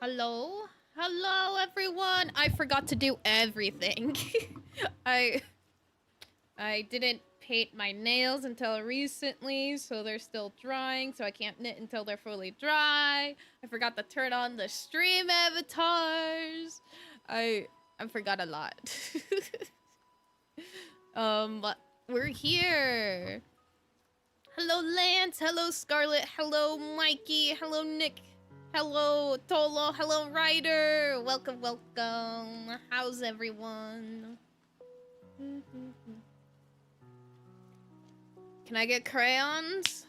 Hello? Hello, everyone! I forgot to do everything. I didn't paint my nails until recently, so they're still drying, so I can't knit until they're fully dry. I forgot to turn on the stream avatars. I forgot a lot. But we're here. Hello, Lance. Hello, Scarlett. Hello, Mikey. Hello, Nick. Hello, Tolo. Hello, Ryder. Welcome, welcome. How's everyone? Can I get crayons?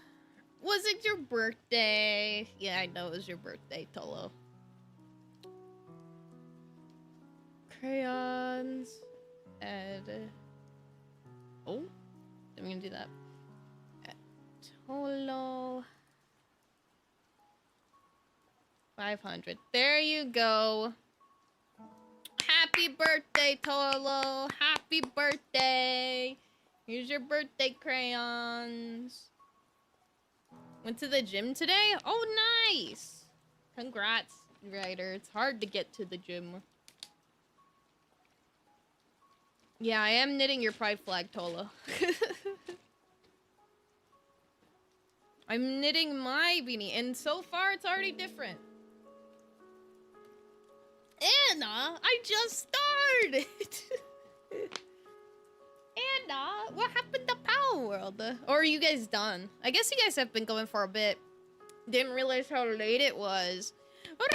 Was it your birthday? Yeah, I know it was your birthday, Tolo. Crayons. And... oh, I'm gonna do that. Tolo. 500. There you go. Happy birthday, Tolo. Happy birthday. Here's your birthday crayons. Went to the gym today? Oh, nice. Congrats, Ryder. It's hard to get to the gym. Yeah, I am knitting your pride flag, Tolo. I'm knitting my beanie, and so far it's already different. Anna, I just started! Anna, what happened to Power World? Or are you guys done? I guess you guys have been going for a bit. Didn't realize how late it was. Rat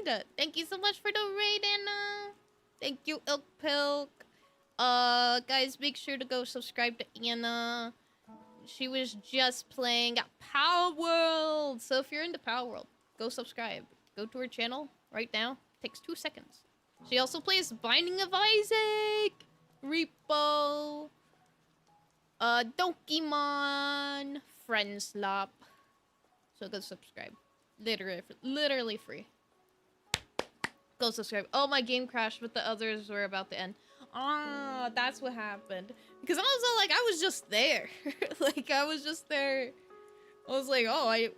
raid! Thank you so much for the raid, Anna. Thank you, Ilk Pilk. Guys, make sure to go subscribe to Anna. She was just playing Power World. So if you're into Power World, go subscribe. Go to her channel right now. Takes 2 seconds. She also plays Binding of Isaac, Repo, Dokimon, Friendslop. So go subscribe. Literally free. Go subscribe. Oh, my game crashed, but the others were about to end. Ah, that's what happened. Because I was all like, I was just there. Like, I was just there. I was like, oh, I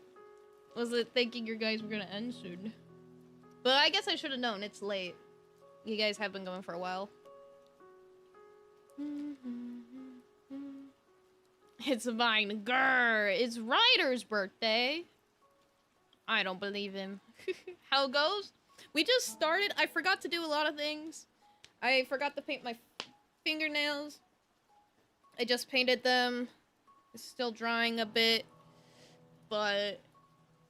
wasn't thinking you guys were gonna end soon. But I guess I should have known. It's late. You guys have been going for a while. It's mine. Grr. It's Ryder's birthday. I don't believe him. How it goes? We just started. I forgot to do a lot of things. I forgot to paint my fingernails. I just painted them. It's still drying a bit. But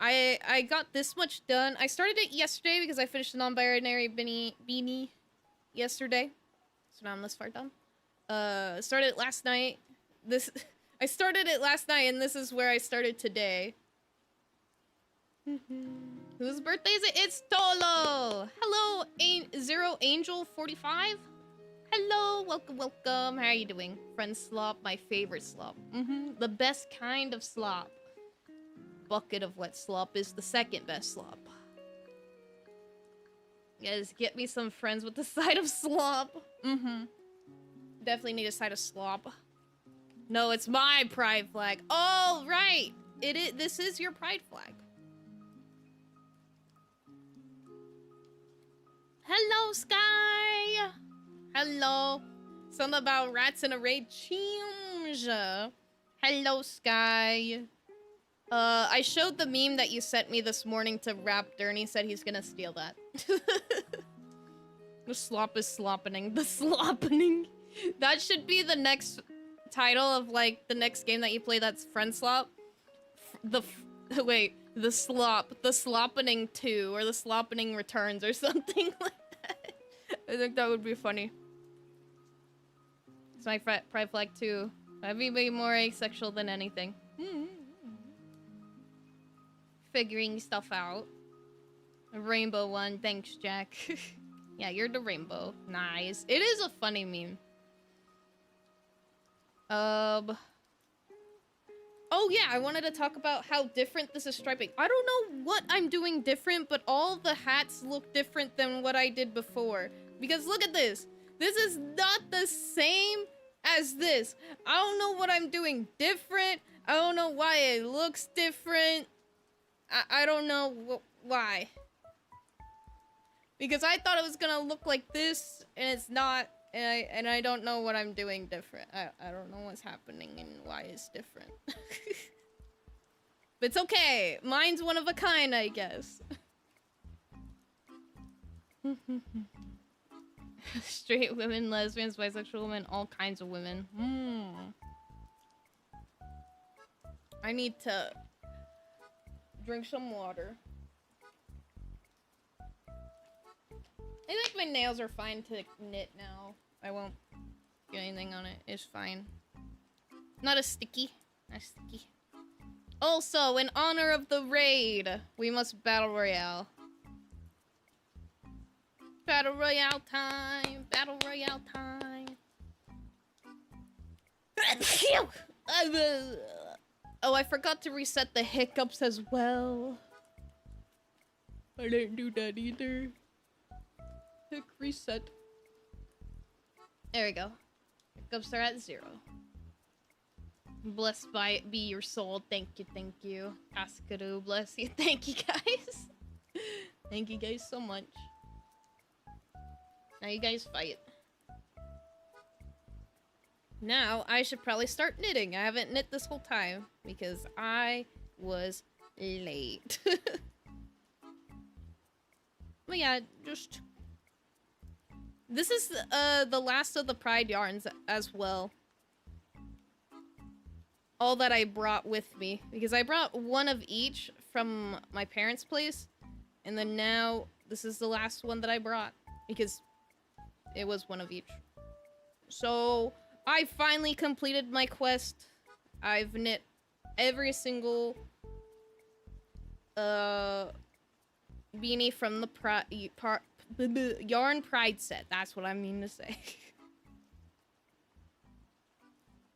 I got this much done. I started it yesterday because I finished the non-binary beanie yesterday. So now I'm this far done. Started it last night. I started it last night, and this is where I started today. Whose birthday is it? It's Tolo! Hello, Zero Angel 45. Hello, welcome, welcome. How are you doing? Friend slop, my favorite slop. The best kind of slop. Bucket of wet slop is the second best slop. You guys get me some friends with the side of slop. Definitely need a side of slop. No, it's my pride flag. Oh, right. This is your pride flag. Hello, Sky. Hello. Something about rats in a raid change. Hello, Sky. I showed the meme that you sent me this morning to Raptor, and he said he's gonna steal that. The slop is sloppening. The sloppening. That should be the next title of, like, the next game that you play that's Friend Slop. Wait, the slop. The sloppening 2, or the sloppening returns, or something like that. I think that would be funny. It's my pride flag too. I'd be more asexual than anything. Figuring stuff out. A rainbow one. Thanks, Jack. Yeah, you're the rainbow. Nice. It is a funny meme. Oh yeah, I wanted to talk about how different this is striping. I don't know what I'm doing different, but all the hats look different than what I did before. Because look at this. This is not the same as this. I don't know what I'm doing different. I don't know why it looks different. I don't know why. Because I thought it was gonna look like this, and it's not, and I don't know what I'm doing different. I don't know what's happening and why it's different. But it's okay. Mine's one of a kind, I guess. Straight women, lesbians, bisexual women, all kinds of women. I need to drink some water. I think my nails are fine to knit now. I won't do anything on it. It's fine. Not as sticky. Not sticky. Also, in honor of the raid, we must battle royale. Battle royale time. Battle royale time. Oh, I forgot to reset the hiccups as well. I didn't do that either. Hic reset. There we go. Hiccups are at 0. Blessed by it be your soul. Thank you, thank you. Kaskaru, bless you. Thank you, guys. Thank you guys so much. Now you guys fight. Now, I should probably start knitting. I haven't knit this whole time because I was late. But yeah, just... This is the last of the Pride yarns as well. All that I brought with me. Because I brought one of each from my parents' place. And then now, this is the last one that I brought. Because it was one of each. So... I finally completed my quest. I've knit every single beanie from the yarn pride set. That's what I mean to say.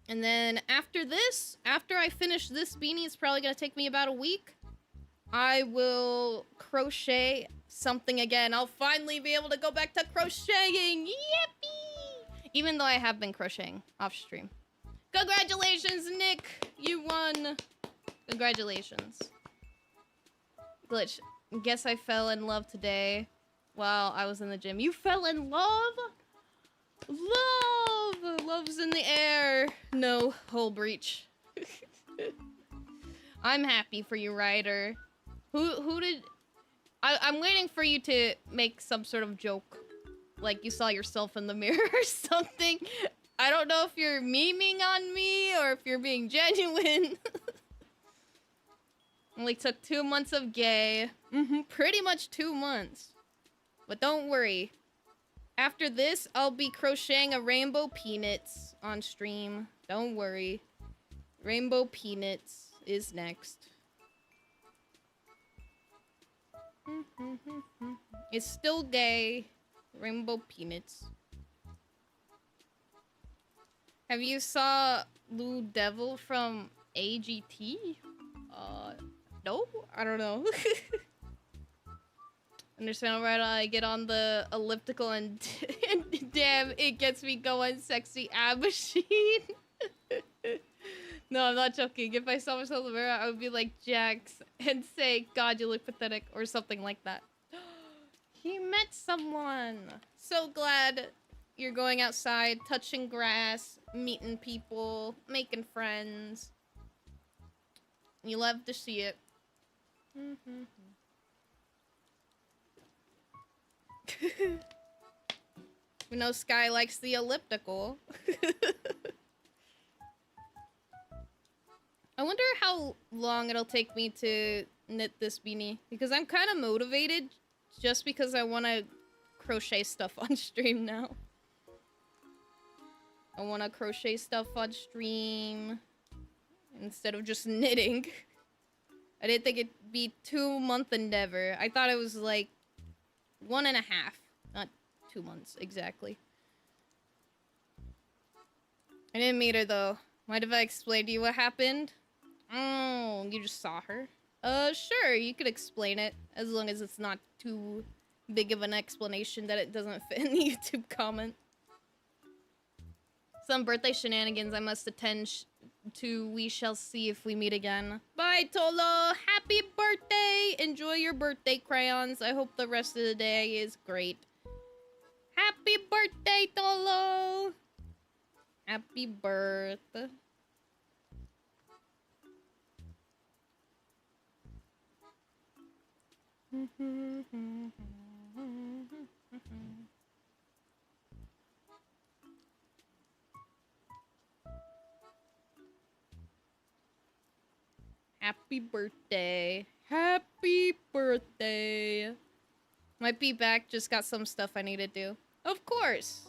And then after this, after I finish this beanie, it's probably gonna take me about a week. I will crochet something again. I'll finally be able to go back to crocheting. Yippee! Even though I have been crocheting off stream. Congratulations, Nick! You won! Congratulations. Glitch, guess I fell in love today while I was in the gym. You fell in love? Love! Love's in the air. No, hole breach. I'm happy for you, Ryder. Who did... I'm waiting for you to make some sort of joke. Like you saw yourself in the mirror or something. I don't know if you're memeing on me or if you're being genuine. Only took 2 months of gay. Pretty much 2 months. But don't worry. After this, I'll be crocheting a rainbow peanuts on stream. Don't worry. Rainbow peanuts is next. It's still gay. Rainbow peanuts. Have you saw Lou Devil from AGT? No? I don't know. Understand right? I get on the elliptical and damn, it gets me going, sexy ab machine. No, I'm not joking. If I saw myself in the mirror, I would be like Jax and say, God, you look pathetic, or something like that. He met someone. So glad you're going outside, touching grass, meeting people, making friends. You love to see it. We know Sky likes the elliptical. I wonder how long it'll take me to knit this beanie. Because I'm kind of motivated just because I want to crochet stuff on stream now. I want to crochet stuff on stream instead of just knitting. I didn't think it'd be 2-month endeavor. I thought it was like 1.5. Not 2 months, exactly. I didn't meet her, though. Mind if I explain to you what happened? Oh, you just saw her? Sure, you could explain it. As long as it's not too big of an explanation that it doesn't fit in the YouTube comment. Some birthday shenanigans I must attend to. We shall see if we meet again. Bye, Tolo! Happy Happy birthday! Enjoy your birthday crayons. I hope the rest of the day is great. Happy birthday, Tolo! Happy birth. Happy birthday. Happy birthday. Might be back, just got some stuff I need to do. Of course.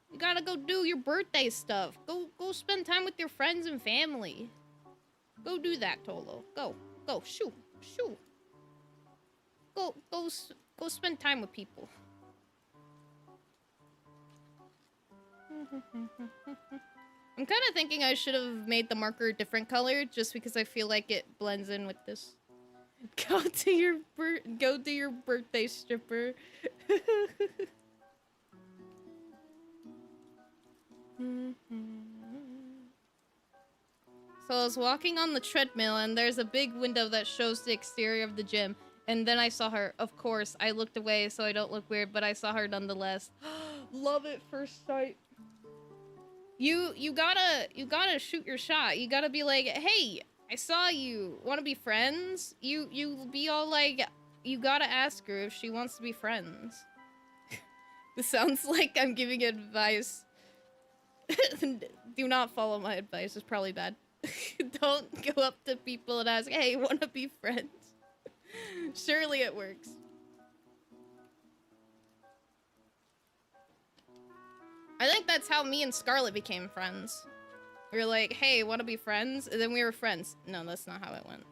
You gotta go do your birthday stuff. Go spend time with your friends and family. Go do that, Tolo. Go. Shoo. Go spend time with people. I'm kind of thinking I should have made the marker a different color just because I feel like it blends in with this. Go to your birthday, stripper. So I was walking on the treadmill and there's a big window that shows the exterior of the gym. And then I saw her. Of course, I looked away so I don't look weird, but I saw her nonetheless. Love at first sight. You gotta shoot your shot. You gotta be like, hey, I saw you. Wanna be friends? You be all like, you gotta ask her if she wants to be friends. This sounds like I'm giving advice. Do not follow my advice. It's probably bad. Don't go up to people and ask, hey, wanna be friends? Surely it works. I think that's how me and Scarlett became friends. We were like, hey, wanna be friends? And then we were friends. No, that's not how it went.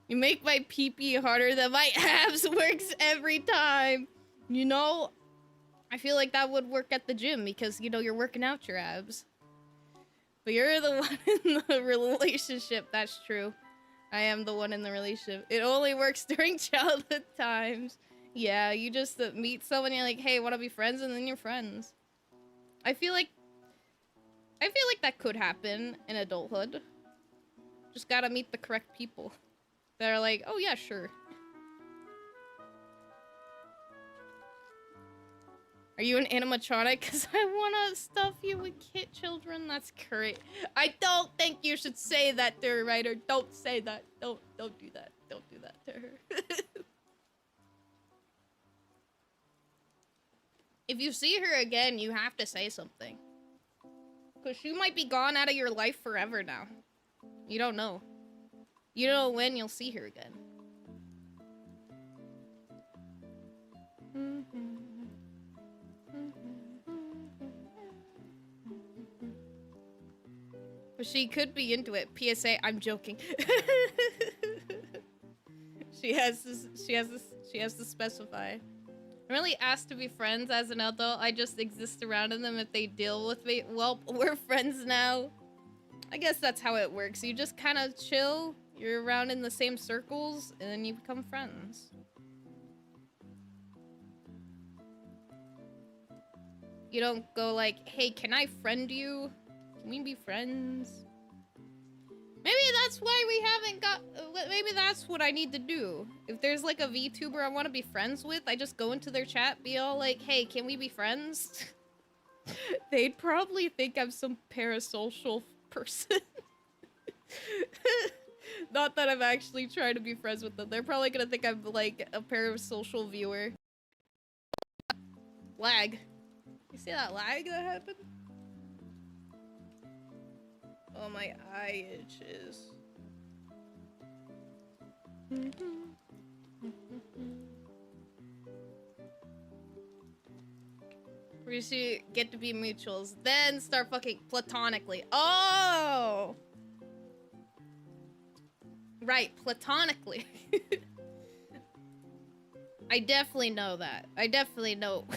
You make my pee-pee harder than my abs. Works every time. You know, I feel like that would work at the gym because, you know, you're working out your abs. But you're the one in the relationship. That's true. I am the one in the relationship. It only works during childhood times. Yeah, you just meet someone, you're like, hey, wanna be friends? And then you're friends. I feel like that could happen in adulthood. Just gotta meet the correct people. That are like, oh yeah, sure. Are you an animatronic? Because I wanna stuff you with kid children. That's great. I don't think you should say that to her, Ryder. Don't say that. Don't do that. Don't do that to her. If you see her again, you have to say something. Because she might be gone out of your life forever now. You don't know. You don't know when you'll see her again. But she could be into it. PSA, I'm joking. She has to specify. I'm really asked to be friends as an adult. I just exist around them if they deal with me. Well, we're friends now. I guess that's how it works. You just kind of chill. You're around in the same circles, and then you become friends. You don't go like, hey, can I friend you? Can we be friends? Maybe that's why we haven't got... Maybe that's what I need to do. If there's like a VTuber I want to be friends with, I just go into their chat, be all like, hey, can we be friends? They'd probably think I'm some parasocial person. Not that I'm actually trying to be friends with them. They're probably gonna think I'm like a parasocial viewer. Lag. You see that lag that happened? Oh, my eye itches. We should get to be mutuals, then start fucking platonically. Oh! Right, platonically. I definitely know that. I definitely know.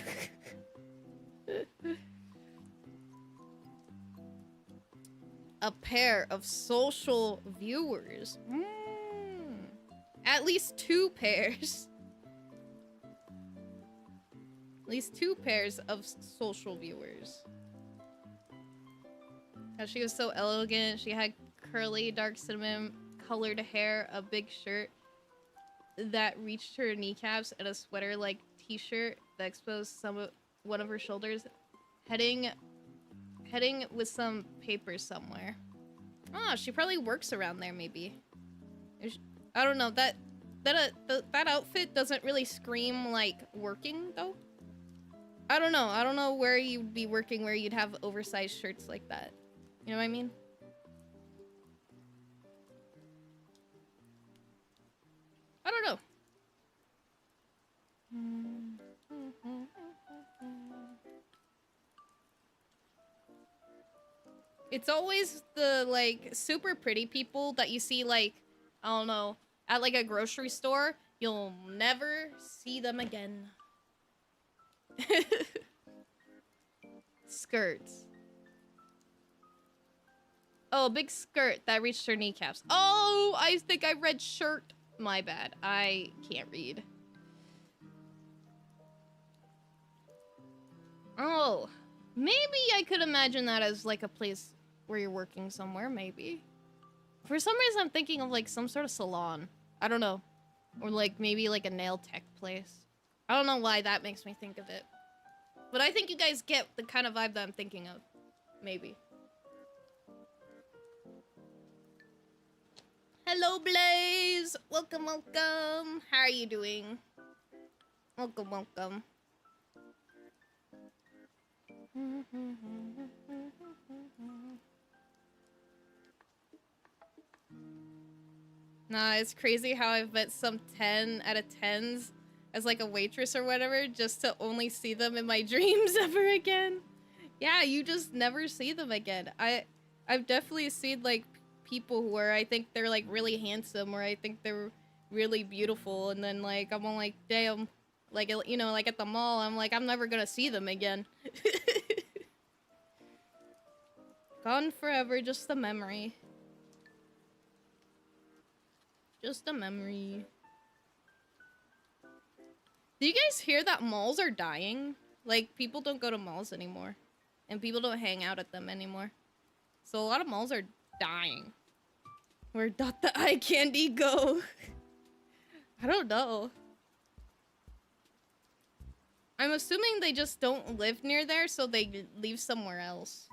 A pair of social viewers. At least 2 pairs. At least 2 pairs of social viewers. She was so elegant. She had curly, dark cinnamon colored hair, a big shirt that reached her kneecaps, and a sweater like t-shirt that exposed one of her shoulders, heading with some papers somewhere. Ah, she probably works around there, maybe. I don't know, that outfit doesn't really scream like working though. I don't know where you'd be working where you'd have oversized shirts like that. You know what I mean? I don't know. It's always the, like, super pretty people that you see, like, I don't know, at, like, a grocery store. You'll never see them again. Skirts. Oh, a big skirt that reached her kneecaps. Oh, I think I read shirt. My bad. I can't read. Oh, maybe I could imagine that as, like, a place where you're working somewhere, maybe. For some reason, I'm thinking of, like, some sort of salon. I don't know. Or, like, maybe, like, a nail tech place. I don't know why that makes me think of it. But I think you guys get the kind of vibe that I'm thinking of. Maybe. Hello, Blaze! Welcome, welcome! How are you doing? Welcome, welcome. Nah, it's crazy how I've met some 10 out of 10s as like a waitress or whatever just to only see them in my dreams ever again. Yeah, you just never see them again. I've definitely seen like people where I think they're like really handsome or I think they're really beautiful and then like I'm all like, damn, like, you know, like at the mall, I'm like, I'm never gonna see them again. Gone forever, just a memory. Just a memory. Do you guys hear that malls are dying? Like, people don't go to malls anymore. And people don't hang out at them anymore. So a lot of malls are dying. Where did the eye candy go? I don't know. I'm assuming they just don't live near there, so they leave somewhere else.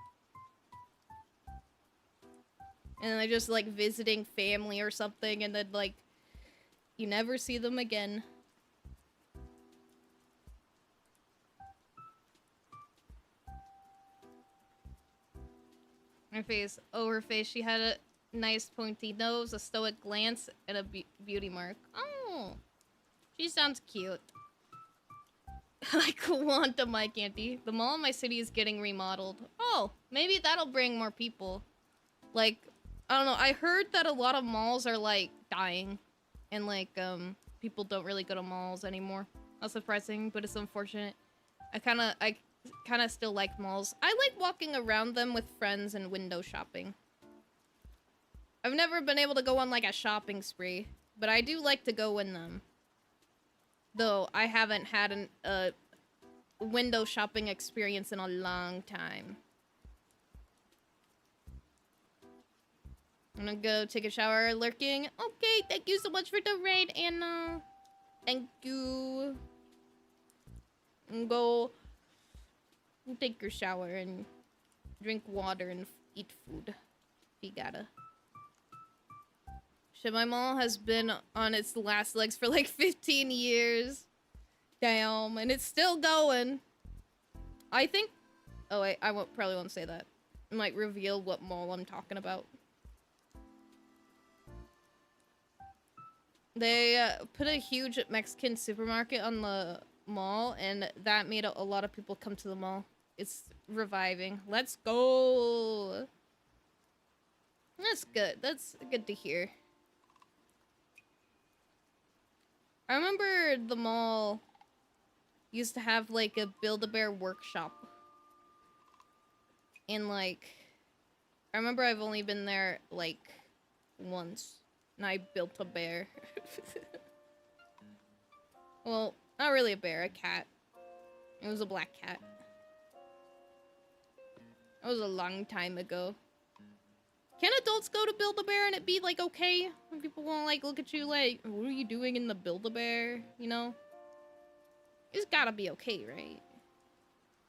And they're just, like, visiting family or something, and then, like, you never see them again. Her face. Oh, her face. She had a nice pointy nose, a stoic glance, and a beauty mark. Oh, she sounds cute. I want the my candy. The mall in my city is getting remodeled. Oh, maybe that'll bring more people. Like, I don't know. I heard that a lot of malls are, like, dying. And, like, people don't really go to malls anymore. That's surprising, but it's unfortunate. I kind of still like malls. I like walking around them with friends and window shopping. I've never been able to go on, like, a shopping spree. But I do like to go in them. Though, I haven't had a window shopping experience in a long time. I'm gonna go take a shower lurking. Okay, thank you so much for the raid, Anna. Thank you. And go take your shower and drink water and eat food. If you gotta. Shit, my mall has been on its last legs for like 15 years. Damn, and it's still going. I think... Oh, wait, I probably won't say that. I might reveal what mall I'm talking about. They put a huge Mexican supermarket on the mall, and that made a lot of people come to the mall. It's reviving. Let's go! That's good. That's good to hear. I remember the mall used to have, like, a Build-A-Bear workshop. And, like, I remember I've only been there, like, once. And I built a bear. Well, not really a bear, a cat. It was a black cat. That was a long time ago. Can adults go to Build-A-Bear and it be, like, okay? When people won't, like, look at you like, what are you doing in the Build-A-Bear? You know? It's gotta be okay, right?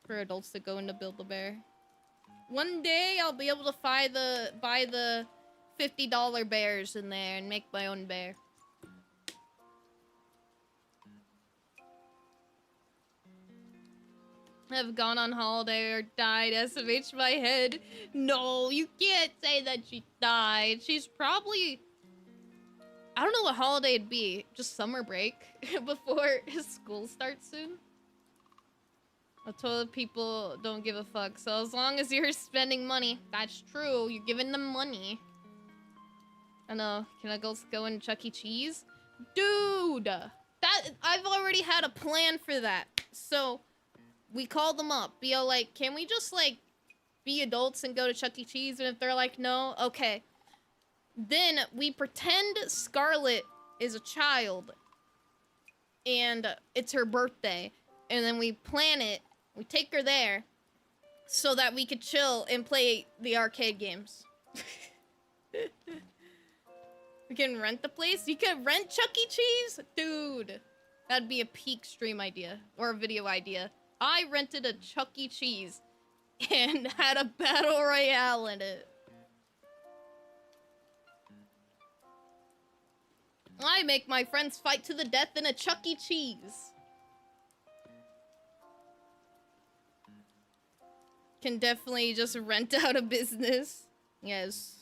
For adults to go into Build-A-Bear. One day, I'll be able to buy the $50 bears in there and make my own bear. Have gone on holiday or died. SMH my head. No, you can't say that she died. She's probably... I don't know what holiday it'd be. Just summer break before school starts soon. I told people don't give a fuck. So as long as you're spending money, that's true. You're giving them money. I know. Can I go in Chuck E. Cheese? Dude! I've already had a plan for that. So... we call them up, be all like, can we just, like, be adults and go to Chuck E. Cheese? And if they're like, no, okay. Then we pretend Scarlet is a child. And it's her birthday. And then we plan it. We take her there. So that we could chill and play the arcade games. We can rent the place? You can rent Chuck E. Cheese? Dude. That'd be a peak stream idea. Or a video idea. I rented a Chuck E. Cheese and had a battle royale in it. I make my friends fight to the death in a Chuck E. Cheese. Can definitely just rent out a business. Yes.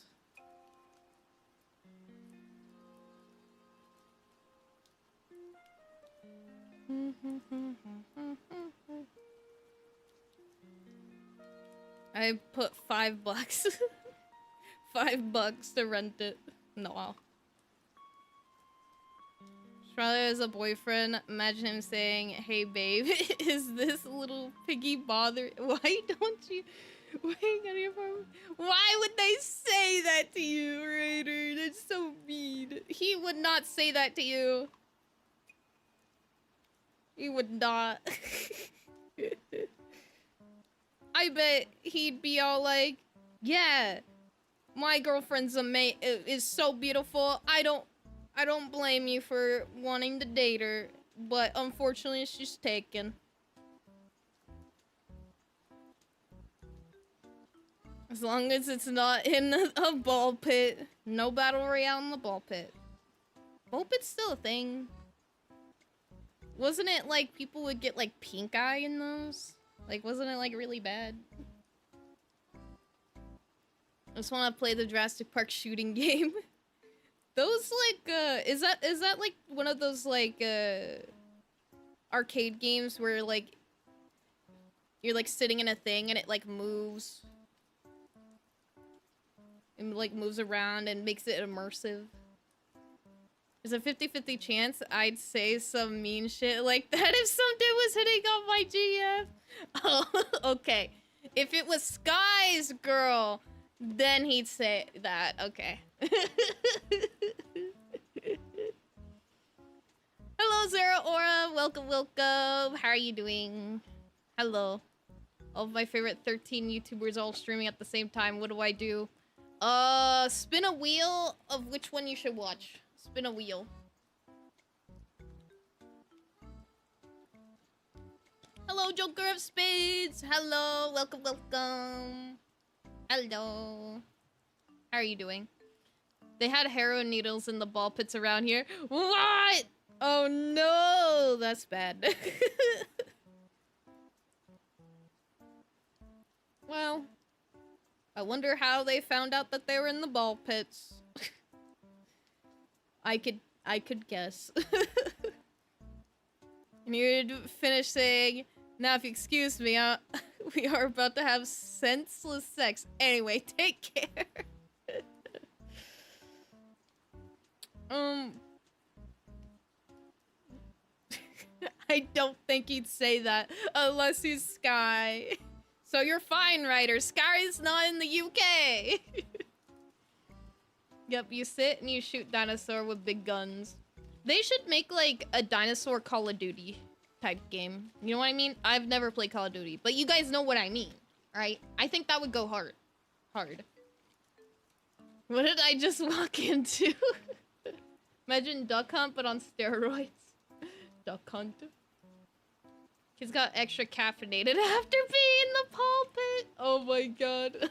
I put $5. $5 to rent it. No. Charlotte has a boyfriend. Imagine him saying, "Hey babe, is this little piggy bother?" Why don't you? Why would they say that to you, Raider? That's so mean. He would not say that to you. He would not. I bet he'd be all like, yeah, my girlfriend's is so beautiful. I don't blame you for wanting to date her, but unfortunately she's taken. As long as it's not in a ball pit. No battle royale in the ball pit. Ball pit's still a thing. Wasn't it like people would get like pink eye in those? Like, wasn't it like really bad? I just want to play the Jurassic Park shooting game. Those like, is that like one of those like, arcade games where like, you're like sitting in a thing and it like moves? And like moves around and makes it immersive. There's a 50-50 chance I'd say some mean shit like that if some dude was hitting on my GF. Oh, okay. If it was Sky's girl, then he'd say that. Okay. Hello, Zara Aura. Welcome, welcome. How are you doing? Hello. All of my favorite 13 YouTubers all streaming at the same time. What do I do? Spin a wheel of which one you should watch. Spin a wheel. Hello, Joker of Spades. Hello, welcome, welcome. Hello. How are you doing? They had heroin needles in the ball pits around here. What? Oh no, that's bad. Well, I wonder how they found out that they were in the ball pits. I could guess. And you'd finish saying, "Now if you excuse me, we are about to have senseless sex. Anyway, take care." I don't think he'd say that unless he's Sky. So you're fine, Ryder. Sky's not in the UK. Yep, you sit and you shoot dinosaur with big guns. They should make like a dinosaur Call of Duty type game. You know what I mean? I've never played Call of Duty, but you guys know what I mean, right? I think that would go hard. What did I just walk into? Imagine Duck Hunt, but on steroids. Duck Hunt. He's got extra caffeinated after being in the pulpit. Oh my god.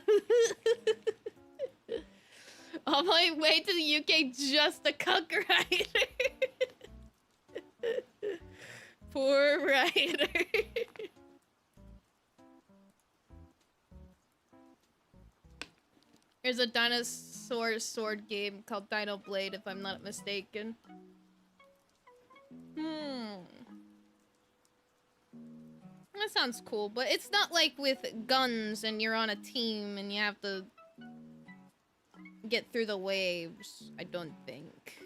On my way to the UK just to cuck Ryder. Poor Ryder. There's a dinosaur sword game called Dino Blade, if I'm not mistaken. That sounds cool, but it's not like with guns and you're on a team and you have to get through the waves, I don't think.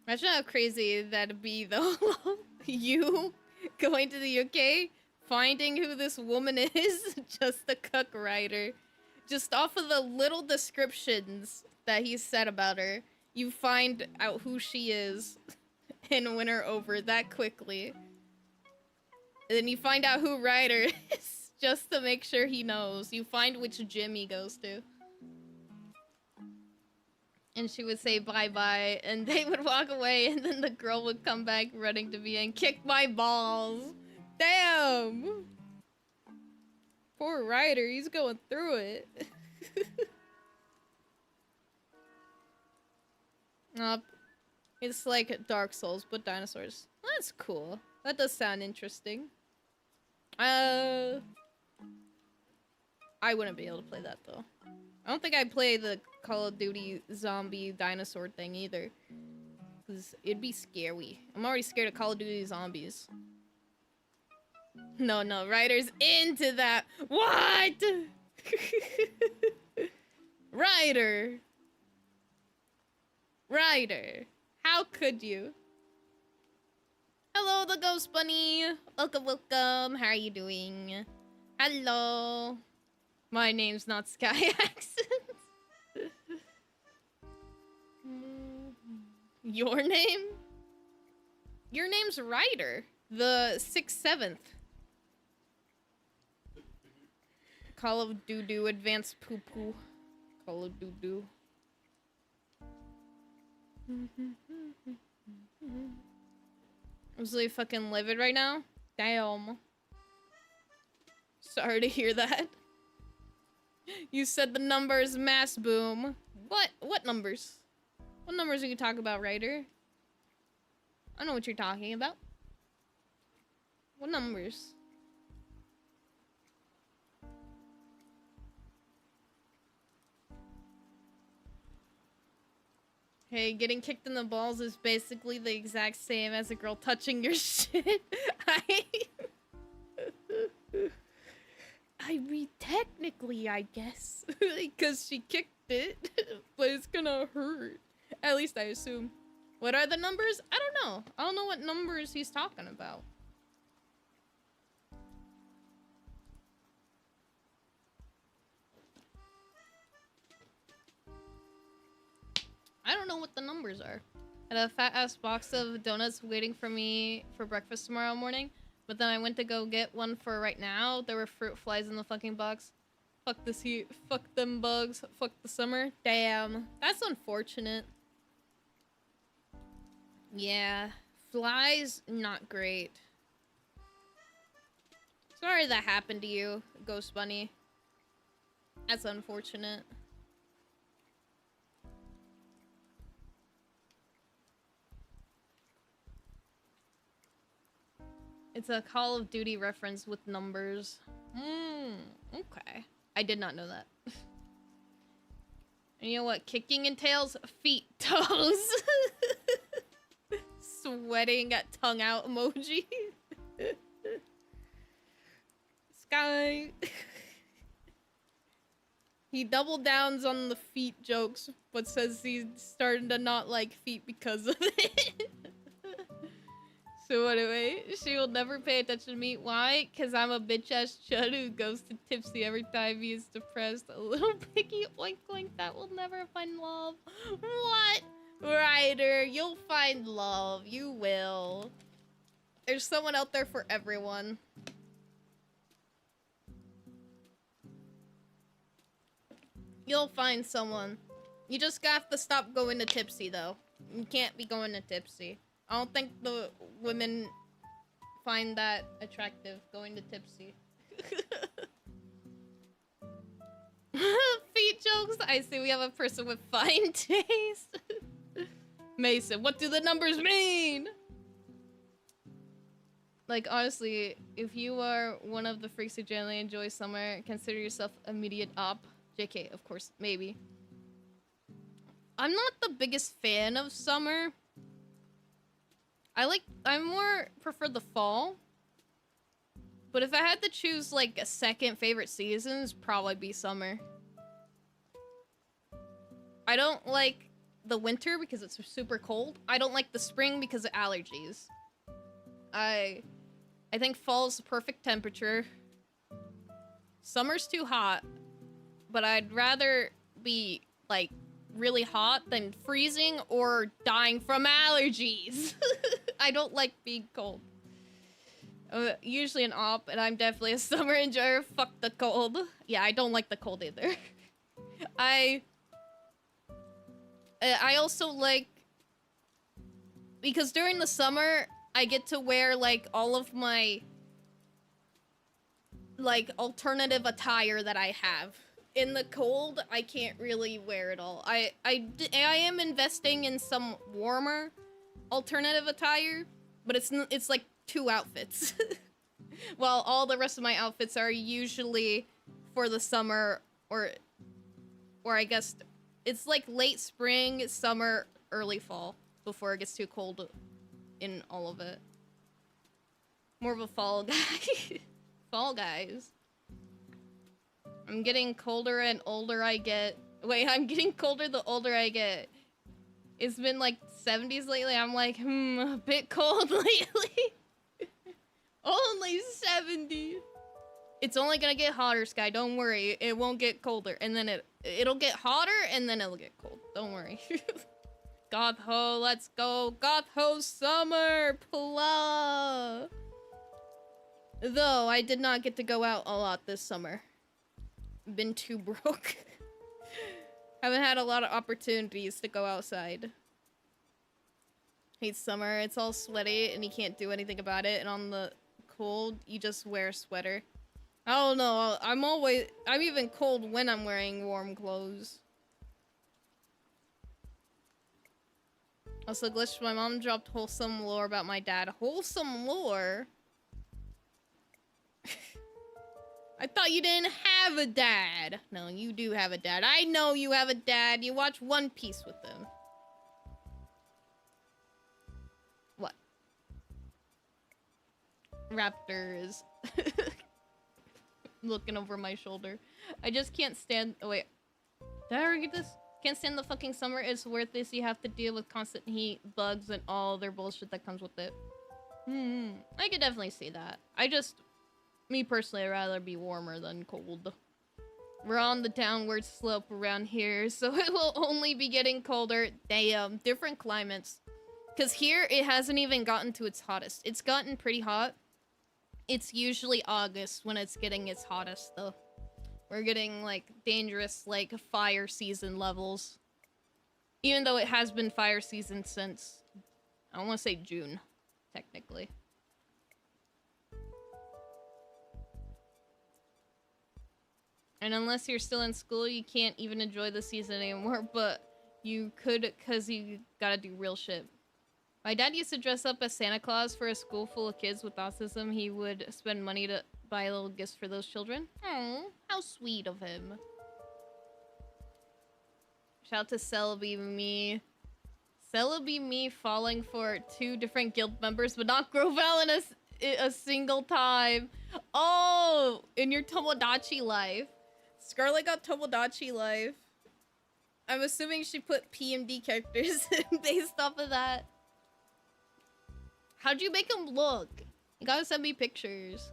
Imagine how crazy that'd be, though. You going to the UK, finding who this woman is, just a cuck Ryder. Just off of the little descriptions that he said about her, you find out who she is and win her over that quickly. And then you find out who Ryder is, just to make sure he knows. You find which gym he goes to. And she would say bye-bye, and they would walk away, and then the girl would come back running to me and kick my balls. Damn! Poor Ryder, he's going through it. It's like Dark Souls, but dinosaurs. That's cool. That does sound interesting. I wouldn't be able to play that, though. I don't think I'd play the Call of Duty zombie dinosaur thing, either. Because it'd be scary. I'm already scared of Call of Duty zombies. No, Ryder's into that. What? Ryder. How could you? Hello, the Ghost Bunny. Welcome. How are you doing? Hello. My name's not Sky Accent. Your name? Your name's Ryder. The 6th, 7th. Call of Doo-Doo, Advanced Poo-Poo. Call of Doo-Doo. I'm really fucking livid right now. Damn. Sorry to hear that. You said the numbers mass boom. What numbers? What numbers are you talking about, Ryder? I know what you're talking about. What numbers? Hey, getting kicked in the balls is basically the exact same as a girl touching your shit. I mean, technically, I guess. Because she kicked it. But it's gonna hurt. At least I assume. What are the numbers? I don't know. I don't know what numbers he's talking about. I don't know what the numbers are. I had a fat-ass box of donuts waiting for me for breakfast tomorrow morning. But then I went to go get one for right now. There were fruit flies in the fucking box. Fuck this heat. Fuck them bugs. Fuck the summer. Damn. That's unfortunate. Yeah. Flies, not great. Sorry that happened to you, Ghost Bunny. That's unfortunate. It's a Call of Duty reference with numbers. Okay. I did not know that. And you know what kicking entails? Feet, toes. Sweating at tongue out emoji. Sky. He double downs on the feet jokes, but says he's starting to not like feet because of it. So anyway, she will never pay attention to me. Why? Because I'm a bitch-ass chud who goes to Tipsy every time he is depressed. A little picky oink oink that will never find love. What? Ryder, you'll find love. You will. There's someone out there for everyone. You'll find someone. You just have to stop going to tipsy, though. You can't be going to tipsy. I don't think the women find that attractive, going to tipsy. Feet jokes? I see we have a person with fine taste. Mason, what do the numbers mean? Like, honestly, if you are one of the freaks who generally enjoy summer, consider yourself immediate op. JK, of course, maybe. I'm not the biggest fan of summer. I more prefer the fall. But if I had to choose, like, a second favorite season, it'd probably be summer. I don't like the winter because it's super cold. I don't like the spring because of allergies. I think fall's the perfect temperature. Summer's too hot, but I'd rather be, like, really hot than freezing or dying from allergies. I don't like being cold. Usually an op, and I'm definitely a summer enjoyer. Fuck the cold. Yeah, I don't like the cold either. I also like... Because during the summer, I get to wear, like, all of my, like, alternative attire that I have. In the cold, I can't really wear it all. I am investing in some warmer alternative attire, but it's like 2 outfits. While all the rest of my outfits are usually for the summer, or I guess it's like late spring, summer, early fall, before it gets too cold in all of it. More of a fall guy. Fall guys. I'm getting colder and older I get. Wait, I'm getting colder the older I get. It's been like 70s lately. I'm like, a bit cold lately. Only 70. It's only gonna get hotter, Sky. Don't worry. It won't get colder. And then it'll get hotter and then it'll get cold. Don't worry. Goth ho, let's go. Goth ho summer. Pla. Though I did not get to go out a lot this summer. Been too broke. Haven't had a lot of opportunities to go outside. Hate summer. It's all sweaty and you can't do anything about it. And on the cold, you just wear a sweater. I don't know. I'm even cold when I'm wearing warm clothes. Also, Glitch, my mom dropped wholesome lore about my dad. Wholesome lore? I thought you didn't have a dad. No, you do have a dad. I know you have a dad. You watch One Piece with him. What? Raptors. Looking over my shoulder. I just can't stand... Oh, wait. Did I already get this? Can't stand the fucking summer. It's worth this. You have to deal with constant heat, bugs, and all their bullshit that comes with it. I could definitely see that. Me personally, I'd rather be warmer than cold. We're on the downward slope around here, so it will only be getting colder. Damn, different climates. Because here, it hasn't even gotten to its hottest. It's gotten pretty hot. It's usually August when it's getting its hottest, though. We're getting, like, dangerous, like, fire season levels. Even though it has been fire season since, I want to say June, technically. And unless you're still in school, you can't even enjoy the season anymore, but you could because you gotta do real shit. My dad used to dress up as Santa Claus for a school full of kids with autism. He would spend money to buy little gifts for those children. Oh, how sweet of him. Shout out to Celebi Me. Celebi Me falling for 2 different guild members, but not Grovel in a single time. Oh, in your Tomodachi life. Scarlet got Tomodachi life. I'm assuming she put PMD characters based off of that. How'd you make them look? You gotta send me pictures.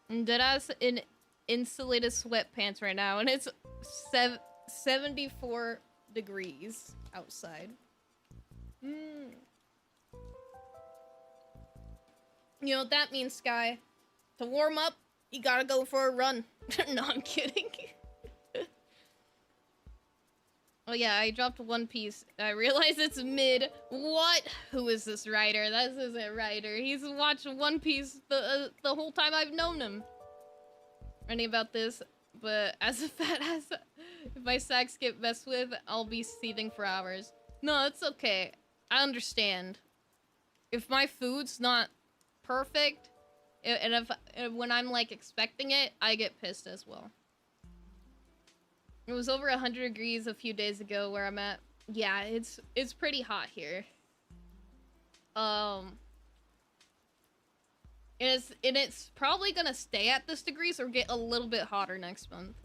And Deadass in insulated sweatpants right now, and it's 74 degrees outside. You know what that means, Sky? To warm up, You gotta go for a run. No, I'm kidding. Oh yeah, I dropped One Piece. I realize it's mid. What? Who is this writer? This isn't writer. He's watched One Piece the whole time I've known him. Writing about this, but as a fat ass, if my sacks get messed with, I'll be seething for hours. No, it's okay. I understand. If my food's not perfect, and when I'm like expecting it, I get pissed as well. It was over 100 degrees a few days ago where I'm at. Yeah, it's pretty hot here. And it's probably gonna stay at this degrees or get a little bit hotter next month.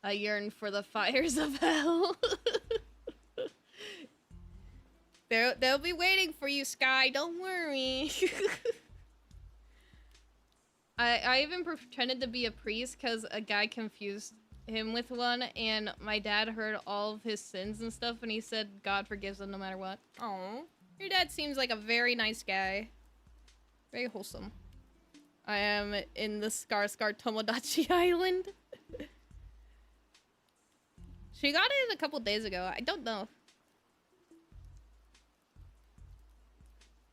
I yearn for the fires of hell. They'll be waiting for you, Sky. Don't worry. I even pretended to be a priest because a guy confused him with one, and my dad heard all of his sins and stuff, and he said God forgives him no matter what. Oh, your dad seems like a very nice guy. Very wholesome. I am in the Scar Tomodachi Island. She got it a couple days ago. I don't know.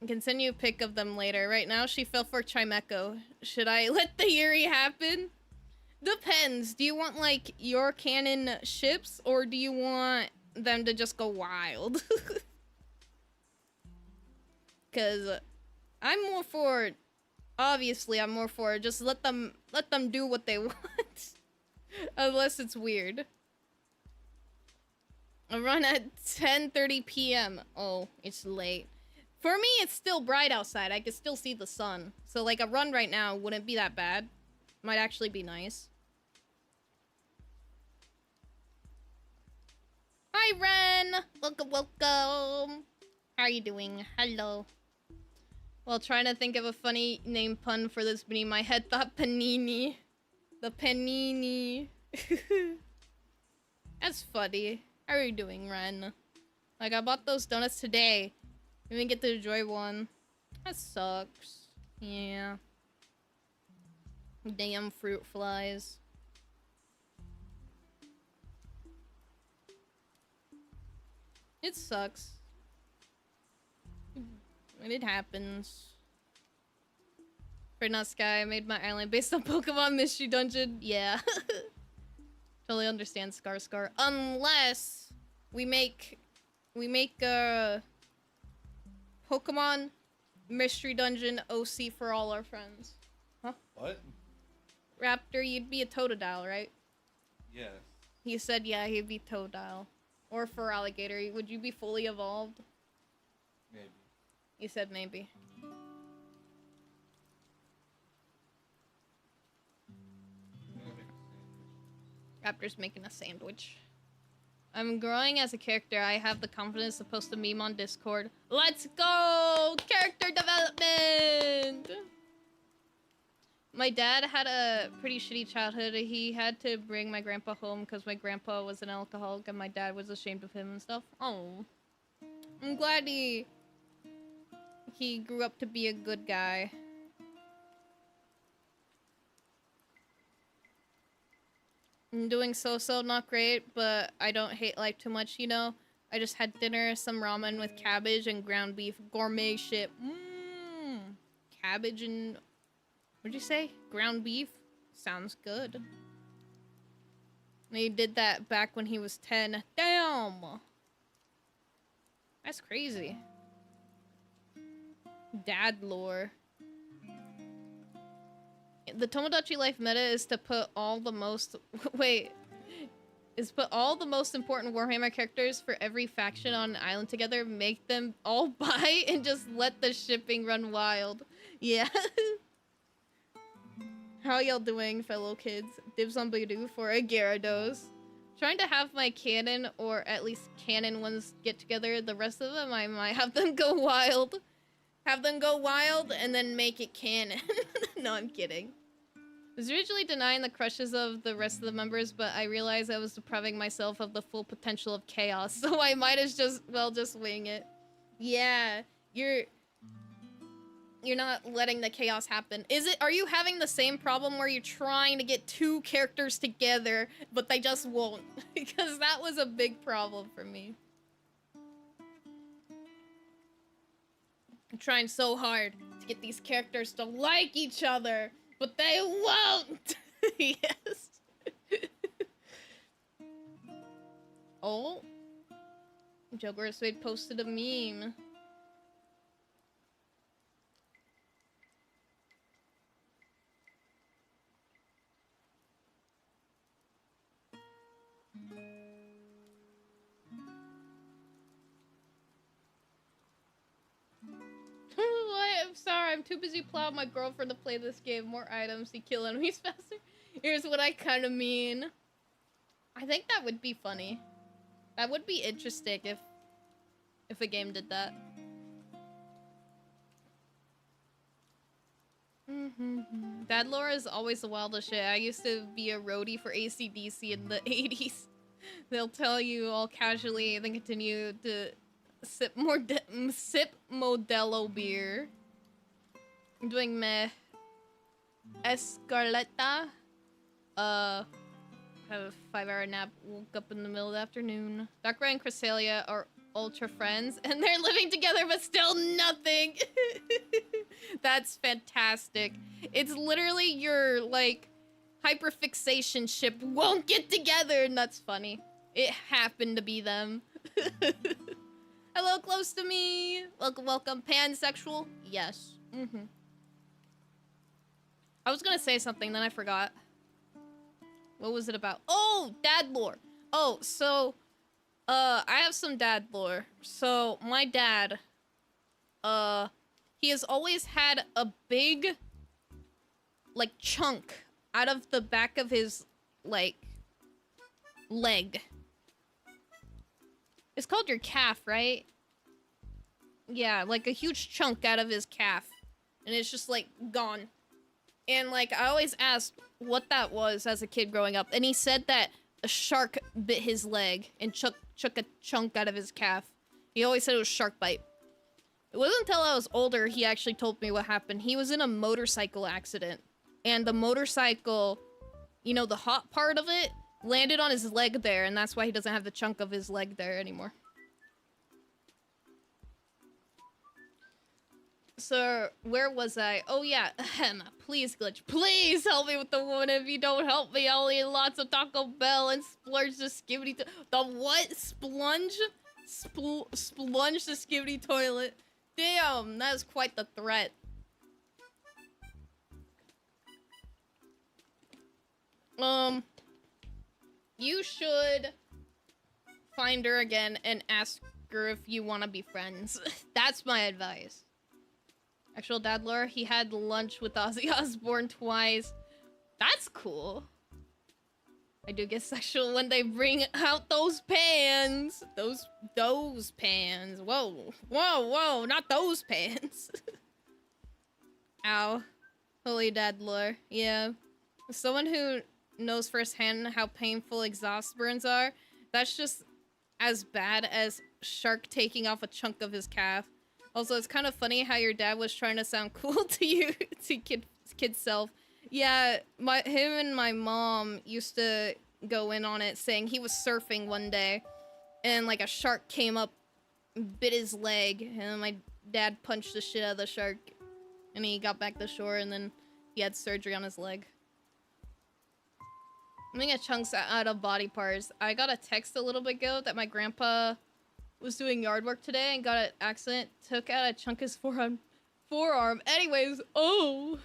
I can send you a pic of them later. Right now, she fell for Chimeco. Should I let the Yuri happen? Depends. Do you want, like, your canon ships, or do you want them to just go wild? Because I'm more for... Obviously, I'm more for just let them do what they want. Unless it's weird. I run at 10:30 p.m. Oh, it's late. For me, it's still bright outside. I can still see the sun. So, like, a run right now wouldn't be that bad. Might actually be nice. Hi, Ren! Welcome, welcome! How are you doing? Hello. While trying to think of a funny name pun for this Beanie, my head thought panini. The panini. That's funny. How are you doing, Ren? Like, I bought those donuts today. Didn't get to enjoy one. That sucks. Yeah. Damn fruit flies. It sucks. And it happens. For not Sky, I made my island based on Pokemon Mystery Dungeon. Yeah. Totally understand Scar. Unless we make Pokemon Mystery Dungeon OC for all our friends. Huh? What? Raptor, you'd be a Totodile, right? Yes. He said, yeah, he'd be Totodile. Or for Alligator, would you be fully evolved? Maybe. He said maybe. Raptor's making a sandwich. I'm growing as a character. I have the confidence to post a meme on Discord. Let's go! Character development! My dad had a pretty shitty childhood. He had to bring my grandpa home because my grandpa was an alcoholic and my dad was ashamed of him and stuff. Oh. I'm glad he grew up to be a good guy. I'm doing so not great, but I don't hate life too much, you know? I just had dinner, some ramen with cabbage and ground beef. Gourmet shit. Mmm. Cabbage and... What'd you say? Ground beef? Sounds good. And he did that back when he was 10. Damn! That's crazy. Dad lore. The Tomodachi Life meta is to put all the most... Wait. Is put all the most important Warhammer characters for every faction on an island together, make them all buy, and just let the shipping run wild. Yeah. How y'all doing, fellow kids? Dibs on Baidu for a Gyarados. Trying to have my canon, or at least canon ones, get together. The rest of them, I might have them go wild. Have them go wild, and then make it canon. No, I'm kidding. I was originally denying the crushes of the rest of the members, but I realized I was depriving myself of the full potential of chaos, so I might as just wing it. Yeah, you're not letting the chaos happen. Are you having the same problem where you're trying to get two characters together, but they just won't? Because that was a big problem for me. I'm trying so hard to get these characters to like each other, but they won't! Yes. Oh. Joker Suede posted a meme. I'm sorry, I'm too busy plowing my girlfriend to play this game. More items to kill enemies faster. Here's what I kind of mean. I think that would be funny. That would be interesting if a game did that. Dad lore is always the wildest shit. I used to be a roadie for AC/DC in the 80s. They'll tell you all casually and then continue to sip Modelo beer. I'm doing meh. Escarleta. Have a 5-hour nap. Woke up in the middle of the afternoon. Dakra and Cresselia are ultra friends, and they're living together, but still nothing. That's fantastic. It's literally your, like, hyperfixation ship won't get together, and that's funny. It happened to be them. Hello, close to me. Welcome, welcome. Pansexual? Yes. I was gonna say something, then I forgot. What was it about? Oh, dad lore. Oh, so, I have some dad lore. So, my dad, he has always had a big, like, chunk out of the back of his, like, leg. It's called your calf, right? Yeah, like a huge chunk out of his calf. And it's just, like, gone. And, like, I always asked what that was as a kid growing up. And he said that a shark bit his leg and took a chunk out of his calf. He always said it was shark bite. It wasn't until I was older he actually told me what happened. He was in a motorcycle accident. And the motorcycle, you know, the hot part of it, landed on his leg there. And that's why he doesn't have the chunk of his leg there anymore. So, where was I? Oh, yeah. Please, Glitch. Please help me with the one. If you don't help me, I'll eat lots of Taco Bell and splurge the skibidi... The what? Splunge? Splunge the skibidi toilet. Damn, that is quite the threat. You should find her again and ask her if you want to be friends. That's my advice. Actual dad lore, he had lunch with Ozzy Osbourne twice. That's cool. I do get sexual when they bring out those pans. Those pans. Whoa. Whoa, whoa, not those pans. Ow. Holy dad lore. Yeah. As someone who knows firsthand how painful exhaust burns are, that's just as bad as shark taking off a chunk of his calf. Also, it's kind of funny how your dad was trying to sound cool to you, to kid self. Yeah, him and my mom used to go in on it, saying he was surfing one day, and like a shark came up, bit his leg, and my dad punched the shit out of the shark, and he got back to shore, and then he had surgery on his leg. I'm gonna get chunks out of body parts. I got a text a little bit ago that my grandpa was doing yard work today and got an accident, took out a chunk of his forearm. Anyways, oh,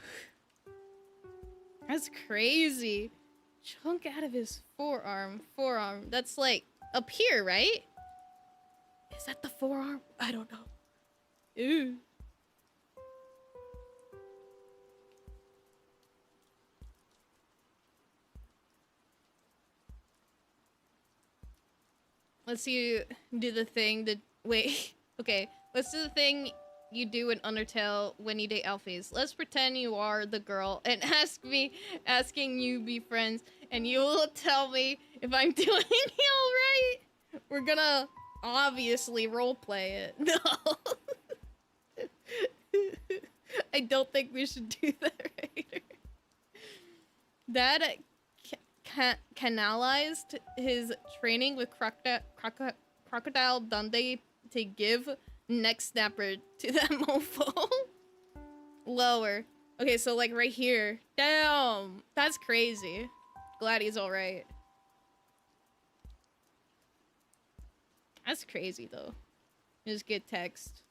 that's crazy. Chunk out of his forearm. That's like up here, right? Is that the forearm? I don't know. Ew. Let's see you do the thing that... Wait. Okay. Let's do the thing you do in Undertale when you date alphys. Let's pretend you are the girl and asking you be friends, and you will tell me if I'm doing it alright. We're gonna obviously roleplay it. No. I don't think we should do that, Raider. Dad canalized his training with Crocodile Dundee to give neck snapper to that mofo. Lower. Okay, so like right here. Damn, that's crazy. Glad he's all right. That's crazy though. Just get text.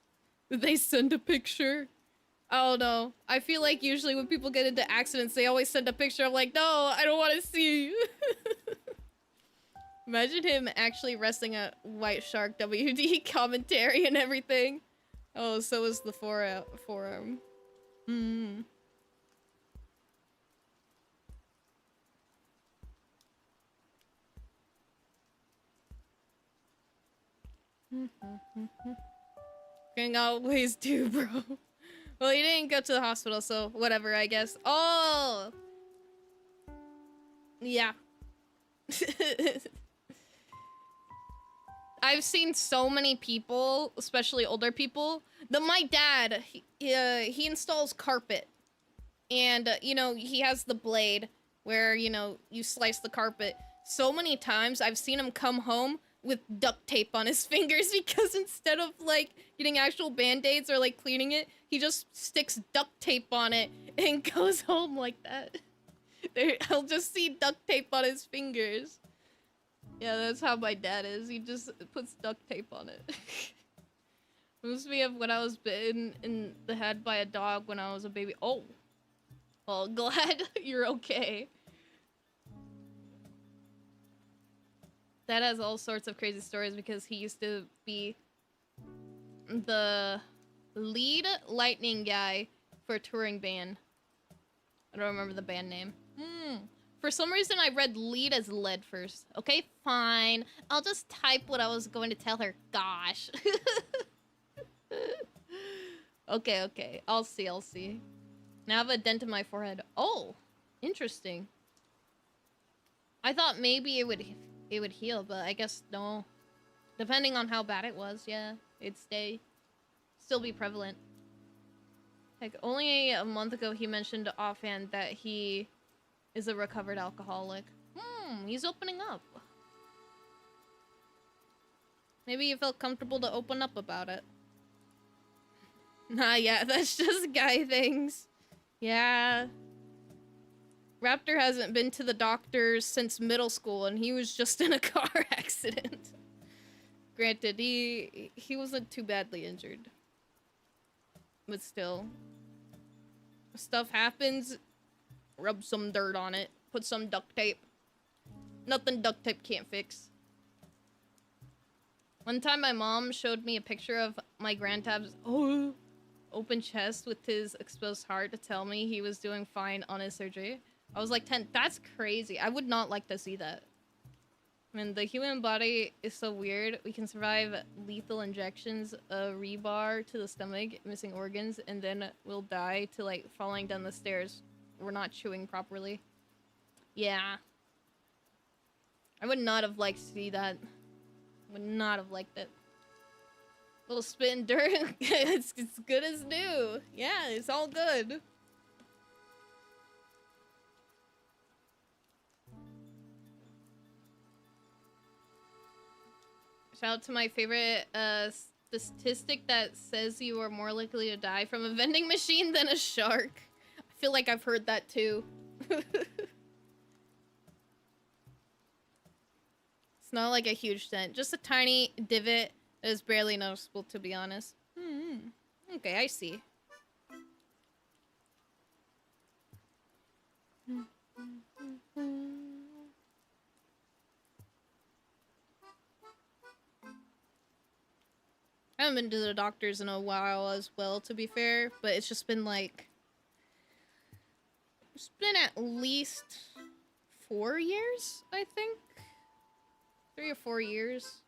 Did they send a picture? Oh no. I feel like usually when people get into accidents, they always send a picture. I'm like, no, I don't want to see. Imagine him actually wrestling a white shark WD commentary and everything. Oh, so is the forearm. Hmm. Can always do, bro. Well, he didn't go to the hospital, so whatever, I guess. Oh! Yeah. I've seen so many people, especially older people, that my dad, he installs carpet. And, you know, he has the blade where, you know, you slice the carpet. So many times I've seen him come home with duct tape on his fingers because instead of, like, getting actual band-aids or, like, cleaning it, he just sticks duct tape on it and goes home like that. I'll just see duct tape on his fingers. Yeah, that's how my dad is. He just puts duct tape on it. Reminds me of when I was bitten in the head by a dog when I was a baby. Oh. Well, glad you're okay. Dad has all sorts of crazy stories because he used to be the lead lightning guy for a touring band. I don't remember the band name. For some reason, I read lead as lead first. Okay, fine. I'll just type what I was going to tell her. Gosh. Okay. I'll see. Now I have a dent in my forehead. Oh, interesting. I thought maybe it would heal, but I guess no. Depending on how bad it was, yeah, it'd still be prevalent. Like, only a month ago he mentioned offhand that he is a recovered alcoholic. He's opening up. Maybe he felt comfortable to open up about it. Nah, yeah, that's just guy things. Yeah. Raptor hasn't been to the doctors since middle school, and he was just in a car accident. Granted, he wasn't too badly injured. But still. Stuff happens, rub some dirt on it, put some duct tape. Nothing duct tape can't fix. One time my mom showed me a picture of my grandtab's open chest with his exposed heart to tell me he was doing fine on his surgery. I was like 10. That's crazy. I would not like to see that. I mean, the human body is so weird. We can survive lethal injections, a rebar to the stomach, missing organs, and then we'll die to, like, falling down the stairs. We're not chewing properly. Yeah. I would not have liked to see that. Would not have liked it. Little spit and dirt. It's good as new. Yeah, it's all good. Shout out to my favorite statistic that says you are more likely to die from a vending machine than a shark. I feel like I've heard that too. It's not like a huge dent, just a tiny divot that is barely noticeable, to be honest. Okay, I see. I haven't been to the doctors in a while as well, to be fair, but it's just been like... It's been at least 4 years, I think? 3 or 4 years.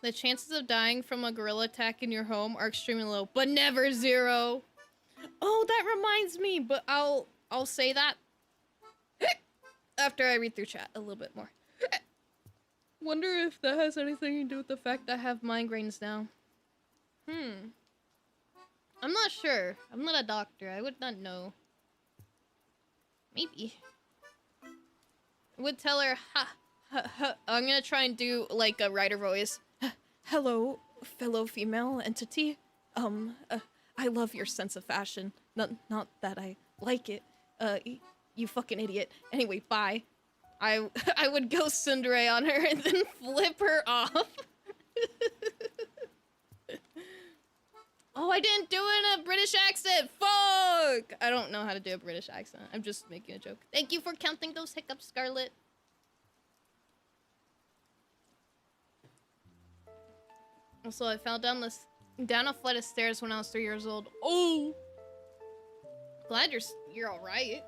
The chances of dying from a gorilla attack in your home are extremely low, but never zero. Oh, that reminds me, but I'll say that after I read through chat a little bit more. Wonder if that has anything to do with the fact that I have migraines now. I'm not sure. I'm not a doctor. I would not know. Maybe. I would tell her, I'm gonna try and do, like, a writer voice. Hello, fellow female entity. I love your sense of fashion. Not that I like it. You fucking idiot. Anyway, bye. I would go tsundere on her and then flip her off. Oh, I didn't do it in a British accent. Fuck! I don't know how to do a British accent. I'm just making a joke. Thank you for counting those hiccups, Scarlet. Also, I fell down a flight of stairs when I was 3 years old. Oh! Glad you're all right.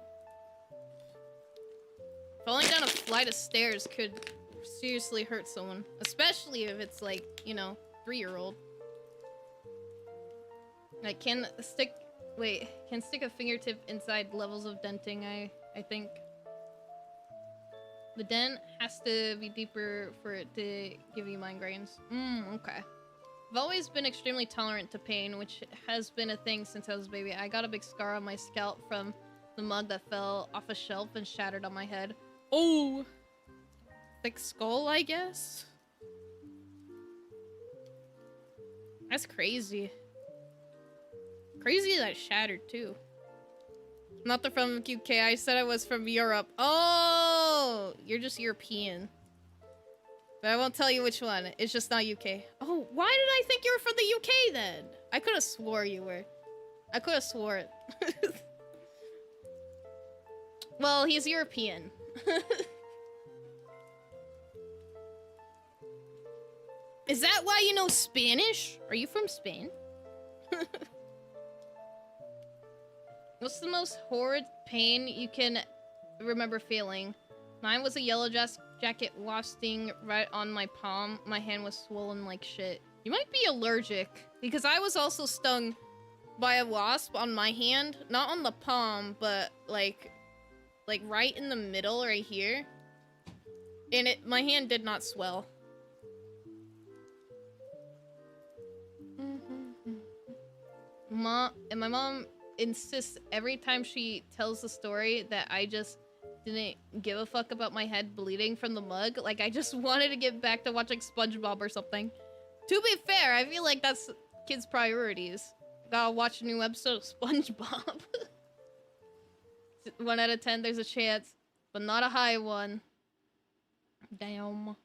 Falling down a flight of stairs could seriously hurt someone, especially if it's like, you know, 3-year-old. I can stick a fingertip inside levels of denting, I think. The dent has to be deeper for it to give you migraines. Okay. I've always been extremely tolerant to pain, which has been a thing since I was a baby. I got a big scar on my scalp from the mug that fell off a shelf and shattered on my head. Oh! Thick skull, I guess? That's crazy. Crazy that it shattered, too. Not the from UK, I said I was from Europe. Oh! You're just European. But I won't tell you which one. It's just not UK. Oh, why did I think you were from the UK then? I could have swore you were. I could have swore it. Well, he's European. Is that why you know Spanish? Are you from Spain? What's the most horrid pain you can remember feeling? Mine was a yellow jacket wasting right on my palm. My hand was swollen like shit. You might be allergic, because I was also stung by a wasp on my hand. Not on the palm, but like right in the middle right here. And my hand did not swell. And my mom insists every time she tells the story that I just didn't give a fuck about my head bleeding from the mug. Like, I just wanted to get back to watching SpongeBob or something. To be fair, I feel like that's kids' priorities. Gotta watch a new episode of SpongeBob. 1 out of 10, there's a chance, but not a high one. Damn.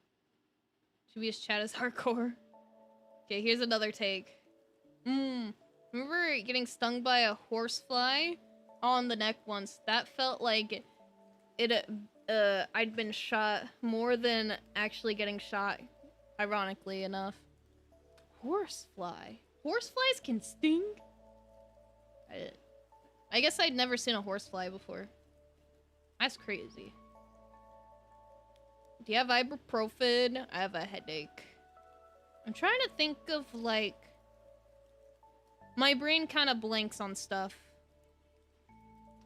Chibi's chat is hardcore. Okay, here's another take. Remember getting stung by a horsefly on the neck once? That felt like I'd been shot more than actually getting shot, ironically enough. Horsefly. Horseflies can sting? I guess I'd never seen a horsefly before. That's crazy. Do you have ibuprofen? I have a headache. I'm trying to think of, like... My brain kind of blanks on stuff.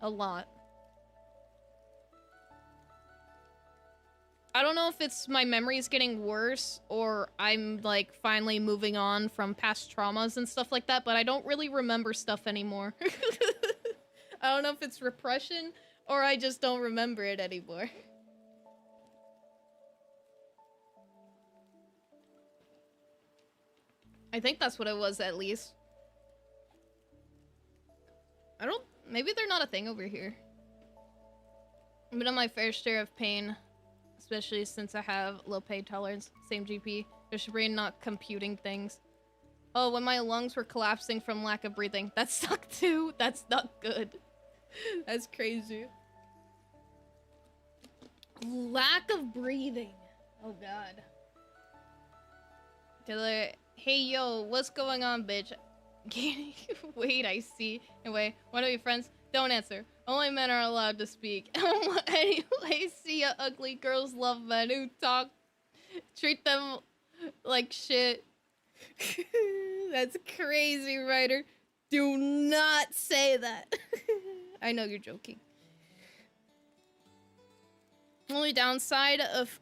A lot. I don't know if it's my memories getting worse or I'm like finally moving on from past traumas and stuff like that, but I don't really remember stuff anymore. I don't know if it's repression or I just don't remember it anymore. I think that's what it was, at least. Maybe they're not a thing over here. I've been on my fair share of pain, especially since I have low pain tolerance, same GP. There's your brain not computing things. Oh, when my lungs were collapsing from lack of breathing. That sucked too. That's not good. That's crazy. Lack of breathing. Oh god. Taylor, hey yo, what's going on, bitch? Wait, I see. Anyway, one of your friends, don't answer. Only men are allowed to speak. Anyway, see ya, ugly girls love men who talk. Treat them like shit. That's crazy, Ryder. Do not say that. I know you're joking. Only downside of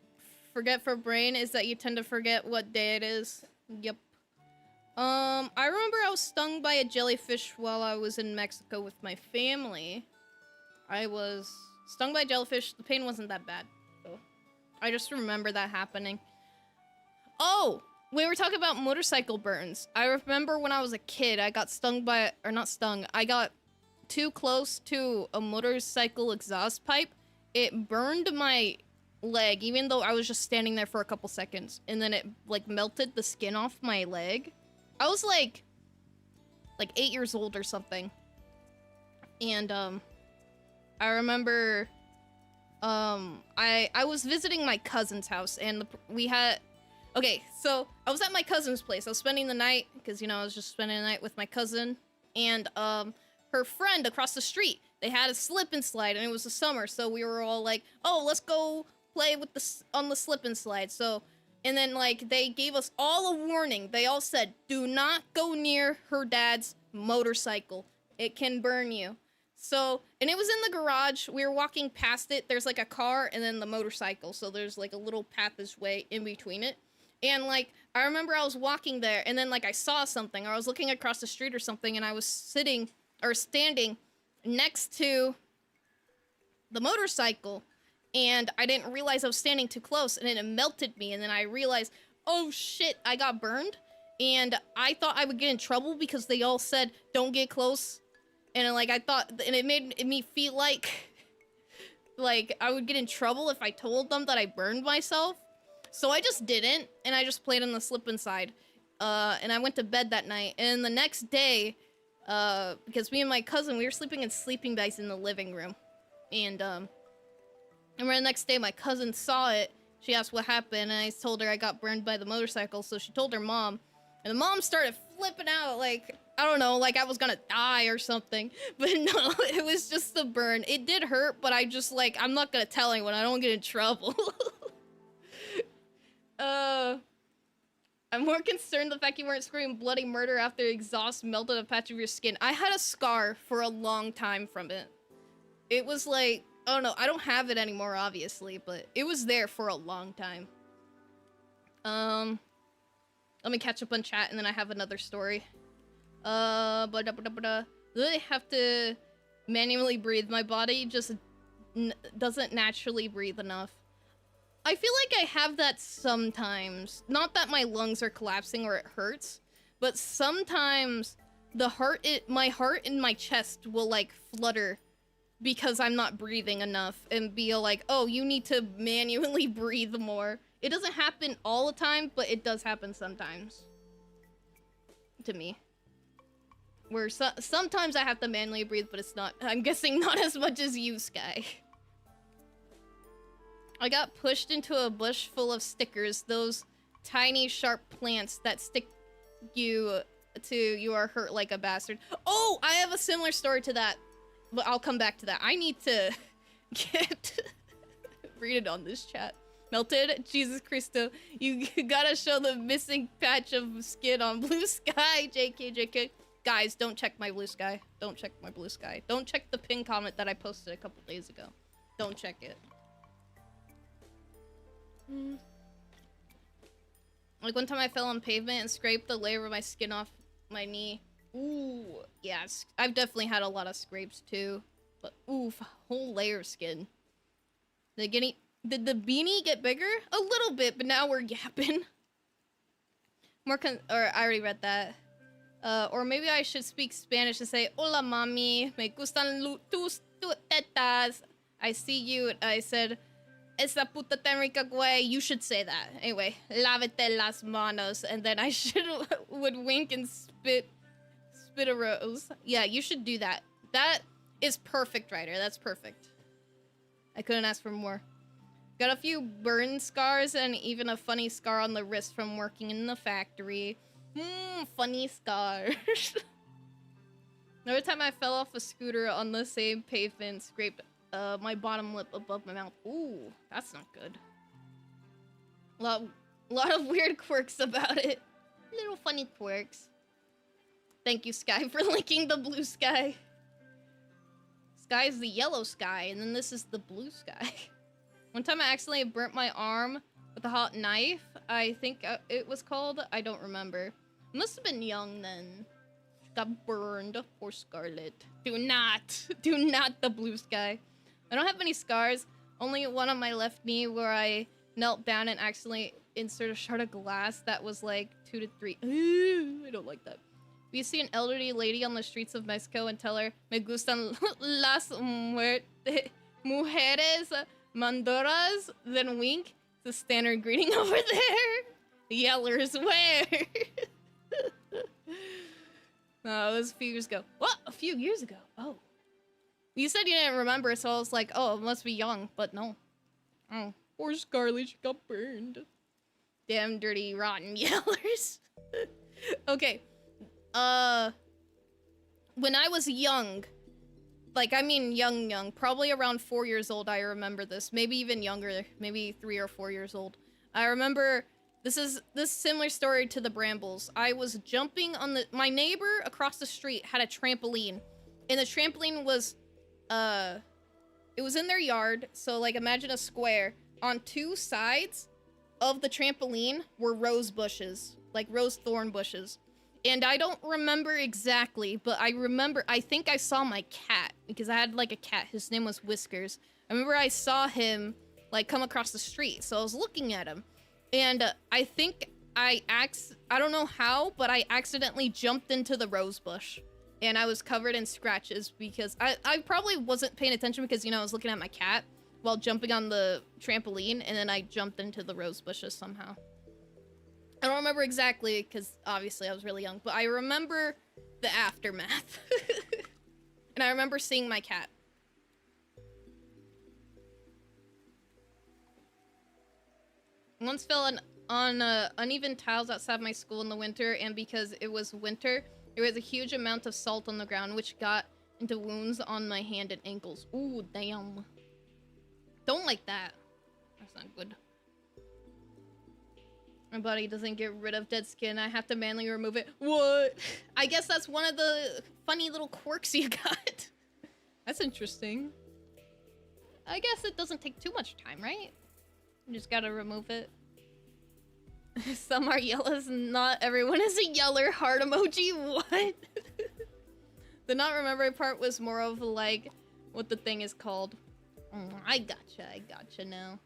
forgetful brain is that you tend to forget what day it is. Yep. I remember I was stung by a jellyfish while I was in Mexico with my family. I was stung by a jellyfish. The pain wasn't that bad, though. I just remember that happening. Oh! We were talking about motorcycle burns. I remember when I was a kid, I got stung by... Or not stung. I got too close to a motorcycle exhaust pipe. It burned my leg, even though I was just standing there for a couple seconds. And then it, like, melted the skin off my leg. I was, like 8 years old or something. And, I remember, I was visiting my cousin's house, and we had... Okay, so I was at my cousin's place. I was spending the night, because, you know, I was just spending the night with my cousin. And, her friend across the street, they had a slip and slide, and it was the summer, so we were all like, oh, let's go play with on the slip and slide. So, and then, like, they gave us all a warning. They all said, do not go near her dad's motorcycle. It can burn you. So, and it was in the garage. We were walking past it. There's, like, a car and then the motorcycle. So there's, like, a little pathway in between it. And, like, I remember I was walking there, and then, like, I saw something, or I was looking across the street or something, and I was standing next to the motorcycle, and I didn't realize I was standing too close, and then it melted me, and then I realized, oh shit, I got burned, and I thought I would get in trouble because they all said, don't get close, and, like, I thought, and it made me feel like I would get in trouble if I told them that I burned myself. So I just didn't, and I just played on the slip and slide. And I went to bed that night. And the next day, because me and my cousin, we were sleeping in sleeping bags in the living room. And the next day, my cousin saw it. She asked what happened, and I told her I got burned by the motorcycle. So she told her mom. And the mom started flipping out, like, I don't know, like I was gonna die or something. But no, it was just the burn. It did hurt, but I just, like, I'm not gonna tell anyone. I don't get in trouble. I'm more concerned the fact you weren't screaming bloody murder after exhaust melted a patch of your skin. I had a scar for a long time from it. It was like, I don't know, I don't have it anymore, obviously, but it was there for a long time. Let me catch up on chat, and then I have another story. Do I have to manually breathe? My body just doesn't naturally breathe enough. I feel like I have that sometimes. Not that my lungs are collapsing or it hurts, but sometimes my heart in my chest will, like, flutter because I'm not breathing enough and be like, oh, you need to manually breathe more. It doesn't happen all the time, but it does happen sometimes. To me. Where sometimes I have to manually breathe, but it's not, I'm guessing not as much as you, Sky. I got pushed into a bush full of stickers, those tiny sharp plants that stick you to you are hurt like a bastard. Oh, I have a similar story to that, but I'll come back to that. I need to read it on this chat. Melted? Jesus Christo. You gotta show the missing patch of skin on Blue Sky, JK. Guys, don't check my Blue Sky. Don't check my Blue Sky. Don't check the pin comment that I posted a couple days ago. Don't check it. Like one time I fell on pavement and scraped the layer of my skin off my knee. Ooh, yes. I've definitely had a lot of scrapes too. But oof, whole layer of skin. Did the beanie get bigger? A little bit, but now we're yapping. Or I already read that. Or maybe I should speak Spanish and say, hola mami, me gustan tus tetas. I see you. I said, esa puta tan rica, güey. You should say that. Anyway, lávate las manos. And then I would wink and spit a rose. Yeah, you should do that. That is perfect, Ryder. That's perfect. I couldn't ask for more. Got a few burn scars and even a funny scar on the wrist from working in the factory. Funny scars. Another time I fell off a scooter on the same pavement, scraped my bottom lip above my mouth. Ooh, that's not good. Lot of weird quirks about it. Little funny quirks. Thank you, Sky, for linking the blue sky. Sky is the yellow sky, and then this is the blue sky. One time I accidentally burnt my arm with a hot knife, I think it was called. I don't remember. Must have been young then. She got burned. Poor Scarlet. Do not the blue sky. I don't have any scars. Only one on my left knee where I knelt down and accidentally inserted a shard of glass that was like 2 to 3. I don't like that. If you see an elderly lady on the streets of Mexico and tell her, me gustan las mujeres mandoras, then wink. It's a standard greeting over there. Yellers where? No, it was a few years ago. What? A few years ago? Oh. You said you didn't remember, so I was like, oh, it must be young, but no. Oh, poor Scarlet, she got burned. Damn dirty, rotten yellers. Okay. When I was young, like, I mean young, probably around 4 years old, I remember this. Maybe even younger, maybe 3 or 4 years old. I remember, this similar story to the Brambles. I was jumping on my neighbor across the street had a trampoline. And the trampoline was, it was in their yard. So, like, imagine a square. On 2 sides of the trampoline were rose bushes. Like, rose thorn bushes. And I don't remember exactly, but I think I saw my cat, because I had, like, a cat. His name was Whiskers. I remember I saw him, like, come across the street, so I was looking at him. And I think I don't know how, but I accidentally jumped into the rose bush. And I was covered in scratches, because I probably wasn't paying attention because, you know, I was looking at my cat while jumping on the trampoline, and then I jumped into the rose bushes somehow. I don't remember exactly, because obviously I was really young, but I remember the aftermath. And I remember seeing my cat. Once fell on uneven tiles outside my school in the winter, and because it was winter, there was a huge amount of salt on the ground, which got into wounds on my hand and ankles. Ooh, damn. Don't like that. That's not good. My body doesn't get rid of dead skin. I have to manually remove it. What? I guess that's one of the funny little quirks you got. That's interesting. I guess it doesn't take too much time, right? You just gotta remove it. Some are yellows, not everyone is a yeller. Heart emoji. What? The not remembering part was more of like what the thing is called. I gotcha now.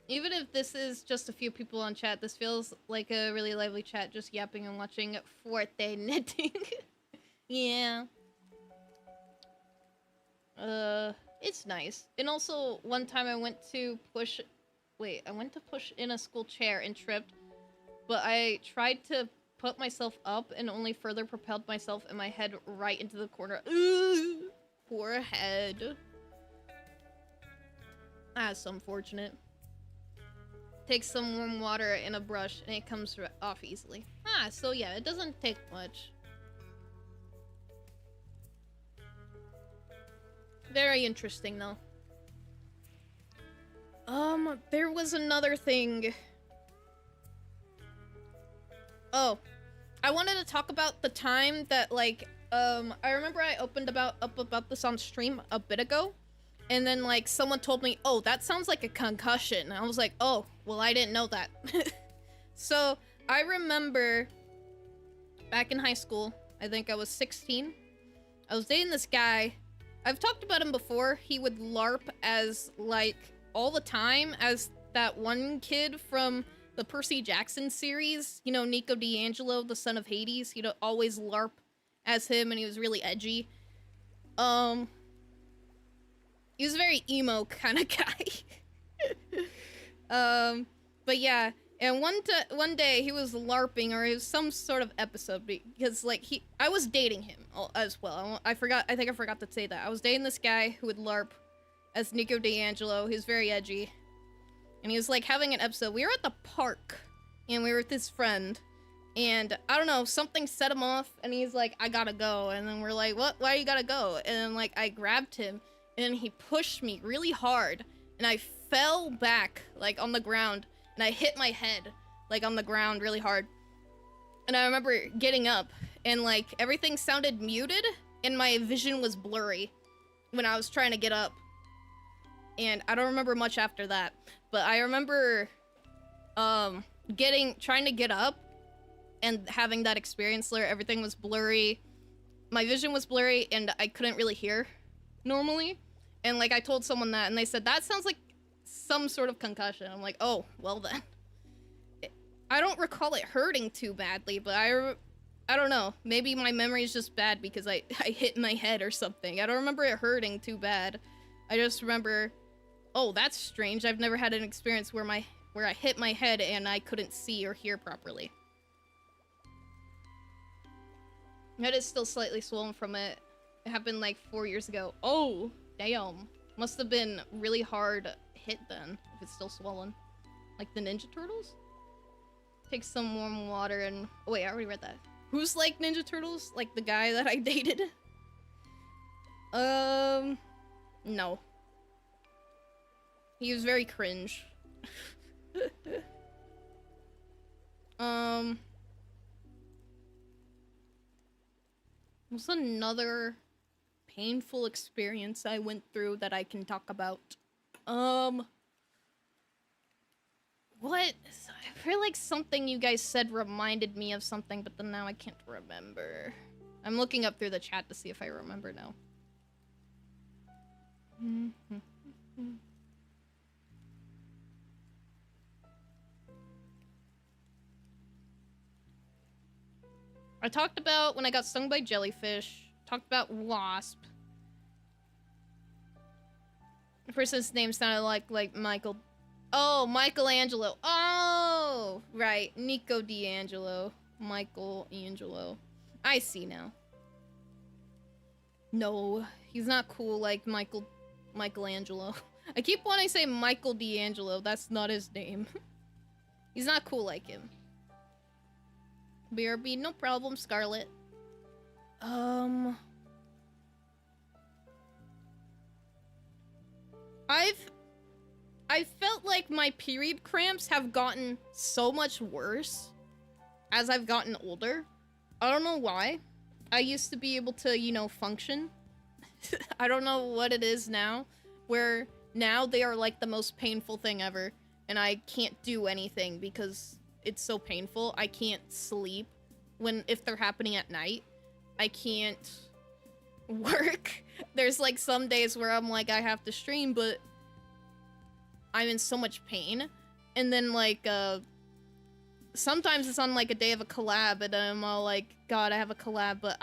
Even if this is just a few people on chat, this feels like a really lively chat, just yapping and watching Forte knitting. Yeah. It's nice. And also, one time I went to push in a school chair and tripped, but I tried to put myself up and only further propelled myself and my head right into the corner. Ooh, poor head. That's unfortunate. Take some warm water and a brush and it comes off easily. So yeah, it doesn't take much. Very interesting though. There was another thing. Oh, I wanted to talk about the time that like, I remember I opened up about this on stream a bit ago. And then, like, someone told me, oh, that sounds like a concussion. And I was like, oh, well, I didn't know that. So, I remember back in high school, I think I was 16. I was dating this guy. I've talked about him before. He would LARP as, like, all the time as that one kid from the Percy Jackson series. You know, Nico D'Angelo, the son of Hades. He'd always LARP as him, and he was really edgy. He was a very emo kind of guy. But yeah, and one day he was LARPing, or it was some sort of episode, because like I was dating him as well. I think I forgot to say that. I was dating this guy who would LARP as Nico D'Angelo. He was very edgy. And he was like having an episode. We were at the park, and we were with his friend. And I don't know, something set him off, and he's like, I gotta go. And then we're like, what? Why you gotta go? And then like I grabbed him, and he pushed me really hard, and I fell back, like, on the ground, and I hit my head, like, on the ground really hard. And I remember getting up, and, like, everything sounded muted, and my vision was blurry when I was trying to get up. and I don't remember much after that. But I remember trying to get up and having that experience where everything was blurry. My vision was blurry and I couldn't really hear normally. And like I told someone that and they said, that sounds like some sort of concussion. I'm like, oh, well then. I don't recall it hurting too badly, but I don't know. Maybe my memory is just bad because I hit my head or something. I don't remember it hurting too bad. I just remember, oh, that's strange. I've never had an experience where I hit my head and I couldn't see or hear properly. My head is still slightly swollen from it. It happened like 4 years ago. Oh, damn. Must have been really hard hit then, if it's still swollen. Like the Ninja Turtles? Take some warm water and... Oh, wait, I already read that. Who's like Ninja Turtles? Like the guy that I dated? No. He was very cringe. What's another painful experience I went through that I can talk about? What? I feel like something you guys said reminded me of something, but then now I can't remember. I'm looking up through the chat to see if I remember now. I talked about when I got stung by jellyfish. Talked about wasp. The person's name sounded like Michael. Oh, Michelangelo. Oh, right. Nico D'Angelo. Michelangelo. I see now. No, he's not cool like Michelangelo. I keep wanting to say Michael D'Angelo. That's not his name. He's not cool like him. BRB, no problem, Scarlet. I felt like my period cramps have gotten so much worse as I've gotten older. I don't know why. I used to be able to, you know, function. I don't know what it is now, where now they are like the most painful thing ever, and I can't do anything because it's so painful. I can't sleep if they're happening at night. I can't work. There's like some days where I'm like, I have to stream, but I'm in so much pain. And then like, sometimes it's on like a day of a collab and I'm all like, God, I have a collab, but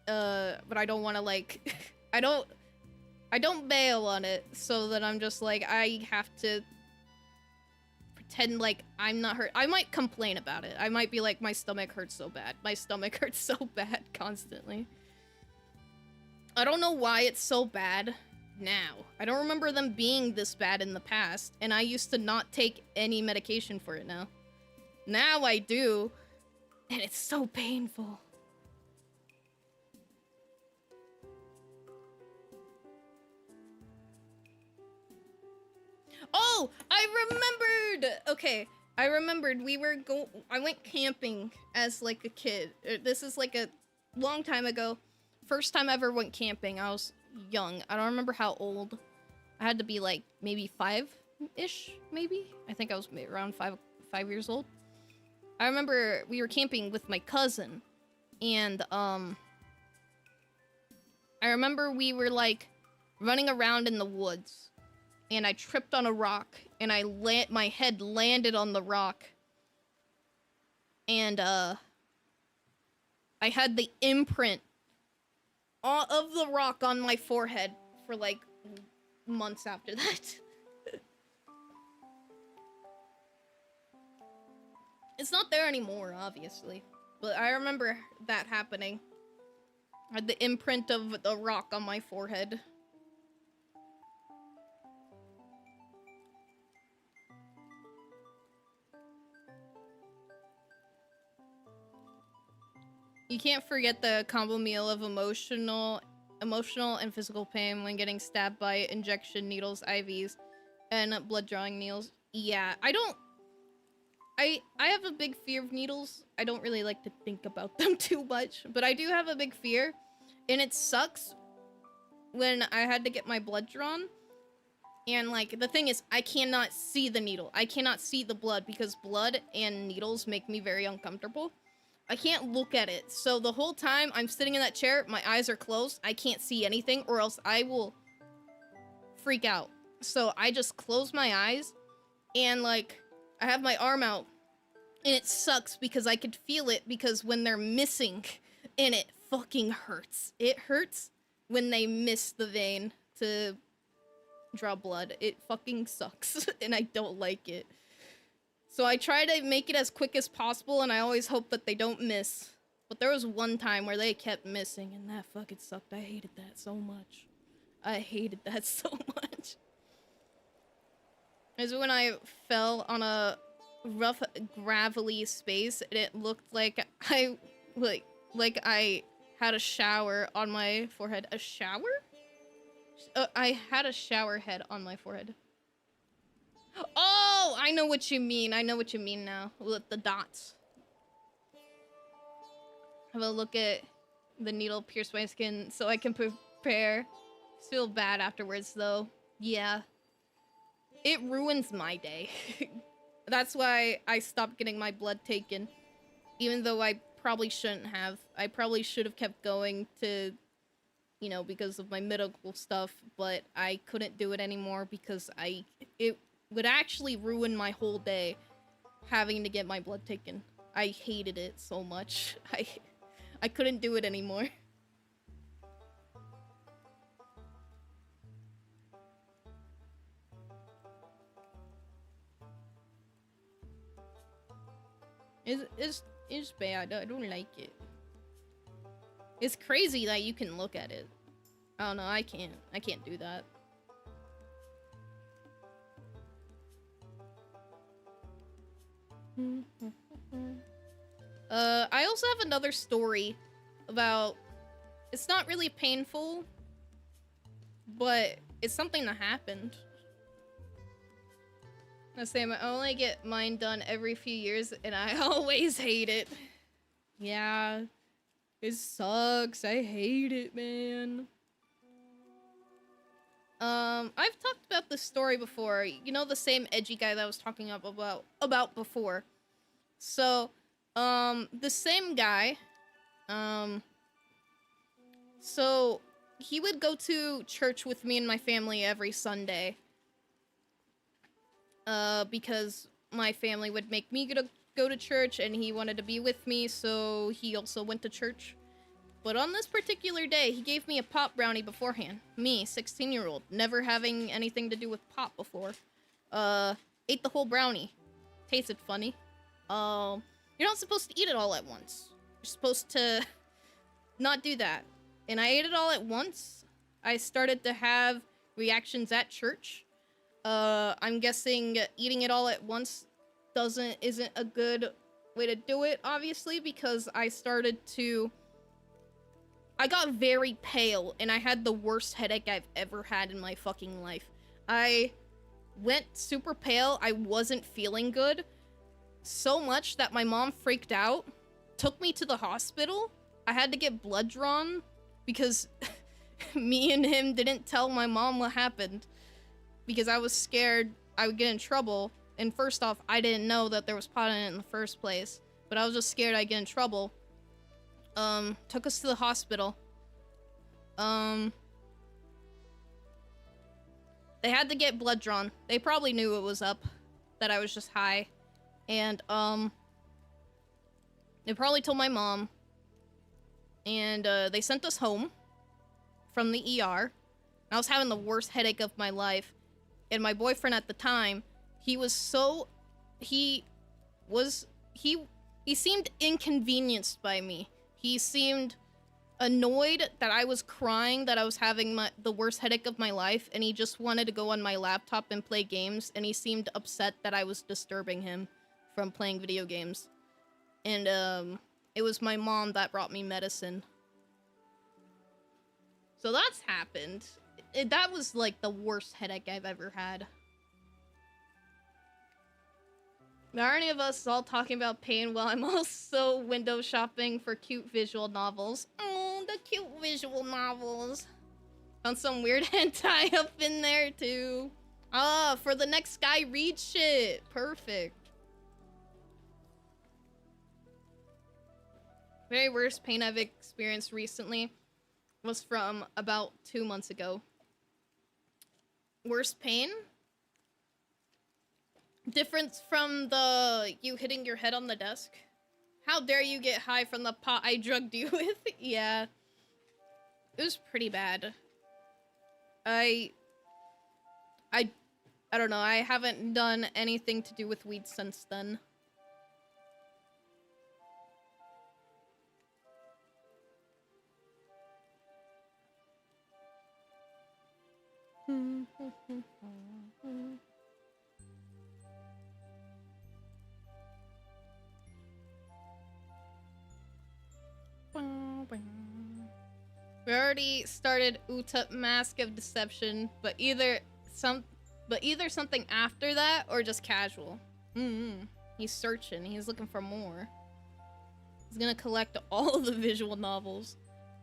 but I don't want to like, I don't bail on it, so that I'm just like, I have to pretend like I'm not hurt. I might complain about it. I might be like, my stomach hurts so bad. My stomach hurts so bad constantly. I don't know why it's so bad now. I don't remember them being this bad in the past, and I used to not take any medication for it now. Now I do, and it's so painful. Oh, I remembered! Okay, I remembered I went camping as like a kid. This is like a long time ago. First time I ever went camping. I was young. I don't remember how old. I had to be like maybe 5-ish, maybe. I think I was around 5 years old. I remember we were camping with my cousin, and I remember we were like running around in the woods, and I tripped on a rock, and my head landed on the rock, and I had the imprint of the rock on my forehead for like months after that. It's not there anymore, obviously, but I remember that happening. I had the imprint of the rock on my forehead. You can't forget the combo meal of emotional and physical pain when getting stabbed by injection needles, IVs, and blood drawing needles. Yeah, I have a big fear of needles. I don't really like to think about them too much, but I do have a big fear, and it sucks when I had to get my blood drawn. And, like, the thing is, I cannot see the needle. I cannot see the blood because blood and needles make me very uncomfortable. I can't look at it. So the whole time I'm sitting in that chair, my eyes are closed. I can't see anything or else I will freak out. So I just close my eyes and, like, I have my arm out. And it sucks because I could feel it because when they're missing, and it fucking hurts. It hurts when they miss the vein to draw blood. It fucking sucks, and I don't like it. So I try to make it as quick as possible, and I always hope that they don't miss. But there was one time where they kept missing, and that fucking sucked. I hated that so much. I hated that so much. It was when I fell on a rough, gravelly space, and it looked like I had a shower on my forehead. A shower? I had a shower head on my forehead. Oh, I know what you mean. I know what you mean now. With the dots. Have a look at the needle pierce my skin so I can prepare. Feel bad afterwards, though. Yeah. It ruins my day. That's why I stopped getting my blood taken. Even though I probably shouldn't have. I probably should have kept going to, you know, because of my medical stuff, but I couldn't do it anymore because it would actually ruin my whole day having to get my blood taken. I hated it so much. I couldn't do it anymore. It's bad. I don't like it. It's crazy that you can look at it. I don't know, I can't do that. I also have another story about, it's not really painful, but it's something that happened. I say I only get mine done every few years, and I always hate it. Yeah, it sucks. I hate it, man. I've talked about this story before. You know, the same edgy guy that I was talking about before. So, the same guy, so he would go to church with me and my family every Sunday. Because my family would make me go to church, and he wanted to be with me, so he also went to church. But on this particular day, he gave me a pop brownie beforehand. Me, 16-year-old, never having anything to do with pop before. Ate the whole brownie. Tasted funny. You're not supposed to eat it all at once. You're supposed to not do that. And I ate it all at once. I started to have reactions at church. I'm guessing eating it all at once isn't a good way to do it, obviously, because I got very pale, and I had the worst headache I've ever had in my fucking life. I went super pale. I wasn't feeling good. So much that my mom freaked out, took me to the hospital. I had to get blood drawn because me and him didn't tell my mom what happened because I was scared I would get in trouble. And first off, I didn't know that there was pot in it in the first place, but I was just scared I'd get in trouble. Took us to the hospital. They had to get blood drawn. They probably knew it was up, that I was just high. And, they probably told my mom. And, they sent us home from the ER. I was having the worst headache of my life. And my boyfriend at the time, he seemed inconvenienced by me. He seemed annoyed that I was crying, that I was having the worst headache of my life, and he just wanted to go on my laptop and play games, and he seemed upset that I was disturbing him from playing video games. And, it was my mom that brought me medicine. So that's happened. That was, like, the worst headache I've ever had. Are any of us all talking about pain while I'm also window shopping for cute visual novels? Oh, the cute visual novels. Found some weird hentai up in there too. Ah, for the next guy read shit. Perfect. Very worst pain I've experienced recently was from about 2 months ago. Worst pain? Difference from the you hitting your head on the desk? How dare you get high from the pot I drugged you with? Yeah. It was pretty bad. I don't know, I haven't done anything to do with weed since then. We already started Uta Mask of Deception, but either something after that or just casual. He's searching. He's looking for more. He's gonna collect all of the visual novels.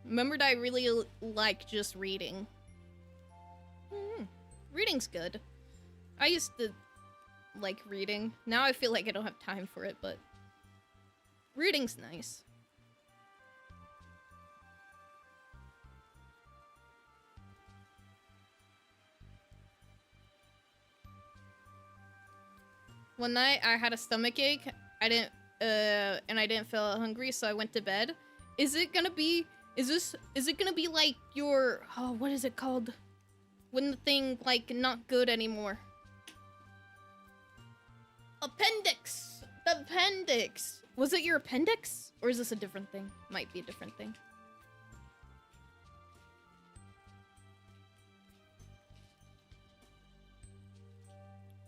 Remembered I really like just reading. Reading's good. I used to like reading. Now I feel like I don't have time for it, but reading's nice. One night I had a stomach ache. And I didn't feel hungry, so I went to bed. Is it gonna be like your, oh, what is it called? When the thing, like, not good anymore. Appendix! The appendix! Was it your appendix? Or is this a different thing? Might be a different thing.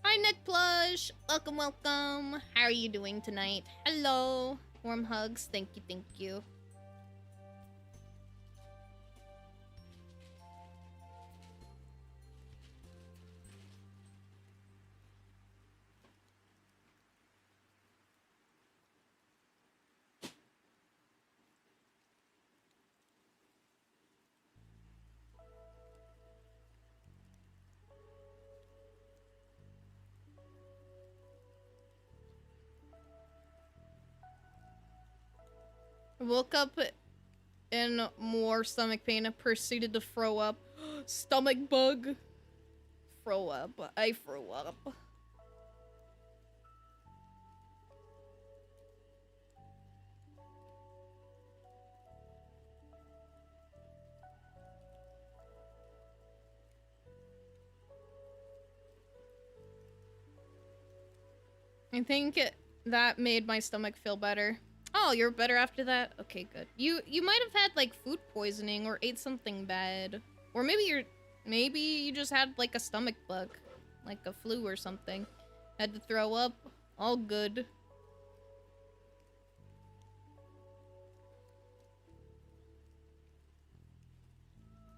Hi, Nick Plush! Welcome, welcome! How are you doing tonight? Hello! Warm hugs. Thank you, thank you. Woke up in more stomach pain and proceeded to throw up. Stomach bug. Throw up. I threw up. I think that made my stomach feel better. Oh, you're better after that? Okay, good. You might have had like food poisoning or ate something bad. Or maybe you just had like a stomach bug, like a flu or something. Had to throw up. All good.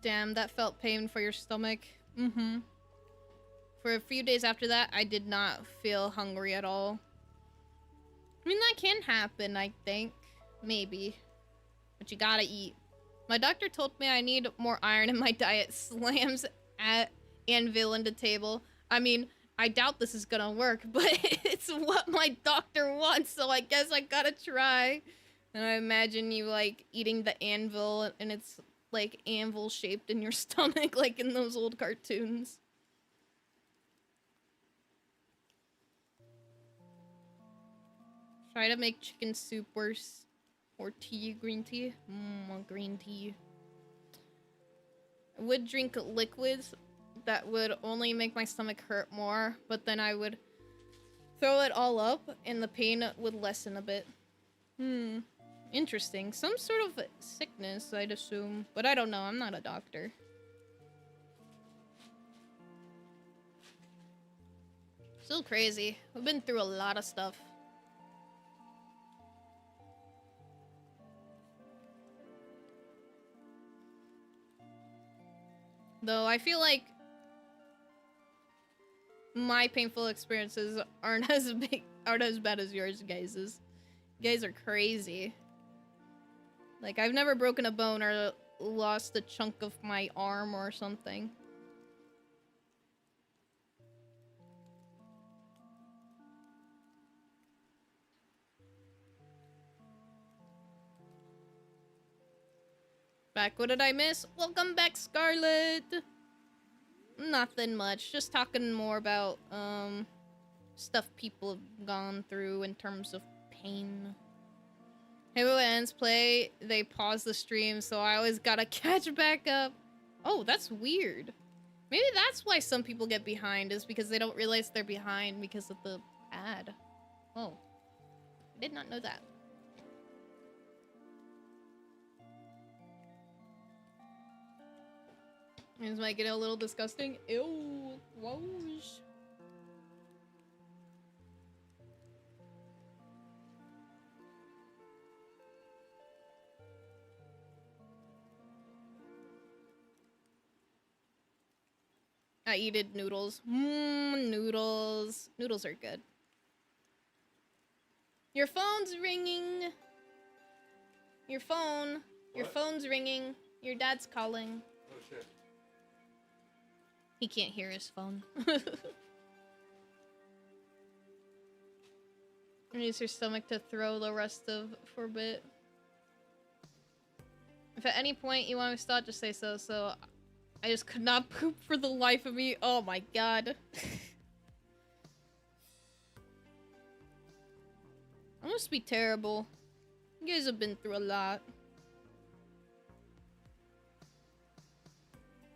Damn, that felt pain for your stomach. For a few days after that, I did not feel hungry at all. I mean, that can happen, I think. Maybe. But you gotta eat. My doctor told me I need more iron in my diet. Slams at anvil into table. I mean, I doubt this is gonna work, but it's what my doctor wants, so I guess I gotta try. And I imagine you, like, eating the anvil, and it's, like, anvil-shaped in your stomach, like in those old cartoons. Try to make chicken soup worse. Or tea, green tea. Green tea. I would drink liquids that would only make my stomach hurt more, but then I would throw it all up and the pain would lessen a bit. Interesting. Some sort of sickness, I'd assume. But I don't know, I'm not a doctor. Still crazy. We've been through a lot of stuff. Though I feel like my painful experiences aren't as bad as yours guys's. You guys are crazy. Like, I've never broken a bone or lost a chunk of my arm or something. Back, what did I miss? Welcome back, Scarlet! Nothing much, just talking more about, stuff people have gone through in terms of pain. Hey, when it ends play, they pause the stream, so I always gotta catch back up. Oh, that's weird. Maybe that's why some people get behind, is because they don't realize they're behind because of the ad. Oh. I did not know that. This might get a little disgusting. Ew. Whoosh. I eated noodles. Noodles. Noodles are good. Your phone's ringing. Your phone. Your phone's ringing. Your dad's calling. Oh shit. He can't hear his phone. Use your stomach to throw the rest of for a bit. If at any point you want me to stop, just say so. So I just could not poop for the life of me. Oh my god. I must be terrible. You guys have been through a lot.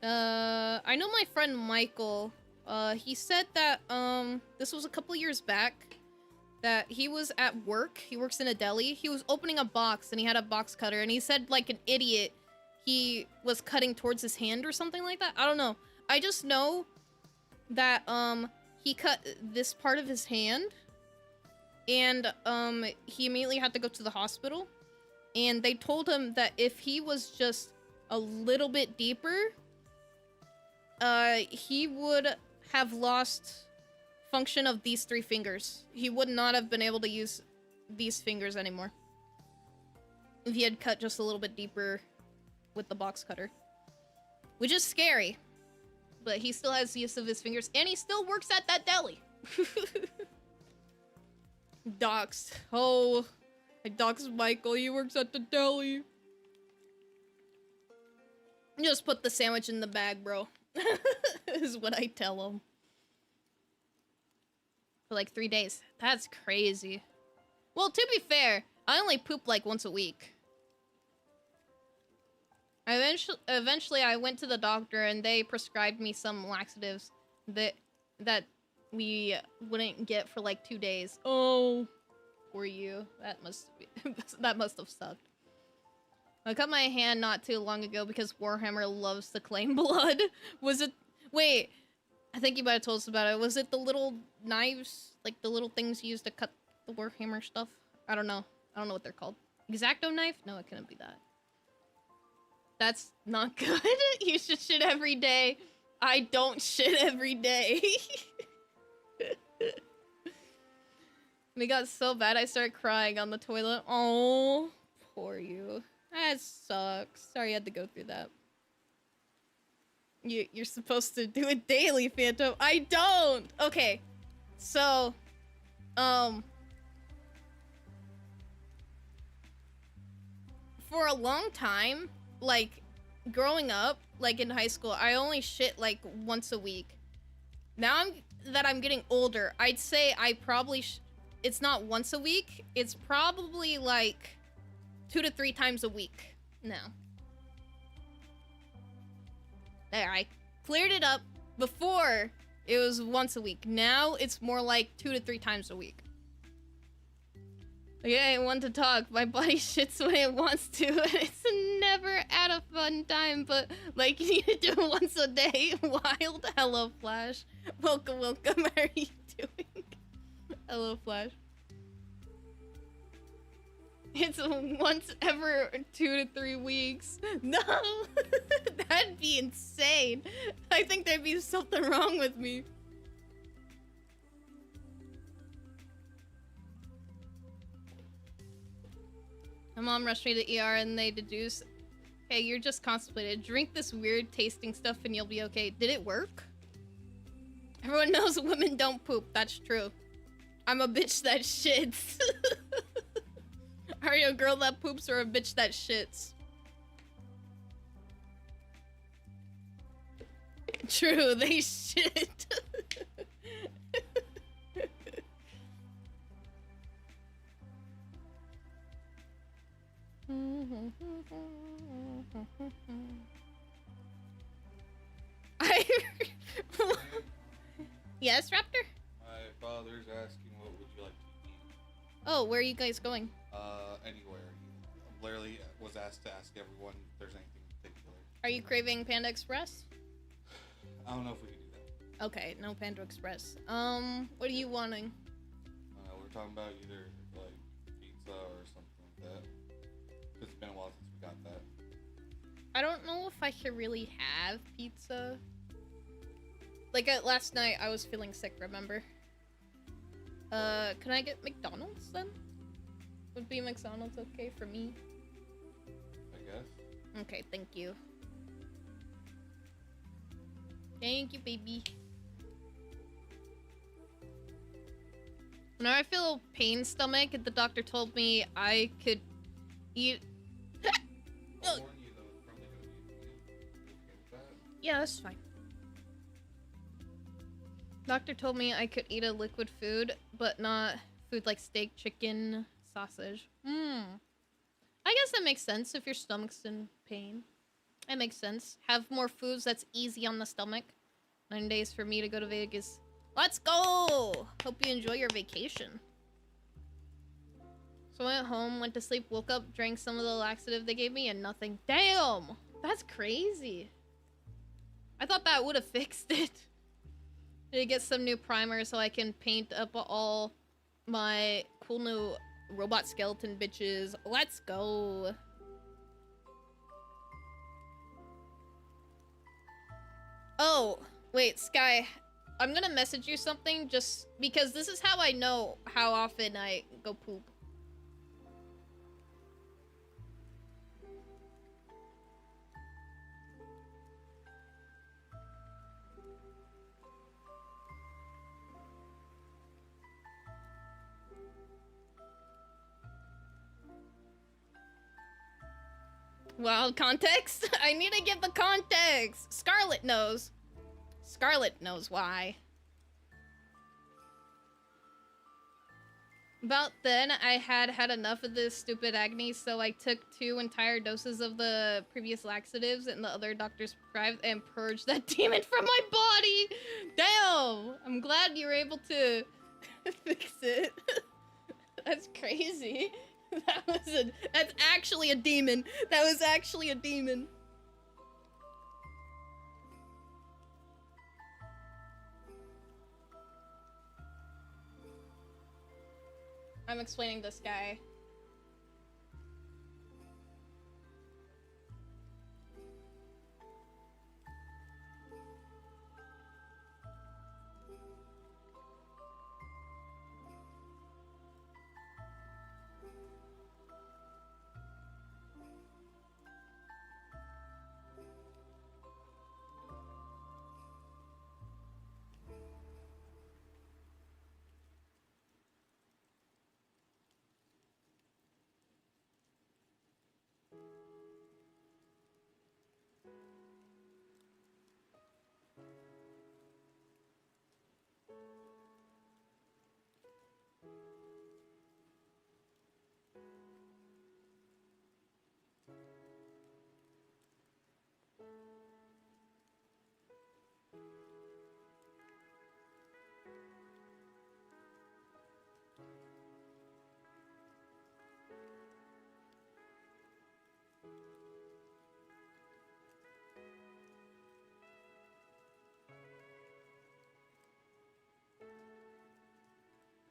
I know my friend Michael. He said that, this was a couple years back. That he was at work. He works in a deli. He was opening a box and he had a box cutter. And he said, like an idiot, he was cutting towards his hand or something like that. I don't know. I just know that, he cut this part of his hand. And, he immediately had to go to the hospital. And they told him that if he was just a little bit deeper, he would have lost function of these 3 fingers. He would not have been able to use these fingers anymore if he had cut just a little bit deeper with the box cutter. Which is scary. But he still has use of his fingers, and he still works at that deli. Doxed. Oh, I doxed Michael. He works at the deli. Just put the sandwich in the bag, bro. Is what I tell him. For like 3 days. That's crazy. Well, to be fair, I only poop like once a week. Eventually, I went to the doctor and they prescribed me some laxatives that we wouldn't get for like 2 days. Oh, for you. That must have sucked. I cut my hand not too long ago because Warhammer loves to claim blood. Was it? Wait, I think you might have told us about it. Was it the little knives, like the little things you use to cut the Warhammer stuff? I don't know. I don't know what they're called. X-Acto knife? No, it couldn't be that. That's not good. You should shit every day. I don't shit every day. It got so bad I started crying on the toilet. Oh, poor you. That sucks. Sorry you had to go through that. You're supposed to do it daily, Phantom. I don't! Okay. So, for a long time, like, growing up, like in high school, I only shit like once a week. Now that I'm getting older, I'd say I probably it's not once a week. It's probably like 2 to 3 times a week now. There, I cleared it up. Before, it was once a week. Now, it's more like 2 to 3 times a week. Okay, I want to talk. My body shits when it wants to. It's never at a fun time, but like you need to do it once a day. Wild. Hello, Flash. Welcome, welcome. How are you doing? Hello, Flash. It's once every 2 to 3 weeks. No! That'd be insane. I think there'd be something wrong with me. My mom rushed me to ER and they deduced Hey, you're just constipated. Drink this weird tasting stuff and you'll be okay. Did it work? Everyone knows women don't poop. That's true. I'm a bitch that shits. Are you a girl that poops or a bitch that shits? True, they shit. Yes, Raptor? My father's asking what would you like to eat? Oh, where are you guys going? Anywhere. Literally was asked to ask everyone if there's anything particular. Are you craving Panda Express? I don't know if we can do that. Okay, no Panda Express. What are you wanting? We're talking about either like pizza or something like that. 'Cause it's been a while since we got that. I don't know if I should really have pizza. Like last night, I was feeling sick, remember? Can I get McDonald's then? Would be McDonald's okay for me? I guess. Okay, thank you. Thank you, baby. Whenever I feel pain stomach, the doctor told me I could eat... I'll warn you though, it's probably gonna be okay with that. Yeah, that's fine. Doctor told me I could eat a liquid food, but not food like steak, chicken, sausage. I guess that makes sense if your stomach's in pain. It makes sense. Have more foods that's easy on the stomach. 9 days for me to go to Vegas. Let's go! Hope you enjoy your vacation. So I went home, went to sleep, woke up, drank some of the laxative they gave me, and nothing. Damn! That's crazy. I thought that would have fixed it. Need to get some new primer so I can paint up all my cool new robot skeleton bitches. Let's go. Oh, wait, Sky. I'm gonna message you something just because this is how I know how often I go poop. Well, context? I need to give the context. Scarlet knows. Scarlet knows why. About then, I had had enough of this stupid acne, so I took 2 entire doses of the previous laxatives and the other doctors prescribed and purged that demon from my body. Damn! I'm glad you were able to fix it. That's crazy. That's actually a demon. That was actually a demon. I'm explaining this guy.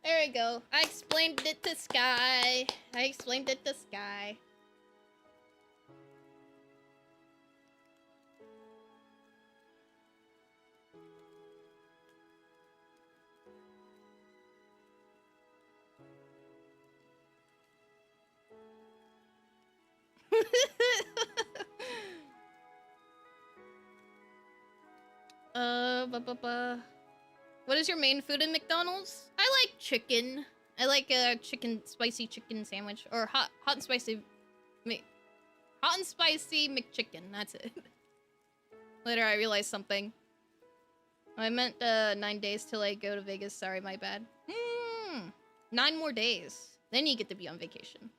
There we go. I explained it to Sky. I explained it to Sky. What is your main food in McDonald's? I like chicken. I like a spicy chicken sandwich or hot and spicy McChicken. That's it. Later, I realized something. I meant 9 days till I go to Vegas. Sorry, my bad. 9 more days. Then you get to be on vacation.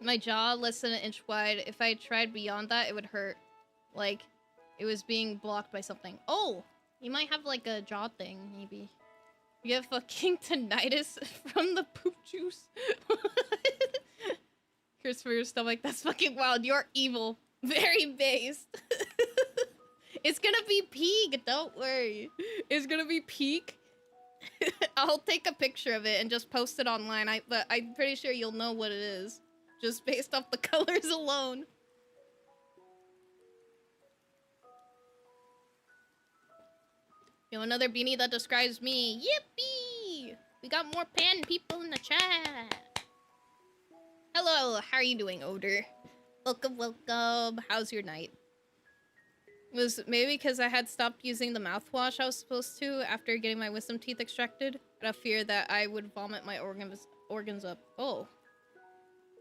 My jaw less than an inch wide. If I tried beyond that, it would hurt. Like, it was being blocked by something. Oh! You might have, like, a jaw thing, maybe. You get fucking tinnitus from the poop juice. Here's for your stomach. That's fucking wild. You're evil. Very based. It's gonna be peak. Don't worry. It's gonna be peak. I'll take a picture of it and just post it online. But I'm pretty sure you'll know what it is. Just based off the colors alone. Yo, another beanie that describes me. Yippee! We got more pan people in the chat. Hello, how are you doing, Odor? Welcome, welcome. How's your night? It was maybe because I had stopped using the mouthwash I was supposed to after getting my wisdom teeth extracted. Out of fear that I would vomit my organs up. Oh.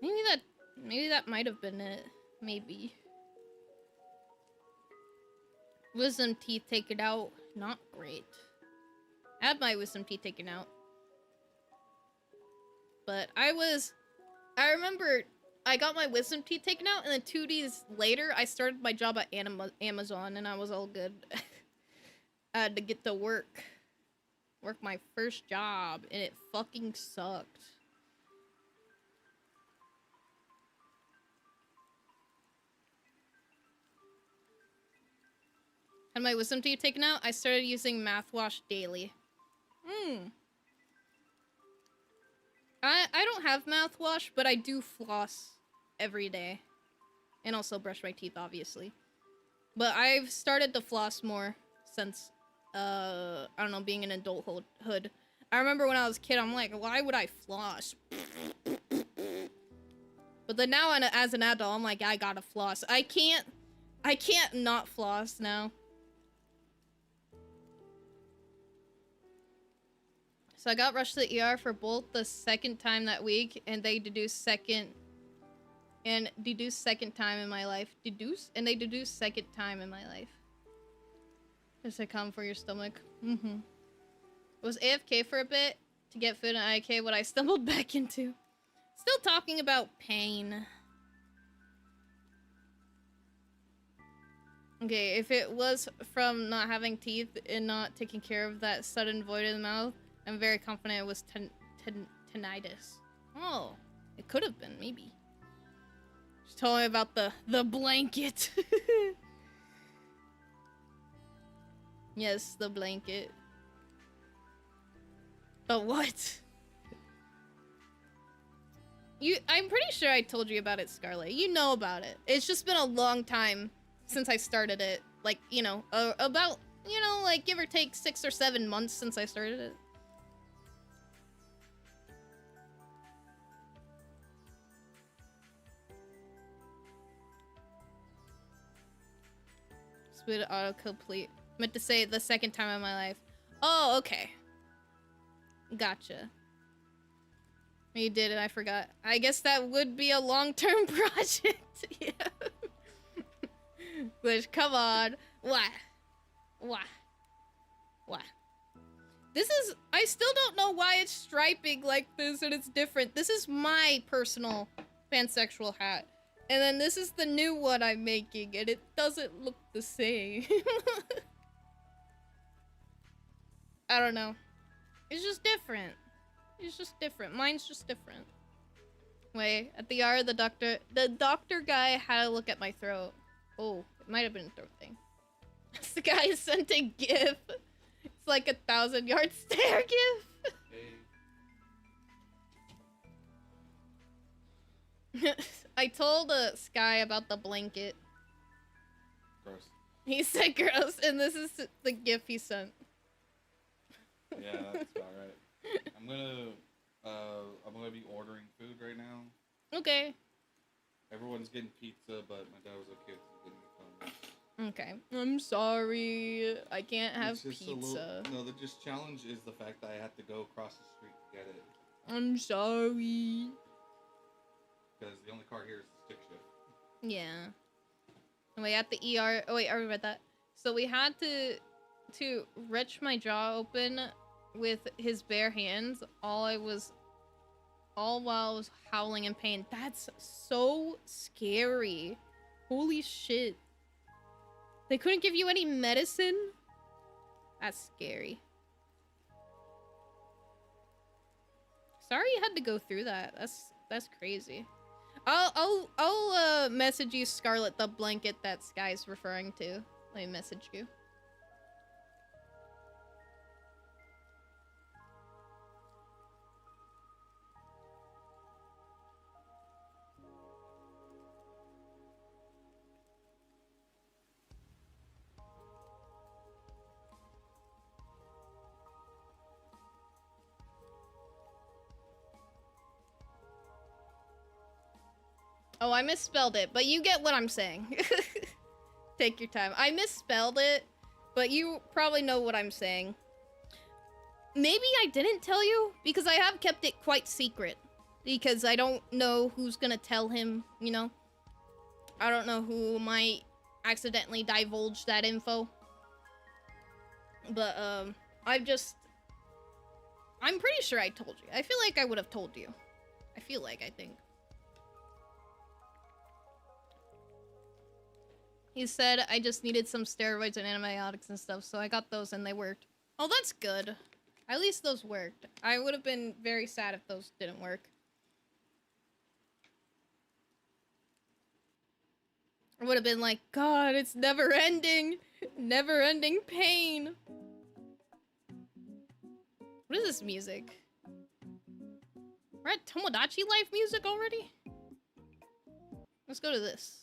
Maybe that might have been it. Maybe. Wisdom teeth taken out. Not great. I had my wisdom teeth taken out. But I remember I got my wisdom teeth taken out, and then 2 days later, I started my job at Amazon, and I was all good. I had to get to work. Work my first job, and it fucking sucked. Had my wisdom teeth taken out, I started using mouthwash daily. I don't have mouthwash, but I do floss every day. And also brush my teeth, obviously. But I've started to floss more since, I don't know, being an adulthood. I remember when I was a kid, I'm like, why would I floss? But then now, as an adult, I'm like, I gotta floss. I can't not floss now. So I got rushed to the ER for both the second time that week, and they deduced second time in my life. They deduced second time in my life. Just a calm for your stomach. Was AFK for a bit to get food and IK what I stumbled back into. Still talking about pain. Okay, if it was from not having teeth and not taking care of that sudden void in the mouth, I'm very confident it was tinnitus. Oh, it could have been, maybe. Just told me about the blanket. Yes, the blanket. The what? I'm pretty sure I told you about it, Scarlet. You know about it. It's just been a long time since I started it. Like, you know, about, you know, like give or take 6 or 7 months since I started it. Speed autocomplete. Meant to say the second time in my life. Oh, okay. Gotcha. You did it, I forgot. I guess that would be a long-term project. Yeah. Which, come on. Why? This is... I still don't know why it's striping like this and it's different. This is my personal pansexual hat. And then this is the new one I'm making, and it doesn't look the same. I don't know. It's just different. It's just different. Mine's just different. Wait, at the ER, the doctor guy had a look at my throat. Oh, it might have been a throat thing. This guy sent a gif. It's like 1,000-yard stare gif. I told Sky about the blanket. Gross. He said gross, and this is the gif he sent. Yeah, that's about right. I'm gonna be ordering food right now. Okay. Everyone's getting pizza, but my dad was okay with getting Okay. I'm sorry. I can't have It's just pizza. no, the just challenge is the fact that I have to go across the street to get it. I'm sorry. Because the only car here is the stick shift. Yeah. And we had the ER. Oh wait, I already read that. So we had to wrench my jaw open with his bare hands. All while I was howling in pain. That's so scary. Holy shit. They couldn't give you any medicine? That's scary. Sorry you had to go through that. That's crazy. I'll message you, Scarlet, the blanket that Sky's referring to. Let me message you. Oh, I misspelled it, but you get what I'm saying. Take your time. I misspelled it, but you probably know what I'm saying. Maybe I didn't tell you, because I have kept it quite secret. Because I don't know who's gonna tell him, you know? I don't know who might accidentally divulge that info. But, I'm pretty sure I told you. I feel like I would have told you. I think. He said I just needed some steroids and antibiotics and stuff, so I got those and they worked. Oh, that's good. At least those worked. I would have been very sad if those didn't work. I would have been like, God, it's never ending. Never ending pain. What is this music? We're at Tomodachi Life music already? Let's go to this.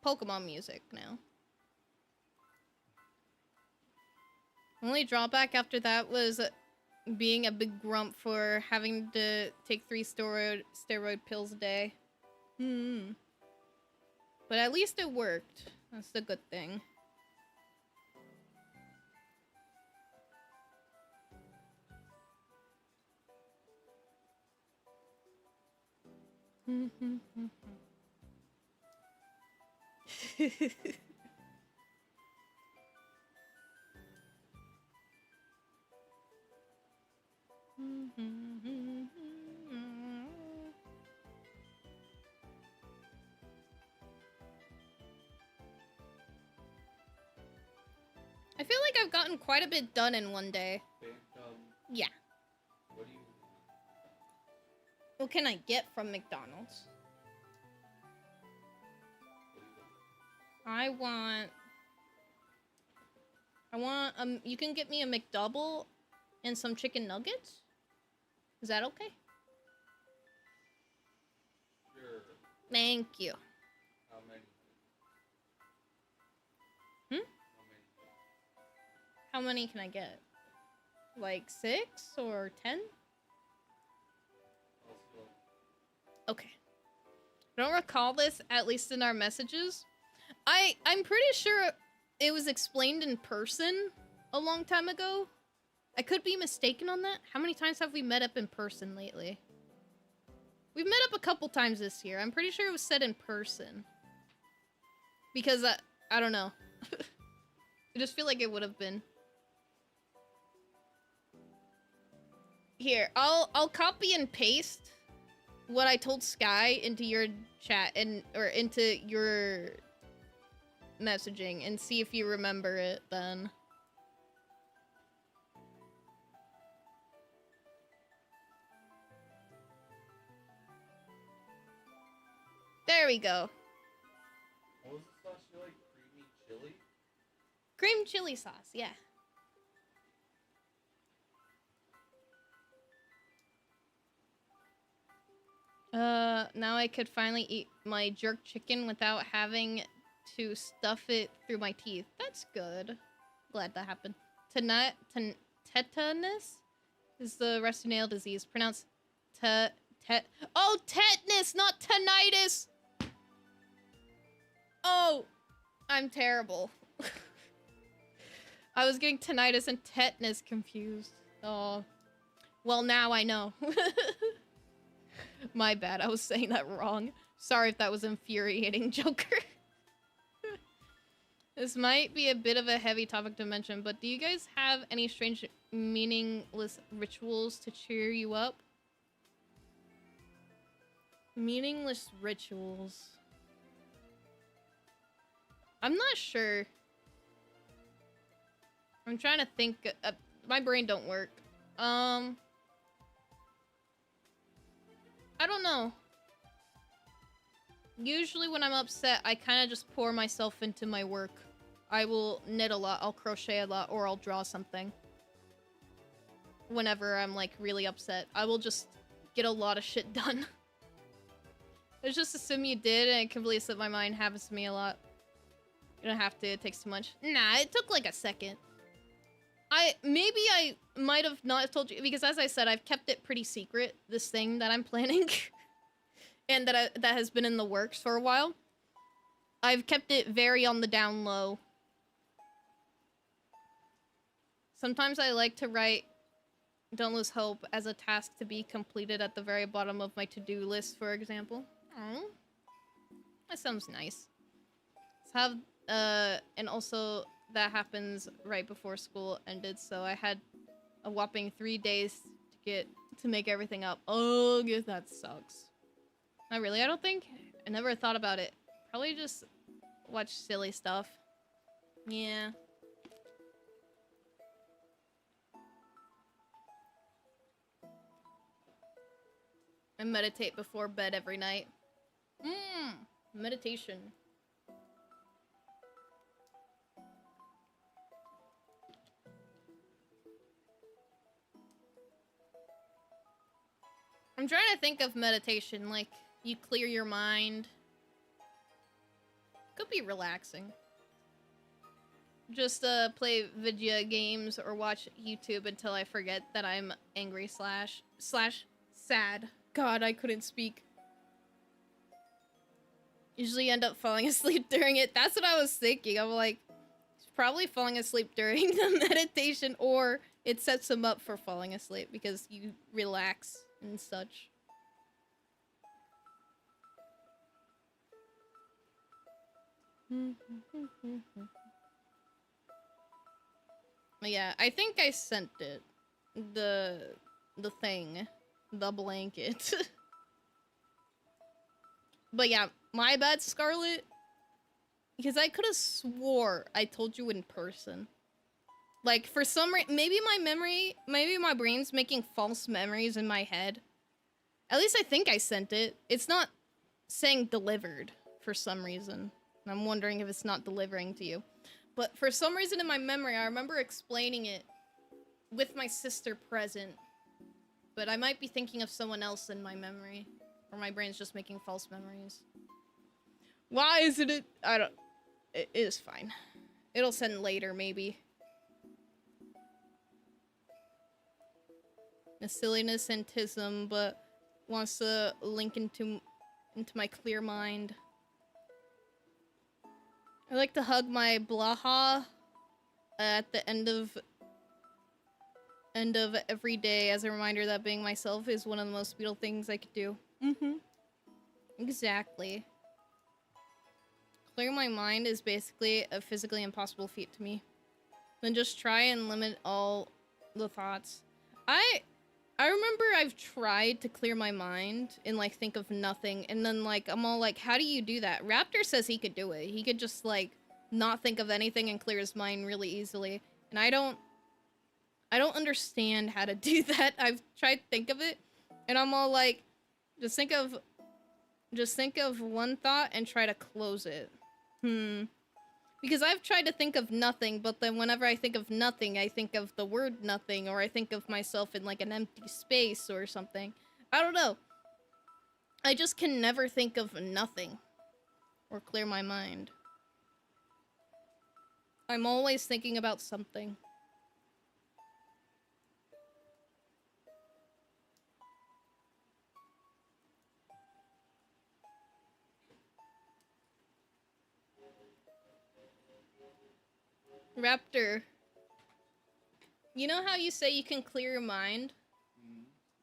Pokemon music now. Only drawback after that was being a big grump for having to take 3 steroid pills a day. But at least it worked. That's the good thing. I feel like I've gotten quite a bit done in one day. Yeah. What do you... What can I get from McDonald's? I want, you can get me a McDouble and some chicken nuggets? Is that okay? Sure. Thank you. How many? How many can I get? Like 6 or 10? Okay. I don't recall this, at least in our messages. I'm pretty sure it was explained in person a long time ago. I could be mistaken on that. How many times have we met up in person lately? We've met up a couple times this year. I'm pretty sure it was said in person. Because, I don't know. I just feel like it would have been. Here, I'll copy and paste what I told Sky into your chat or into your messaging and see if you remember it then. There we go. What was the sauce you like? Creamy chili? Cream chili sauce, yeah. Now I could finally eat my jerk chicken without having to stuff it through my teeth. That's good. Glad that happened. Tetanus is the rusty nail disease. Pronounced oh, tetanus, not tinnitus! Oh! I'm terrible. I was getting tinnitus and tetanus confused. Oh. Well, now I know. My bad, I was saying that wrong. Sorry if that was infuriating, Joker. This might be a bit of a heavy topic to mention, but do you guys have any strange, meaningless rituals to cheer you up? Meaningless rituals. I'm not sure. I'm trying to think. My brain don't work. I don't know. Usually when I'm upset, I kind of just pour myself into my work. I will knit a lot, I'll crochet a lot, or I'll draw something. Whenever I'm, like, really upset. I will just get a lot of shit done. It's just assume you did, and it completely slipped my mind. Happens to me a lot. You don't have to, it takes too much. Nah, it took like a second. Maybe I might have not told you, because as I said, I've kept it pretty secret, this thing that I'm planning. And that has been in the works for a while. I've kept it very on the down low. Sometimes I like to write "Don't lose hope" as a task to be completed at the very bottom of my to-do list, for example. Oh, that sounds nice. And also that happens right before school ended, so I had a whopping 3 days to make everything up. Oh, yeah, that sucks. Not really, I don't think. I never thought about it. Probably just watch silly stuff. Yeah. I meditate before bed every night. Meditation. I'm trying to think of meditation, like, you clear your mind. Could be relaxing. Just, play video games or watch YouTube until I forget that I'm angry slash sad. God, I couldn't speak. Usually end up falling asleep during it. That's what I was thinking. I'm like, probably falling asleep during the meditation, or it sets him up for falling asleep because you relax and such. Yeah, I think I sent it. The thing. The blanket. But yeah, my bad, Scarlet. Because I could have swore I told you in person. Like, for some reason, maybe my brain's making false memories in my head. At least I think I sent it. It's not saying delivered for some reason. And I'm wondering if it's not delivering to you. But for some reason in my memory, I remember explaining it with my sister present. But I might be thinking of someone else in my memory. Or my brain's just making false memories. Why isn't it? I don't... It is fine. It'll send later, maybe. A silliness and tism, but wants to link into my clear mind. I like to hug my blaha at the end of every day as a reminder that being myself is one of the most beautiful things I could do. Exactly. Clear my mind is basically a physically impossible feat to me. Then just try and limit all the thoughts. I remember I've tried to clear my mind and, like, think of nothing, and then, like, I'm all like, how do you do that? Raptor says he could do it. He could just, like, not think of anything and clear his mind really easily. And I don't understand how to do that. I've tried to think of it, and I'm all like, just think of one thought and try to close it. Because I've tried to think of nothing, but then whenever I think of nothing, I think of the word nothing, or I think of myself in, like, an empty space or something. I don't know. I just can never think of nothing or clear my mind. I'm always thinking about something. Raptor. You know how you say you can clear your mind? Mm-hmm.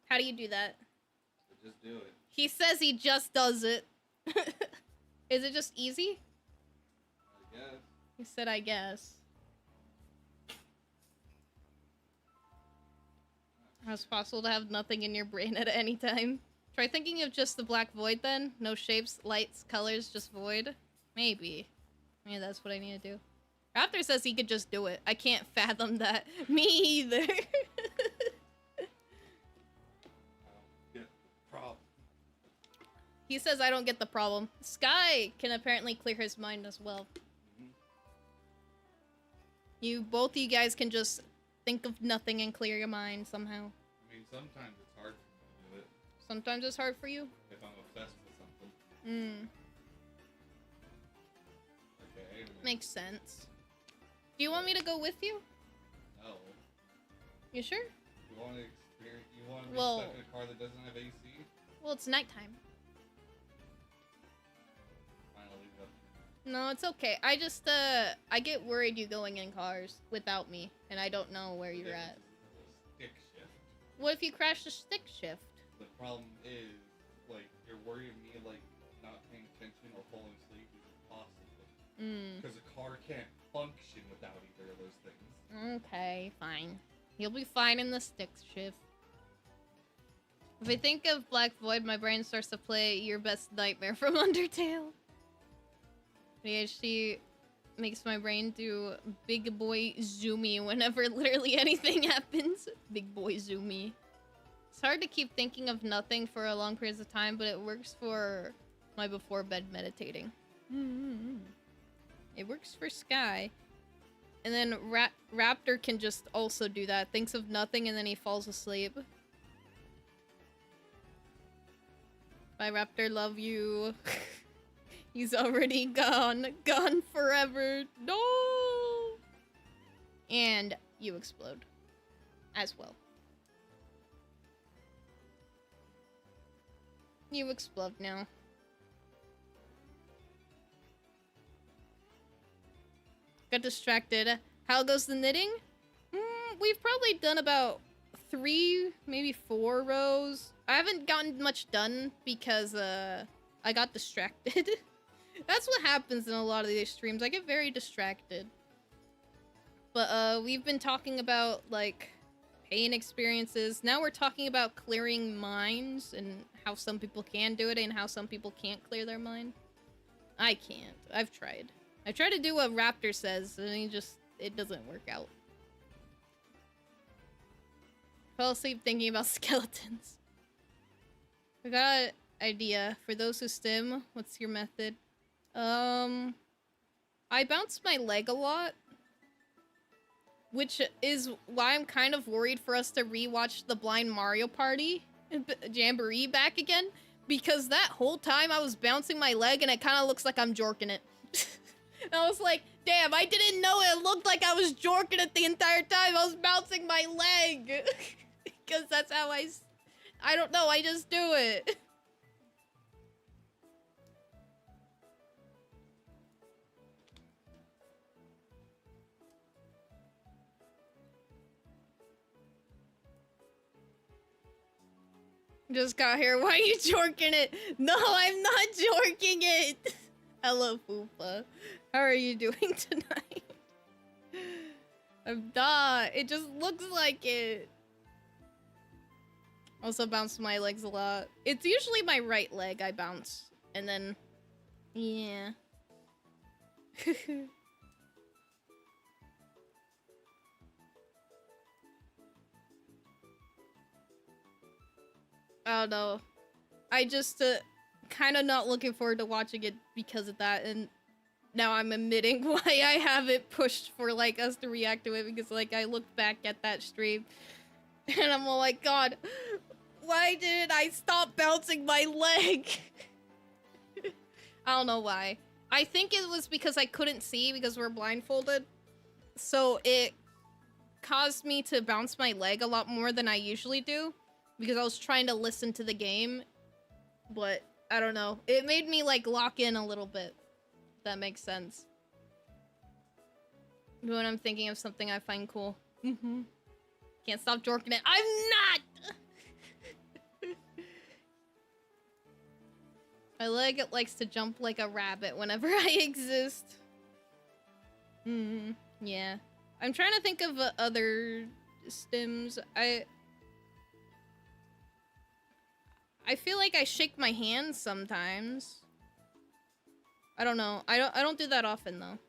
How do you do that? Just do it. He says he just does it. Is it just easy? I guess. He said, I guess. How it's possible to have nothing in your brain at any time? Try thinking of just the black void then. No shapes, lights, colors, just void. Maybe. Maybe that's what I need to do. Raptor says he could just do it. I can't fathom that. Me either. I don't get the problem. He says I don't get the problem. Sky can apparently clear his mind as well. Mm-hmm. Both of you guys can just think of nothing and clear your mind somehow. I mean, sometimes it's hard for me to do it. Sometimes it's hard for you? If I'm obsessed with something. Mm. Okay. Makes sense. Do you want me to go with you? No. You sure? You want to experience? You want to be Well- stuck in a car that doesn't have AC? Well, it's nighttime. Fine, I'll leave it up to you. No, it's okay. I just, I get worried you going in cars without me, and I don't know where you're Yeah, at. it's a stick shift. What if you crash the stick shift? The problem is, like, you're worried me, like, not paying attention or falling asleep is impossible. Because a car can't function without either of those things. Okay, fine. You'll be fine in the stick shift. If I think of Black Void, my brain starts to play Your Best Nightmare from Undertale. ADHD makes my brain do big boy zoomy whenever literally anything happens. Big boy zoomy. It's hard to keep thinking of nothing for a long periods of time, but it works for my before bed meditating. It works for Sky. And then Raptor can just also do that. Thinks of nothing and then he falls asleep. Bye, Raptor. Love you. He's already gone. Gone forever. No! And you explode. As well. You explode now. Got distracted. How goes the knitting? We've probably done about 3, maybe 4 rows. I haven't gotten much done because I got distracted. That's what happens in a lot of these streams. I get very distracted. But we've been talking about like pain experiences. Now we're talking about clearing minds and how some people can do it and how some people can't clear their mind. I can't. I've tried. I try to do what Raptor says, and it doesn't work out. Fell asleep thinking about skeletons. I got an idea. For those who stim, what's your method? I bounce my leg a lot. Which is why I'm kind of worried for us to rewatch the Blind Mario Party Jamboree back again. Because that whole time I was bouncing my leg and it kind of looks like I'm jorking it. And I was like, damn, I didn't know it looked like I was jorking it the entire time. I was bouncing my leg. Because that's how I don't know, I just do it. Just got here. Why are you jorking it? No, I'm not jorking it. Hello, Fupa. How are you doing tonight? I'm not. It just looks like it. Also bounce my legs a lot. It's usually my right leg I bounce. And then... yeah. I don't know. I just kind of not looking forward to watching it because of that, and now I'm admitting why I have it pushed for like us to react to it, because like I looked back at that stream and I'm all like, God, why didn't I stop bouncing my leg? I don't know why. I think it was because I couldn't see because we're blindfolded, so it caused me to bounce my leg a lot more than I usually do. Because I was trying to listen to the game, but I don't know. It made me like lock in a little bit. If that makes sense. when I'm thinking of something I find cool. Can't stop jorking it. I'm not! My leg it likes to jump like a rabbit whenever I exist. Yeah. I'm trying to think of other stims. I feel like I shake my hands sometimes. I don't know. I don't do that often though.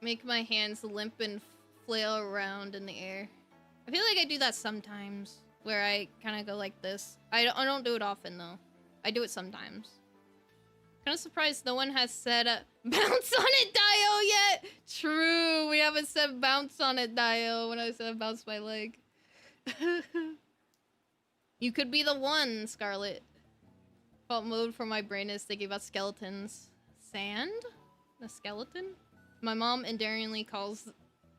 Make my hands limp and flail around in the air. I feel like I do that sometimes, where I kind of go like this. I don't do it often though. I do it sometimes. Kind of surprised no one has said bounce on it, Dio, yet. True, we haven't said bounce on it, Dio, when I said bounce my leg. You could be the one, Scarlet. Default mode for my brain is thinking about skeletons. Sand? A skeleton? My mom endearingly calls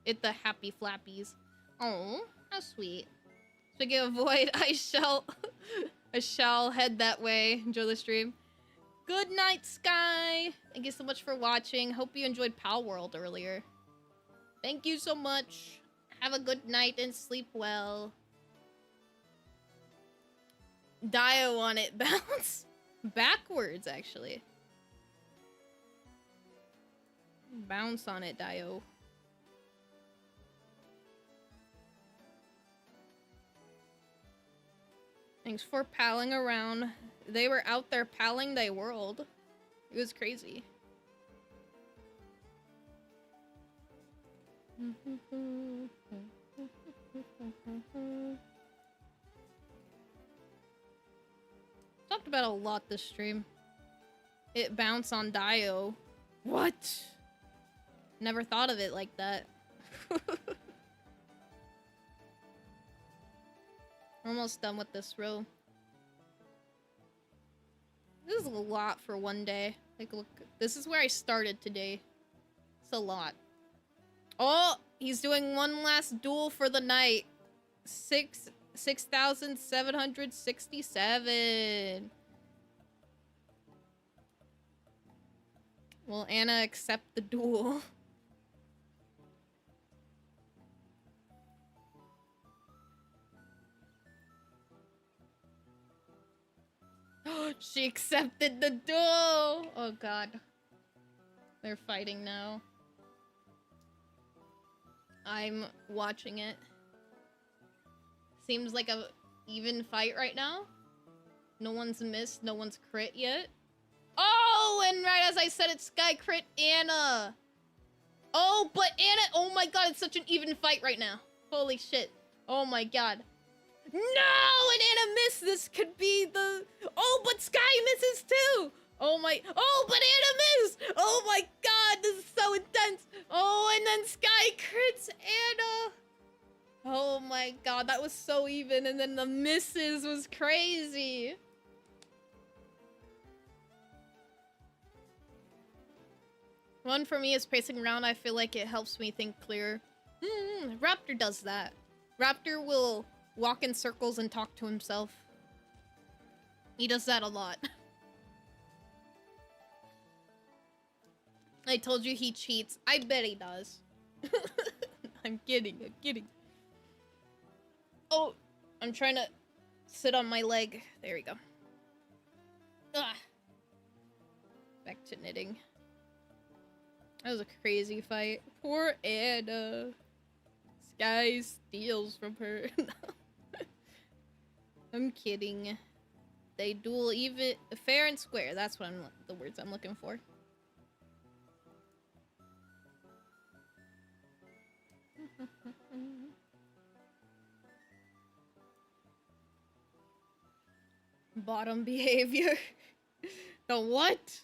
it the happy flappies. Oh, how sweet. Speaking of void, I shall head that way. Enjoy the stream. Good night, Sky. Thank you so much for watching. Hope you enjoyed Pal World earlier. Thank you so much. Have a good night and sleep well. Dio on it. Bounce. Backwards, actually. Bounce on it, Dio. Thanks for palling around. They were out there palling their world. It was crazy. Talked about a lot this stream. It bounced on Dio. What? Never thought of it like that. We're almost done with this row. This is a lot for one day. Like, look, this is where I started today. It's a lot. Oh, he's doing one last duel for the night. 6,767. Will Anna accept the duel? She accepted the duel! Oh god. They're fighting now. I'm watching it. Seems like a even fight right now. No one's missed, no one's crit yet. Oh, and right as I said it, Sky crit Anna. Oh, but Anna, oh my god, it's such an even fight right now. Holy shit. Oh my god. No, and Anna missed. This could be the... Oh, but Sky misses too. Oh my... Oh, but Anna missed. Oh my god, this is so intense. Oh, and then Sky crits Anna. Oh my god, that was so even. And then the misses was crazy. One for me is pacing around. I feel like it helps me think clear. Raptor does that. Raptor will walk in circles and talk to himself. He does that a lot. I told you he cheats. I bet he does. I'm kidding. I'm kidding. Oh, I'm trying to sit on my leg. There we go. Ugh. Back to knitting. That was a crazy fight. Poor Anna. Sky steals from her. I'm kidding. They duel even fair and square. That's what the words I'm looking for. Bottom behavior. The what?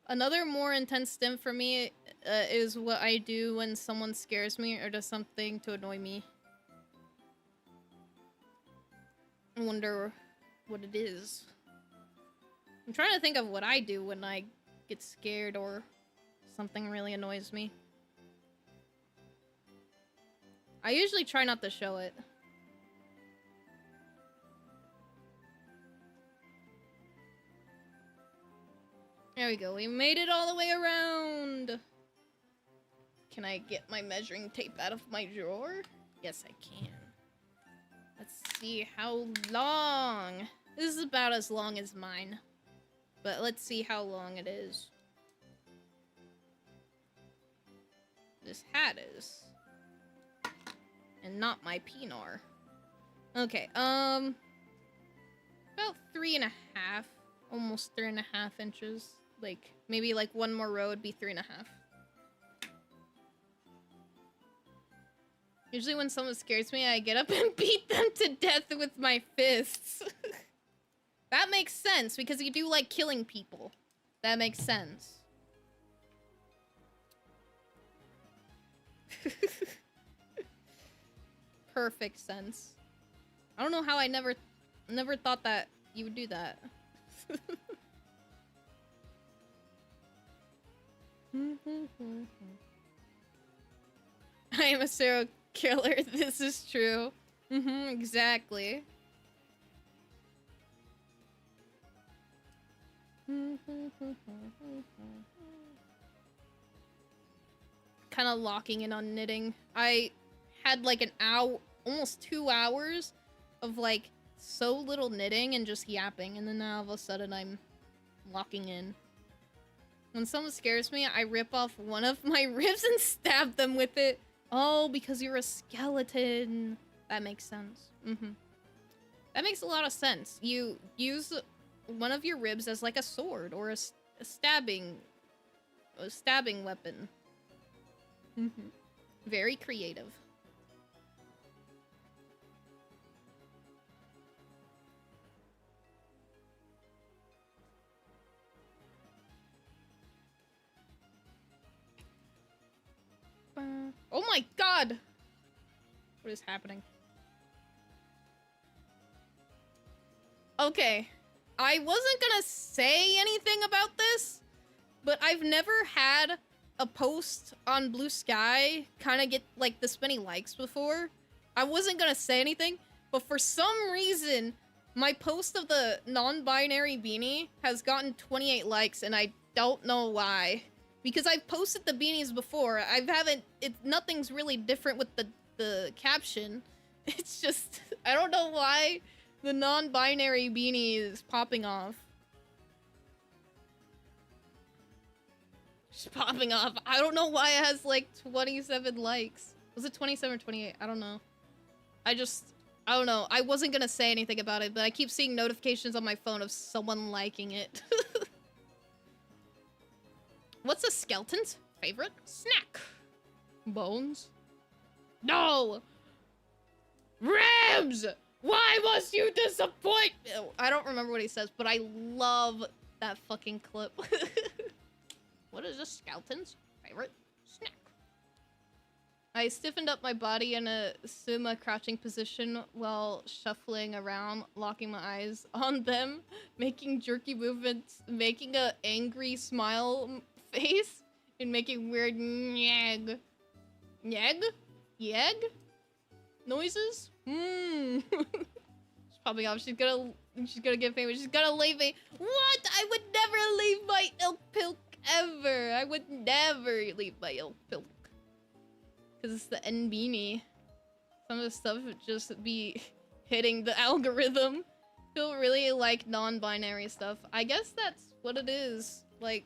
Another more intense stim for me is what I do when someone scares me or does something to annoy me. I wonder what it is. I'm trying to think of what I do when I get scared or something really annoys me. I usually try not to show it. There we go. We made it all the way around. Can I get my measuring tape out of my drawer? Yes, I can. Let's see how long. This is about as long as mine. But let's see how long it is. This hat is. And not my peanor. Okay, about 3.5. Almost 3.5 inches. Like, maybe like one more row would be 3.5. Usually when someone scares me, I get up and beat them to death with my fists. That makes sense, because you do like killing people. That makes sense. Perfect sense. I don't know how I never thought that you would do that. I am a serial killer. This is true. Exactly. Kind of locking in on knitting. I had like an hour, almost 2 hours of like so little knitting and just yapping, and then now all of a sudden I'm locking in. When someone scares me, I rip off one of my ribs and stab them with it. Oh, because you're a skeleton. That makes sense. That makes a lot of sense. You use one of your ribs as like a sword or a stabbing weapon. Very creative. Oh my god! What is happening? Okay. I wasn't gonna say anything about this, but I've never had a post on Blue Sky kind of get like this many likes before. I wasn't gonna say anything, but for some reason, my post of the non-binary beanie has gotten 28 likes, and I don't know why. Because I've posted the beanies before. Nothing's really different with the caption. It's just, I don't know why the non-binary beanie is popping off. Just popping off. I don't know why it has like 27 likes. Was it 27 or 28? I don't know. I don't know. I wasn't gonna say anything about it, but I keep seeing notifications on my phone of someone liking it. What's a skeleton's favorite snack? Bones? No! Ribs! Why must you disappoint me? I don't remember what he says, but I love that fucking clip. What is a skeleton's favorite snack? I stiffened up my body in a sumo crouching position while shuffling around, locking my eyes on them, making jerky movements, making a angry smile face, and making weird nyag noises. She's popping off. She's gonna get famous. She's gonna leave me. What? I would never leave my ilk pilk ever. I would never leave my ilk pilk. Because it's the N beanie. Some of the stuff would just be hitting the algorithm. People really like non-binary stuff. I guess that's what it is. Like,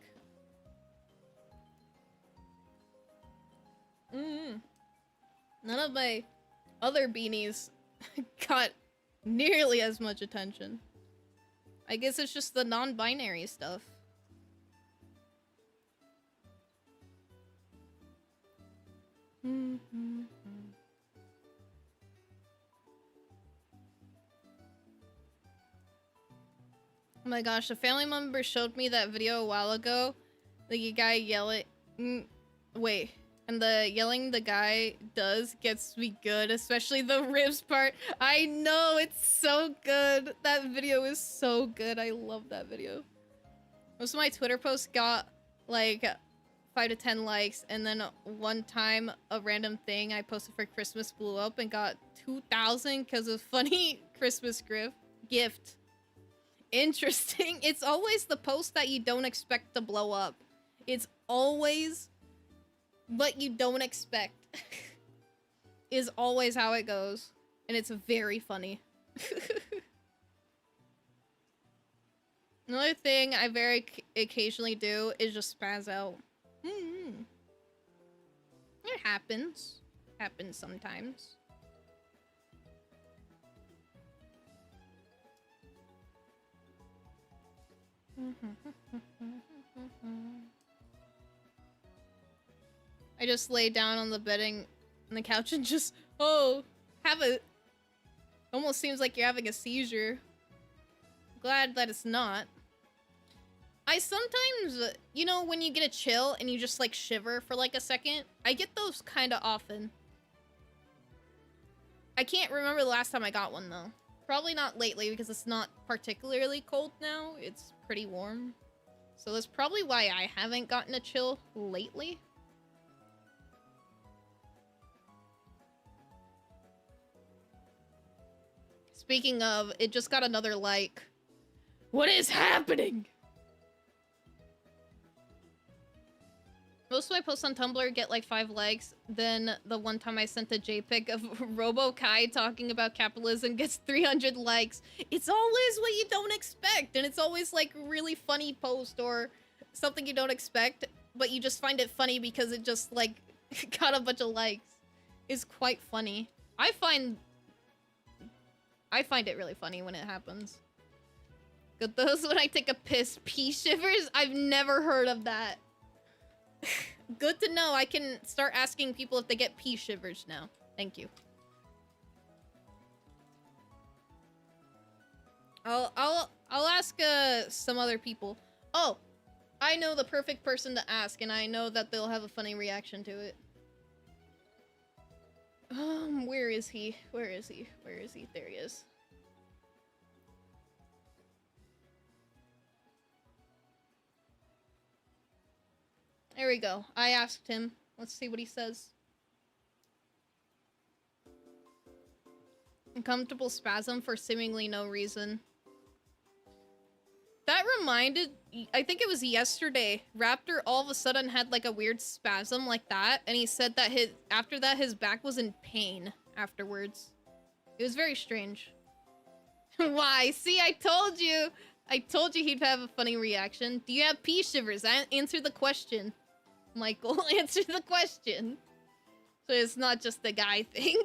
none of my other beanies got nearly as much attention. I guess it's just the non-binary stuff. Oh my gosh, a family member showed me that video a while ago. The guy yelling... wait. And the yelling the guy does gets me good, especially the ribs part. I know, it's so good. That video is so good. I love that video. Most of my Twitter posts got, like, 5 to 10 likes, and then one time a random thing I posted for Christmas blew up and got 2,000 because of funny Christmas gift. Interesting. It's always the post that you don't expect to blow up. It's always what you don't expect. Is always how it goes. And it's very funny. Another thing I very occasionally do is just spaz out. It happens. Happens sometimes. I just lay down on the bedding on the couch and just, almost seems like you're having a seizure. Glad that it's not. I sometimes, you know, when you get a chill and you just like shiver for like a second, I get those kind of often. I can't remember the last time I got one though. Probably not lately because it's not particularly cold now. It's pretty warm. So that's probably why I haven't gotten a chill lately. Speaking of, it just got another like. What is happening? Most of my posts on Tumblr get like 5 likes. Then the one time I sent a JPEG of Robo-Kai talking about capitalism gets 300 likes. It's always what you don't expect. And it's always like really funny post or something you don't expect. But you just find it funny because it just like got a bunch of likes. It's quite funny. I find it really funny when it happens. Got those when I take a piss. Pee shivers? I've never heard of that. Good to know. I can start asking people if they get pee shivers now. Thank you. I'll ask some other people. Oh, I know the perfect person to ask, and I know that they'll have a funny reaction to it. Where is he? Where is he? Where is he? There he is. There we go. I asked him. Let's see what he says. Uncomfortable spasm for seemingly no reason. That reminded... I think it was yesterday. Raptor all of a sudden had like a weird spasm like that. And he said that after that his back was in pain afterwards. It was very strange. Why? See, I told you. I told you he'd have a funny reaction. Do you have pee shivers? Answer the question. Michael, answer the question. So it's not just the guy thing.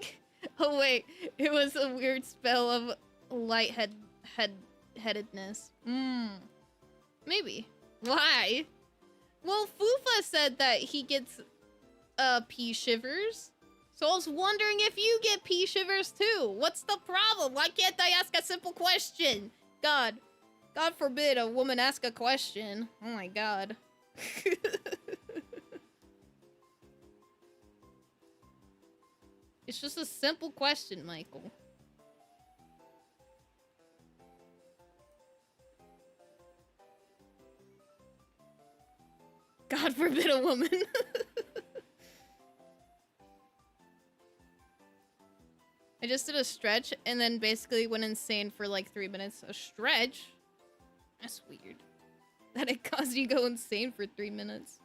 Oh wait, it was a weird spell of lightheadedness. Maybe. Why? Well, Fufa said that he gets pee shivers. So I was wondering if you get pee shivers too. What's the problem? Why can't I ask a simple question? God forbid a woman ask a question. Oh my god. It's just a simple question, Michael. God forbid a woman. I just did a stretch and then basically went insane for like 3 minutes. A stretch? That's weird. That it caused you to go insane for 3 minutes.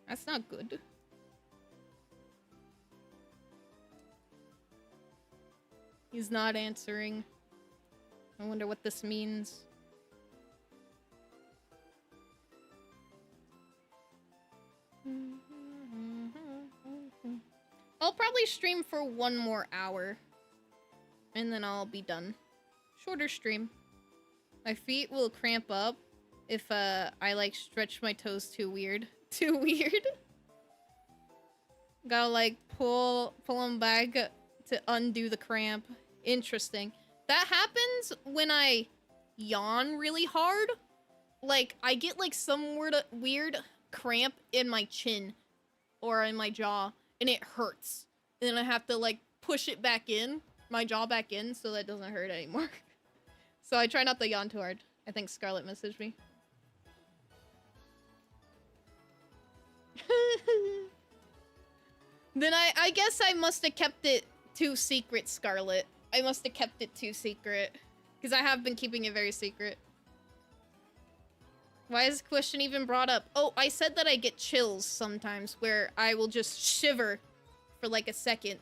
That's not good. He's not answering. I wonder what this means. I'll probably stream for 1 more hour. And then I'll be done. Shorter stream. My feet will cramp up if I like stretch my toes too weird. Too weird? Gotta like pull them back to undo the cramp. Interesting. That happens when I yawn really hard. Like, I get like some weird cramp in my chin or in my jaw, and it hurts. And then I have to like push it back in, my jaw back in, so that it doesn't hurt anymore. So I try not to yawn too hard. I think Scarlett messaged me. Then I guess I must have kept it too secret, Scarlet. I must have kept it too secret. Because I have been keeping it very secret. Why is the question even brought up? Oh, I said that I get chills sometimes where I will just shiver for like a second.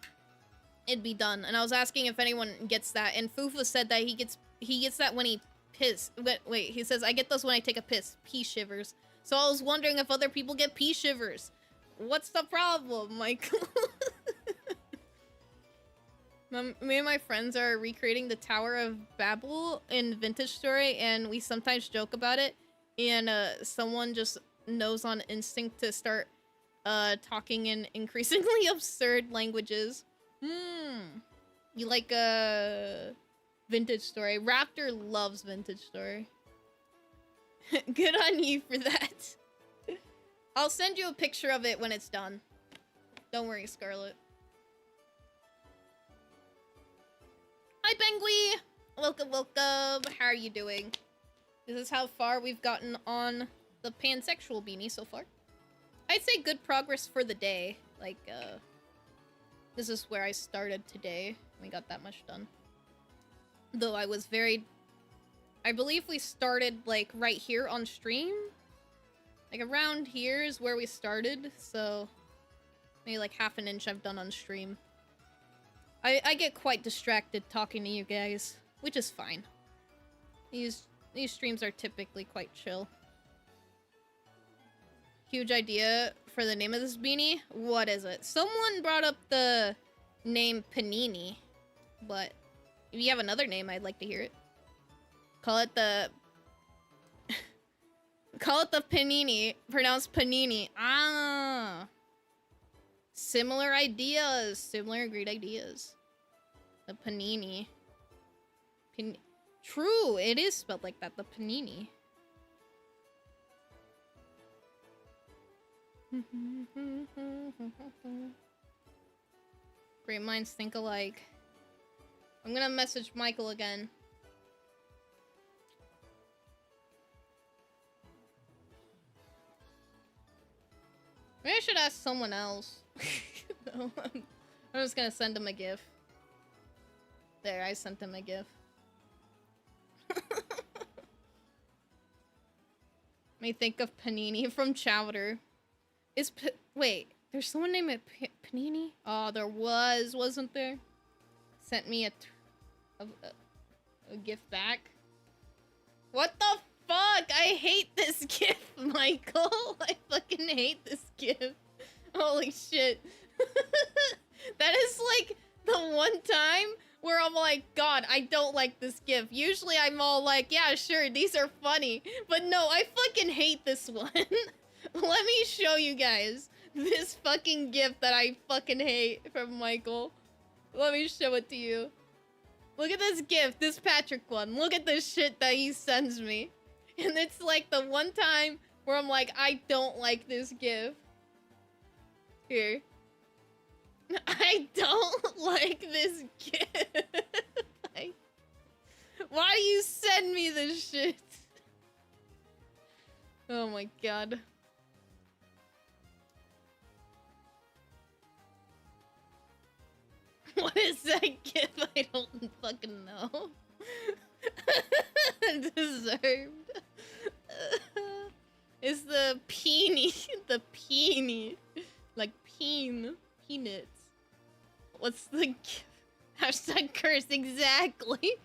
It'd be done. And I was asking if anyone gets that. And Fufa said that he gets that when he piss. Wait, he says, I get those when I take a piss. Pee shivers. So I was wondering if other people get pee shivers. What's the problem, Michael? Me and my friends are recreating the Tower of Babel in Vintage Story, and we sometimes joke about it. And someone just knows on instinct to start talking in increasingly absurd languages. You like Vintage Story? Raptor loves Vintage Story. Good on you for that. I'll send you a picture of it when it's done. Don't worry, Scarlet. Hi, Bengui! Welcome, welcome. How are you doing? This is how far we've gotten on the pansexual beanie so far. I'd say good progress for the day. Like, this is where I started today. We got that much done. Though I was very... I believe we started, like, right here on stream. Like, around here is where we started, so... Maybe, like, half an inch I've done on stream. I get quite distracted talking to you guys, which is fine. These streams are typically quite chill. Huge idea for the name of this beanie? What is it? Someone brought up the name Panini, but if you have another name, I'd like to hear it. Call it the... Call it the Panini. Pronounced Panini. Ah! Similar ideas. Similar great ideas. The Panini. True, it is spelled like that. The Panini. Great minds think alike. I'm gonna message Michael again. Maybe I should ask someone else. No, I'm just gonna send him a GIF. There, I sent him a GIF. May think of Panini from Chowder. Wait, there's someone named Panini? Oh, there wasn't there? Sent me a GIF back. What the fuck? I hate this GIF, Michael. I fucking hate this GIF. Holy shit. That is like the one time where I'm like, God, I don't like this GIF. Usually I'm all like, yeah, sure, these are funny. But no, I fucking hate this one. Let me show you guys this fucking GIF that I fucking hate from Michael. Let me show it to you. Look at this GIF, this Patrick one. Look at this shit that he sends me. And it's like the one time where I'm like, I don't like this GIF. Here. I don't like this GIF. Why do you send me this shit? Oh my god. What is that GIF? I don't fucking know. Deserved. It's the peanie. The peanie. Like peanuts. What's the GIF? Hashtag curse, exactly.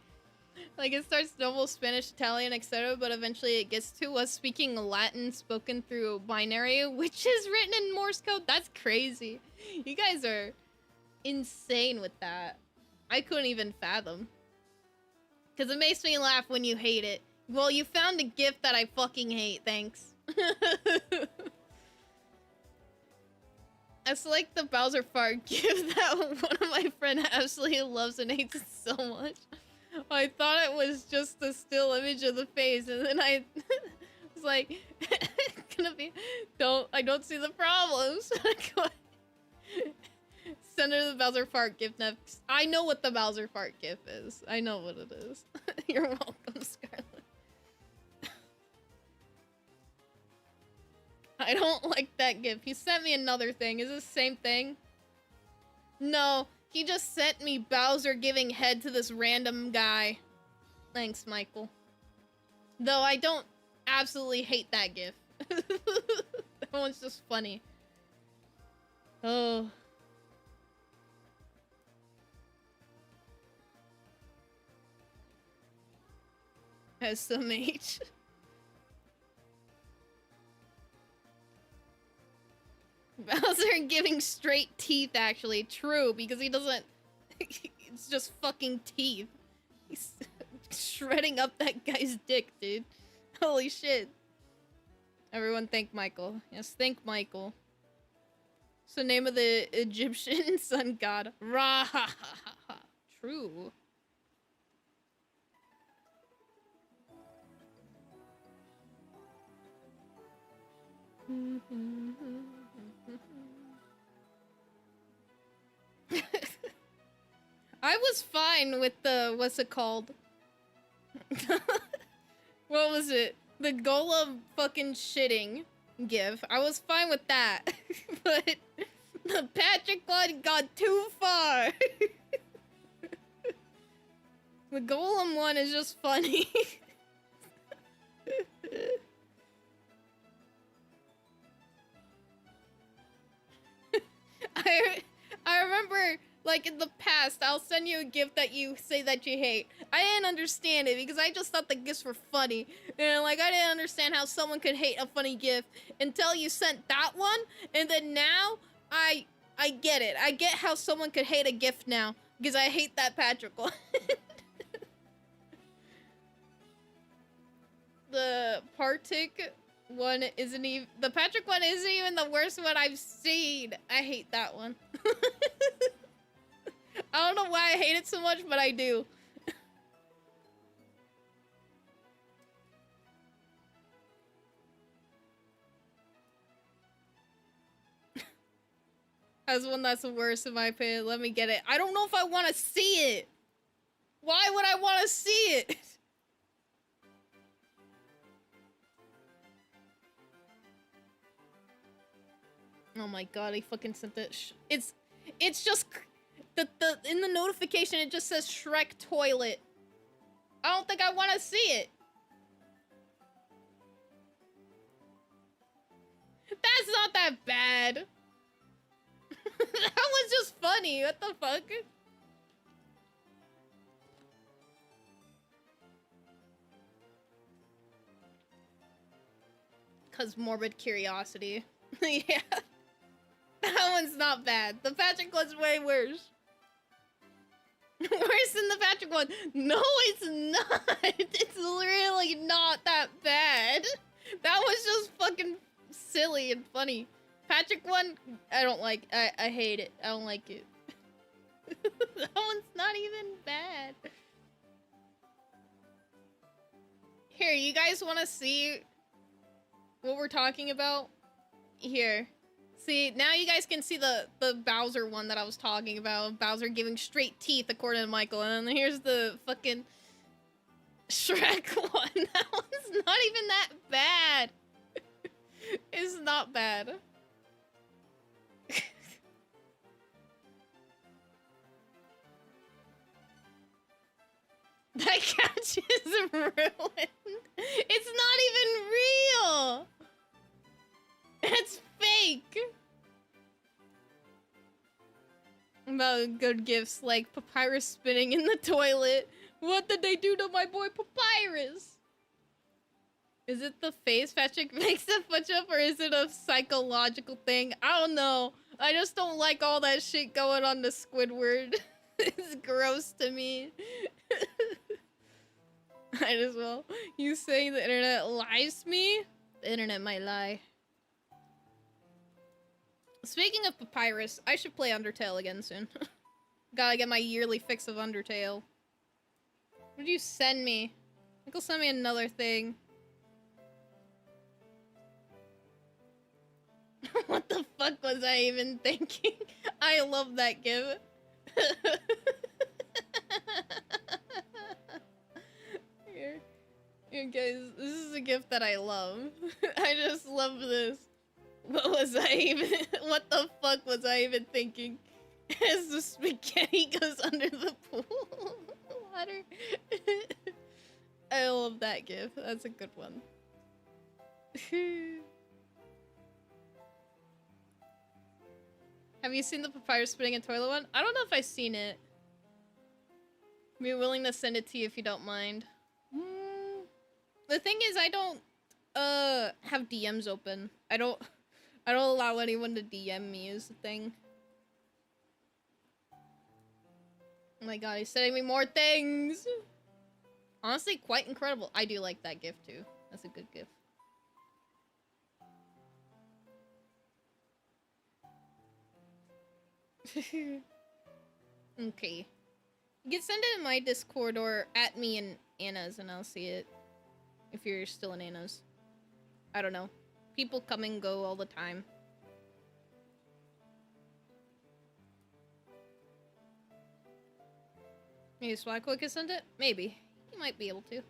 Like, it starts normal Spanish, Italian, etc., but eventually it gets to us speaking Latin spoken through binary, which is written in Morse code. That's crazy. You guys are insane with that. I couldn't even fathom. Because it makes me laugh when you hate it. Well, you found a GIF that I fucking hate, thanks. It's like the Bowser fart GIF that one of my friends absolutely loves and hates it so much. I thought it was just a still image of the face, and then I was like, gonna be, I don't see the problems. Send her the Bowser fart GIF next. I know what the Bowser fart GIF is. I know what it is. You're welcome, Scarlet. I don't like that gift. He sent me another thing. Is this the same thing? No, he just sent me Bowser giving head to this random guy. Thanks, Michael. Though I don't absolutely hate that gift. That one's just funny. Oh. SMH. Bowser giving straight teeth, actually. True, because he doesn't... It's just fucking teeth. He's shredding up that guy's dick, dude. Holy shit. Everyone thank Michael. Yes, thank Michael. It's the name of the Egyptian sun god. Ra. True. I was fine with the, what's it called? What was it? The golem fucking shitting gif. I was fine with that. But the Patrick one got too far. The golem one is just funny. I remember, like, in the past, I'll send you a gift that you say that you hate. I didn't understand it because I just thought the gifts were funny. And, like, I didn't understand how someone could hate a funny gift until you sent that one. And then now, I get it. I get how someone could hate a gift now because I hate that Patrick one. The Partic one isn't even... The Patrick one isn't even the worst one I've seen. I hate that one. I don't know why I hate it so much, but I do. That's one that's the worst in my opinion. Let me get it. I don't know if I want to see it. Why would I want to see it? Oh my god, he fucking sent it. It's just in the notification it just says Shrek toilet. I don't think I want to see it. That's not that bad. That was just funny. What the fuck? Cause morbid curiosity. Yeah. That one's not bad. The Patrick one's way worse. Worse than the Patrick one. No, it's not. It's really not that bad. That was just fucking silly and funny. Patrick one, I don't like. I hate it. I don't like it. That one's not even bad. Here, you guys want to see what we're talking about? Here. See, now you guys can see the Bowser one that I was talking about. Bowser giving straight teeth, according to Michael. And then here's the fucking Shrek one. That one's not even that bad. It's not bad. That couch is ruined. It's not even real. It's fake. About good gifts like Papyrus spinning in the toilet. What did they do to my boy Papyrus? Is it the face Patrick makes the push up, or is it a psychological thing? I don't know. I just don't like all that shit going on to Squidward. It's gross to me. Might as well. You saying the internet lies to me? The internet might lie. Speaking of Papyrus, I should play Undertale again soon. Gotta get my yearly fix of Undertale. What did you send me? I think he'll send me another thing. What the fuck was I even thinking? I love that gift. Here, guys, this is a gift that I love. I just love this. What was I even? What the fuck was I even thinking? As the spaghetti goes under the pool water. I love that gif. That's a good one. Have you seen the papyrus spinning a toilet one? I don't know if I've seen it. I'd be willing to send it to you if you don't mind. The thing is, I don't have DMs open. I don't allow anyone to DM me is the thing. Oh my god, he's sending me more things! Honestly, quite incredible. I do like that gift too. That's a good gift. Okay. You can send it in my Discord or at me in Anna's and I'll see it. If you're still in Anna's. I don't know. People come and go all the time. Maybe Swagco can send it? Maybe. He might be able to.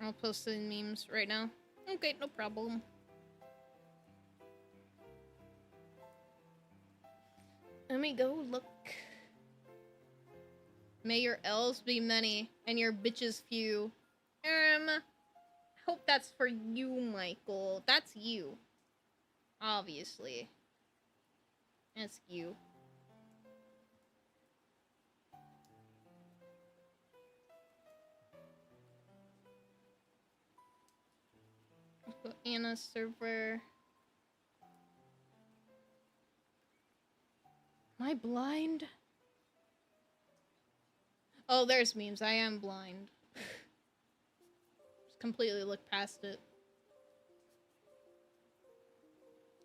I'll post it in memes right now. Okay, no problem. Let me go look. May your L's be many and your bitches few. Hope that's for you, Michael. That's you. Obviously. That's you. Let's go Anna's server. Am I blind? Oh, there's memes. I am blind. Just completely look past it.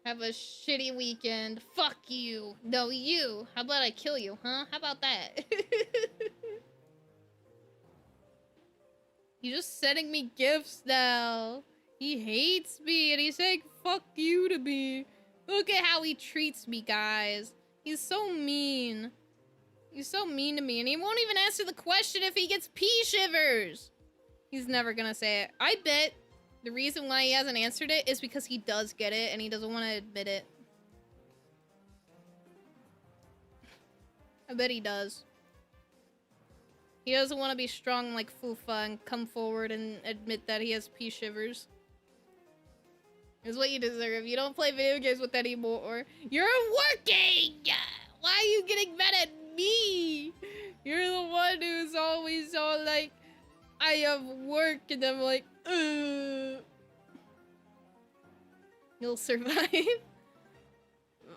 Have a shitty weekend. Fuck you. No, you. How about I kill you, huh? How about that? He's just sending me gifts now. He hates me and he's saying fuck you to me. Look at how he treats me, guys. He's so mean. He's so mean to me, and he won't even answer the question if he gets pea shivers. He's never gonna say it. I bet the reason why he hasn't answered it is because he does get it, and he doesn't want to admit it. I bet he does. He doesn't want to be strong like Fufa and come forward and admit that he has pea shivers. Is what you deserve. You don't play video games with anymore. You're working! Why are you getting mad at me? You're the one who's always all like, I have work, and I'm like, ugh. You'll survive.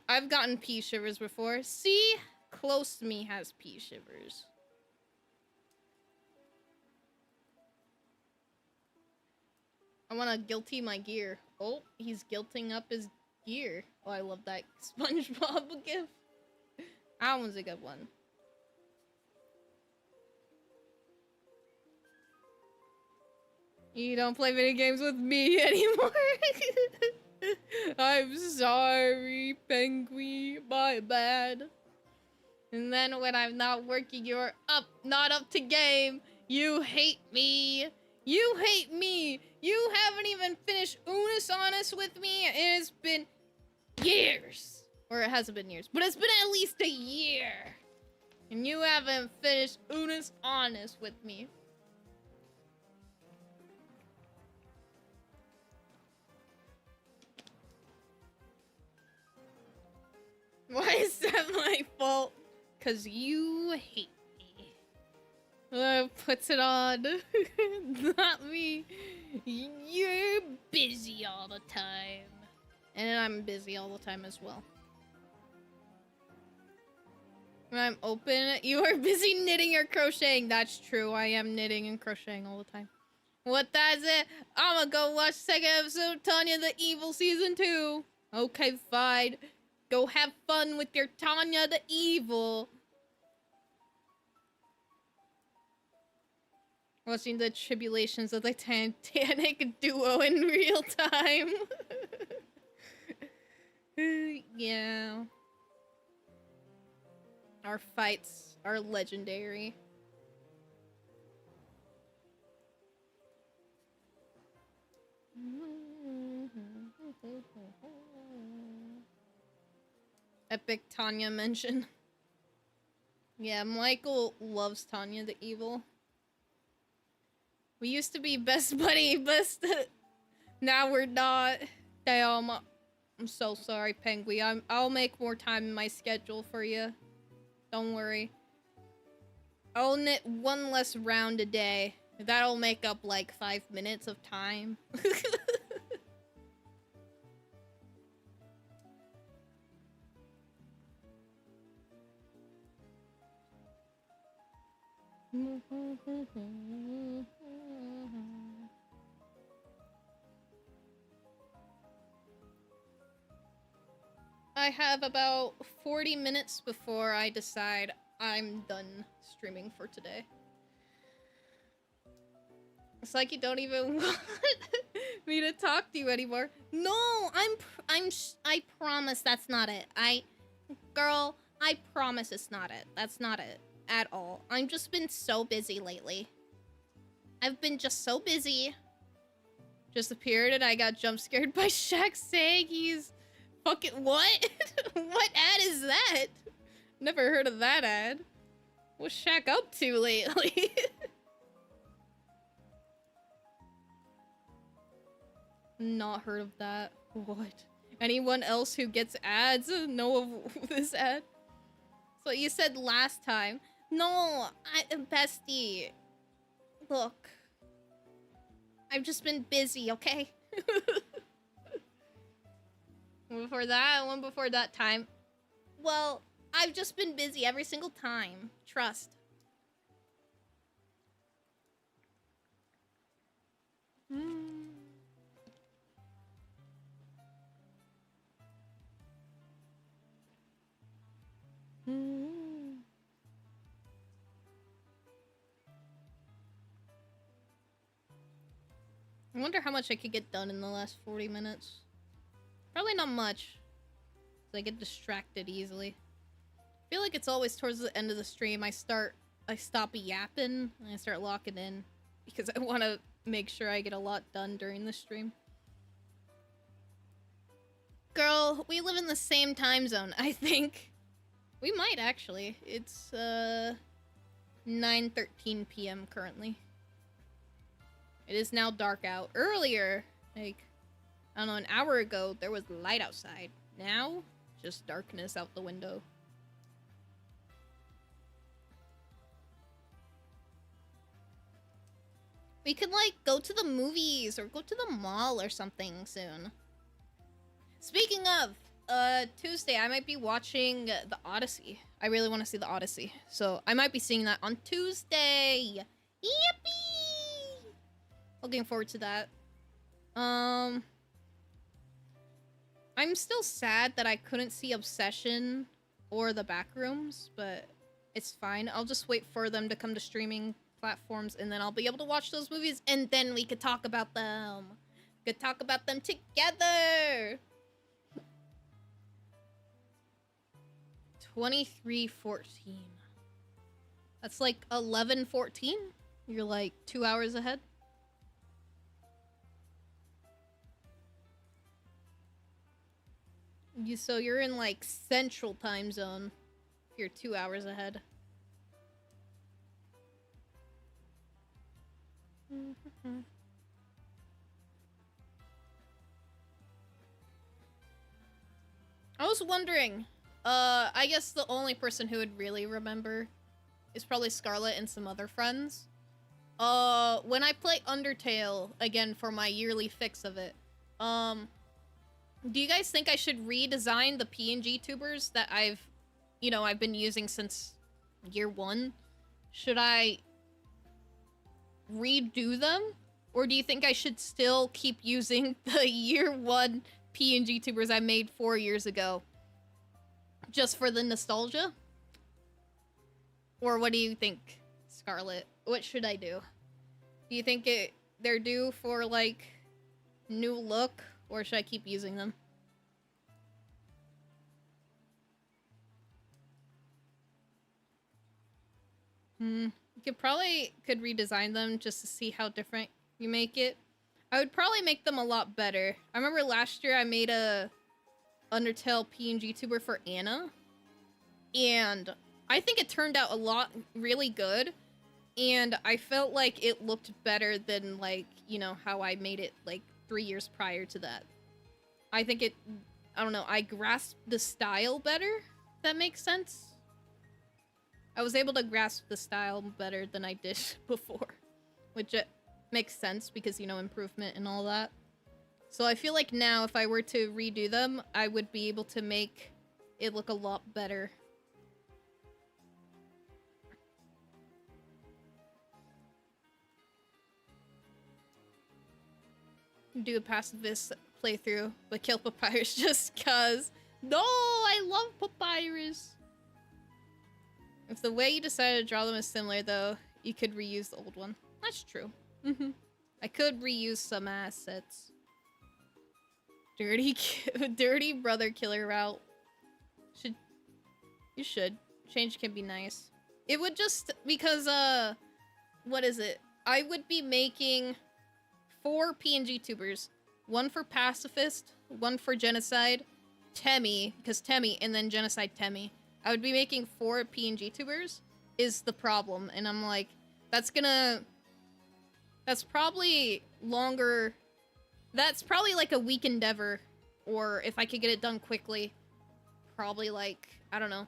I've gotten pea shivers before. See? Close to me has pea shivers. I want to guilty my gear. Oh, he's guilting up his gear. Oh, I love that SpongeBob gift. That one's a good one. You don't play video games with me anymore. I'm sorry, Penguin. My bad. And then when I'm not working, you're not up to game. You hate me. You hate me. You haven't even finished Unis Honest with me. It's been years. Or it hasn't been years, but it's been at least a year. And you haven't finished Unis Honest with me. Why is that my fault? 'Cause you hate me. Puts it on. Not me. You're busy all the time. And I'm busy all the time as well. When I'm open, you are busy knitting or crocheting. That's true. I am knitting and crocheting all the time. What that's it? I'ma go watch the second episode of Tanya the Evil Season 2. Okay, fine. Go have fun with your Tanya the Evil. Watching the tribulations of the Titanic duo in real time. Yeah. Our fights are legendary. Epic Tanya mention. Yeah, Michael loves Tanya the Evil. We used to be best buddy, best. Now we're not. Damn, I'm so sorry, Penguin. I'll make more time in my schedule for you. Don't worry. I'll knit one less round a day. That'll make up like 5 minutes of time. I have about 40 minutes before I decide I'm done streaming for today. It's like you don't even want me to talk to you anymore. No, I promise that's not it. Girl, I promise it's not it. That's not it at all. I've just been so busy lately. I've been just so busy. Just appeared and I got jump scared by Shaq saying he's fucking what? What ad is that? Never heard of that ad. What's Shaq up to lately? Not heard of that. What? Anyone else who gets ads know of this ad? So you said last time. No, bestie. Look. I've just been busy, okay? Before that, one before that time. Well, I've just been busy every single time. Trust. I wonder how much I could get done in the last 40 minutes. Probably not much. I get distracted easily. I feel like it's always towards the end of the stream I stop yapping and I start locking in because I want to make sure I get a lot done during the stream. Girl, we live in the same time zone, I think. We might actually. It's 9:13 p.m. currently. It is now dark out. Earlier, like, I don't know, an hour ago, there was light outside. Now, just darkness out the window. We could, like, go to the movies or go to the mall or something soon. Speaking of, Tuesday, I might be watching The Odyssey. I really want to see The Odyssey. So, I might be seeing that on Tuesday. Yippee! Looking forward to that. I'm still sad that I couldn't see Obsession or The Backrooms, but it's fine. I'll just wait for them to come to streaming platforms, and then I'll be able to watch those movies, and then we could talk about them. We could talk about them together! 23:14. That's like 11:14? You're like 2 hours ahead? So you're in like central time zone. If you're 2 hours ahead. I was wondering, I guess the only person who would really remember is probably Scarlett and some other friends. When I play Undertale again for my yearly fix of it, do you guys think I should redesign the PNG tubers that I've been using since year 1? Should I redo them? Or do you think I should still keep using the year 1 PNG tubers I made 4 years ago? Just for the nostalgia? Or what do you think, Scarlett? What should I do? Do you think they're due for, like, new look? Or should I keep using them? You could redesign them just to see how different you make it. I would probably make them a lot better. I remember last year I made a Undertale PNG tuber for Anna, and I think it turned out really good, and I felt like it looked better than, like, you know, how I made it, like, 3 years prior to that. I think I don't know, I grasped the style better, if that makes sense. I was able to grasp the style better than I did before, which makes sense because, you know, improvement and all that. So I feel like now if I were to redo them, I would be able to make it look a lot better. Do a pacifist playthrough, but kill Papyrus just cuz. No, I love Papyrus. If the way you decided to draw them is similar, though, you could reuse the old one. That's true. I could reuse some assets. Dirty brother killer route. You should. Change can be nice. It would just, because, what is it? I would be making 4 PNG tubers. 1 for pacifist, 1 for genocide, Temmie, because Temmie, and then genocide Temmie. I would be making 4 PNG tubers is the problem, and I'm like, that's probably longer. That's probably like a week endeavor, or if I could get it done quickly, probably like, I don't know.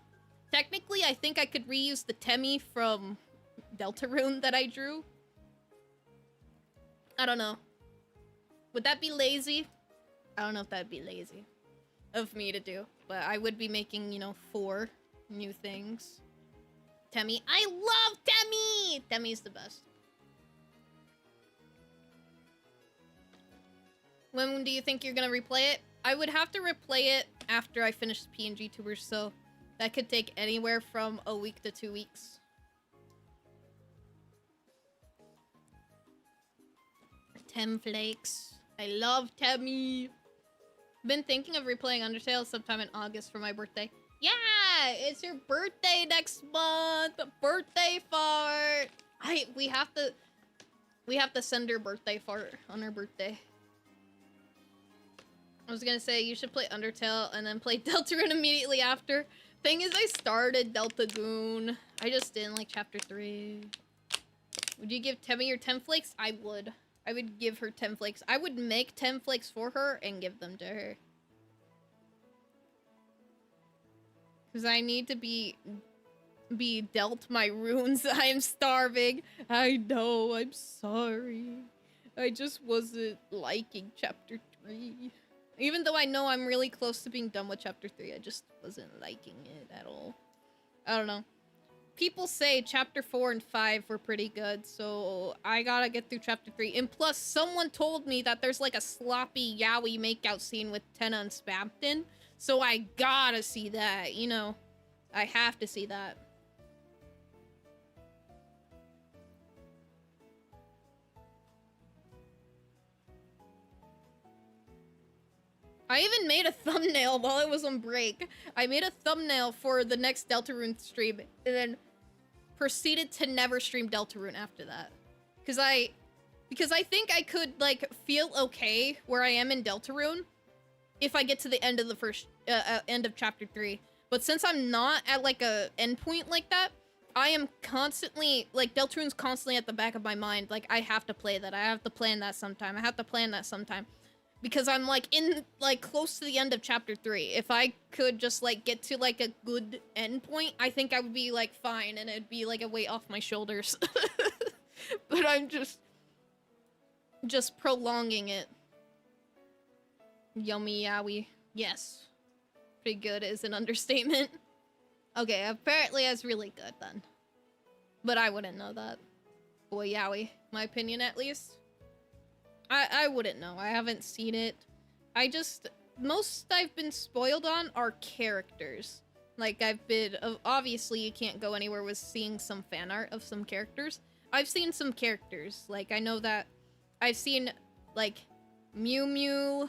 Technically, I think I could reuse the Temmie from Deltarune that I drew. I don't know. Would that be lazy? I don't know if that'd be lazy of me to do, but I would be making, you know, 4 new things. Temmie. I love Temmie! Temmie's the best. When do you think you're gonna replay it? I would have to replay it after I finish the PNG tour, so that could take anywhere from a week to 2 weeks. Flakes. I love Temmie. Been thinking of replaying Undertale sometime in August for my birthday. Yeah, it's your birthday next month. Birthday fart. We have to send her birthday fart on her birthday. I was gonna say you should play Undertale and then play Deltarune immediately after. Thing is, I started Deltagoon. I just didn't like chapter 3. Would you give Temmie your 10 flakes? I would. I would give her 10 flakes. I would make 10 flakes for her and give them to her. Because I need to be dealt my runes. I am starving. I know, I'm sorry. I just wasn't liking chapter 3. Even though I know I'm really close to being done with chapter 3, I just wasn't liking it at all. I don't know. People say chapter 4 and 5 were pretty good, so I gotta get through chapter 3. And plus, someone told me that there's like a sloppy yaoi makeout scene with Tenna and Spamton, so I gotta see that, you know. I have to see that. I even made a thumbnail while I was on break. I made a thumbnail for the next Deltarune stream, and then proceeded to never stream Deltarune after that. Because I think I could, like, feel okay where I am in Deltarune if I get to the end of the first, end of chapter 3. But since I'm not at, like, a endpoint like that, I am constantly, like, Deltarune's constantly at the back of my mind. Like, I have to play that. I have to plan that sometime. I have to plan that sometime. Because I'm, like, close to the end of chapter 3. If I could just, like, get to, like, a good endpoint, I think I would be, like, fine, and it'd be, like, a weight off my shoulders. But I'm just prolonging it. Yummy yaoi. Yes. Pretty good is an understatement. Okay, apparently that's really good, then. But I wouldn't know that. Boy yaoi. My opinion, at least. I wouldn't know. I haven't seen it. Most I've been spoiled on are characters. Like, obviously you can't go anywhere with seeing some fan art of some characters. I've seen some characters. Like, I know that I've seen, like, Mew Mew.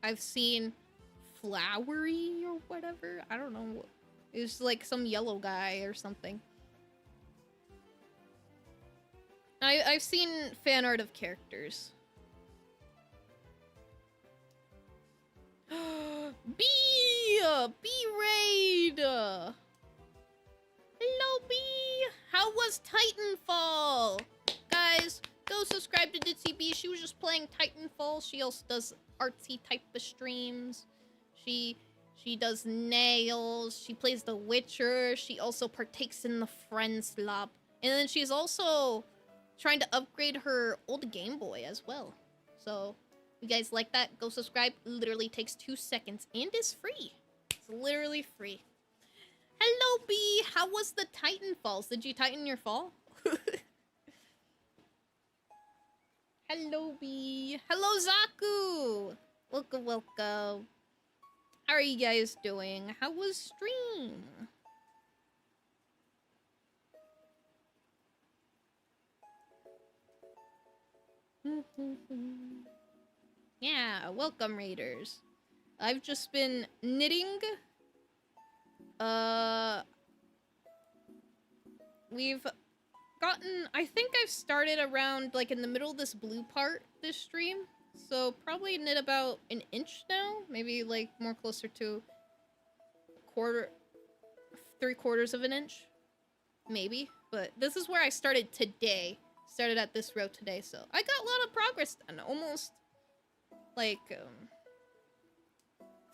I've seen Flowery or whatever. I don't know. It was, like, some yellow guy or something. I've seen fan art of characters. B raid. Hello B. How was Titanfall? Guys, go subscribe to Ditzy B. She was just playing Titanfall. She also does artsy type of streams. She does nails. She plays The Witcher. She also partakes in the Friends Lab. And then she's also trying to upgrade her old Game Boy as well. So, you guys like that? Go subscribe. Literally takes 2 seconds and is free. It's literally free. Hello, B. How was the Titanfalls? Did you tighten your fall? Hello, B. Hello, Zaku. Welcome, welcome. How are you guys doing? How was stream? Yeah, welcome, Raiders. I've just been knitting. We've gotten... I think I've started around, like, in the middle of this blue part this stream. So, probably knit about an inch now. Maybe, like, more closer to 3/4 of an inch. Maybe. But this is where I started today. Started at this row today, so I got a lot of progress done. Almost, like,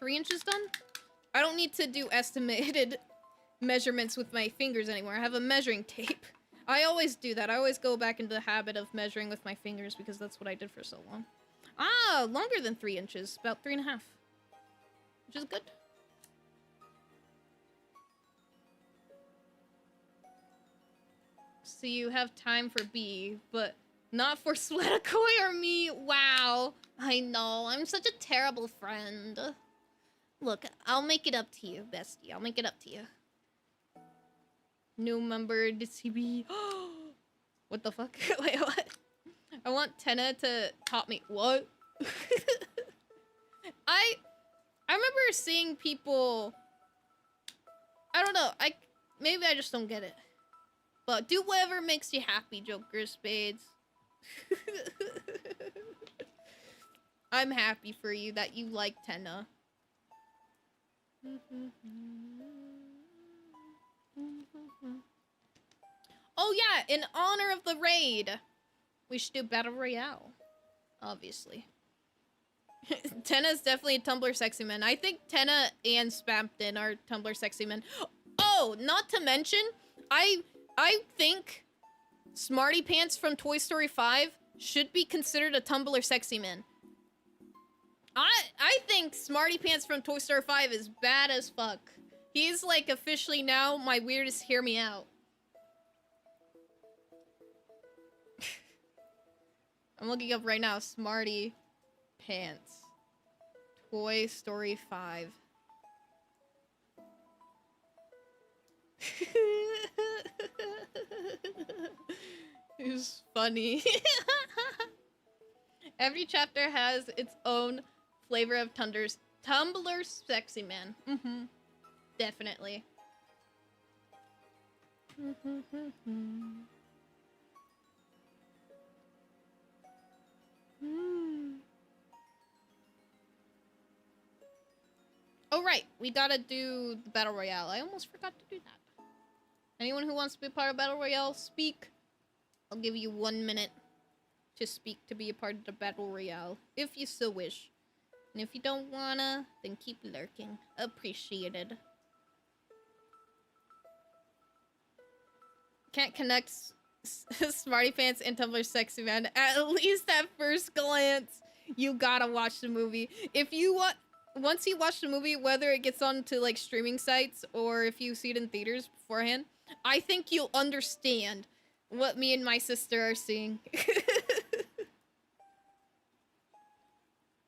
3 inches done. I don't need to do estimated measurements with my fingers anymore. I have a measuring tape. I always do that. I always go back into the habit of measuring with my fingers because that's what I did for so long. Ah, longer than 3 inches. About 3.5. Which is good. So you have time for B, but not for Sweatakoi or me. Wow. I know. I'm such a terrible friend. Look, I'll make it up to you, bestie. I'll make it up to you. New member to CB. What the fuck? Wait, what? I want Tenna to top me. What? I remember seeing people... I don't know. Maybe I just don't get it. But do whatever makes you happy, Joker Spades. I'm happy for you that you like Tenna. Oh yeah, in honor of the raid, we should do Battle Royale. Obviously. Tenna's definitely a Tumblr sexy man. I think Tenna and Spampton are Tumblr sexy men. Oh, not to mention, I think Smarty Pants from Toy Story 5 should be considered a Tumblr sexy man. I think Smarty Pants from Toy Story 5 is bad as fuck. He's like officially now my weirdest hear me out. I'm looking up right now, Smarty Pants. Toy Story 5. It's funny. Every chapter has its own flavor of Tumblr sexy man. Mm-hmm. Definitely. Oh right, we gotta do the Battle Royale. I almost forgot to do that. Anyone who wants to be a part of Battle Royale, speak. I'll give you 1 minute to speak to be a part of the Battle Royale, if you so wish. And if you don't wanna, then keep lurking. Appreciated. Can't connect Smarty Pants and Tumblr sexy man. At least at first glance, you gotta watch the movie. If you want, once you watch the movie, whether it gets onto like streaming sites or if you see it in theaters beforehand, I think you'll understand what me and my sister are seeing.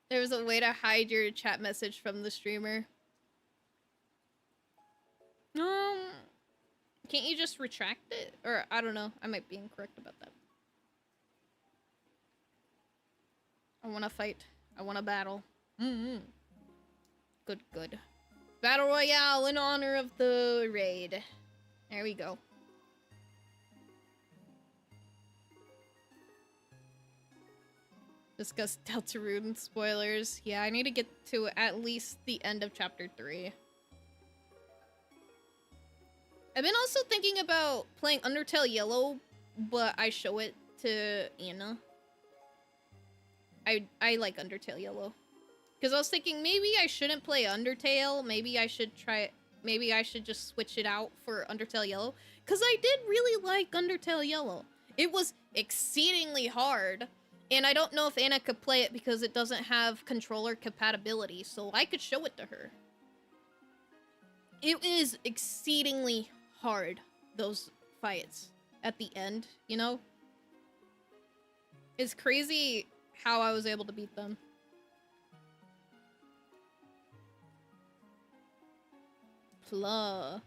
There's a way to hide your chat message from the streamer. Can't you just retract it? Or, I don't know. I might be incorrect about that. I want to fight. I want to battle. Good, good. Battle Royale in honor of the raid. There we go. Discuss Deltarune spoilers. Yeah, I need to get to at least the end of chapter 3. I've been also thinking about playing Undertale Yellow, but I show it to Anna. I like Undertale Yellow. Because I was thinking maybe I shouldn't play Undertale. Maybe I should maybe I should just switch it out for Undertale Yellow. Because I did really like Undertale Yellow. It was exceedingly hard. And I don't know if Anna could play it because it doesn't have controller compatibility. So I could show it to her. It is exceedingly hard, those fights at the end, you know? It's crazy how I was able to beat them. Plug.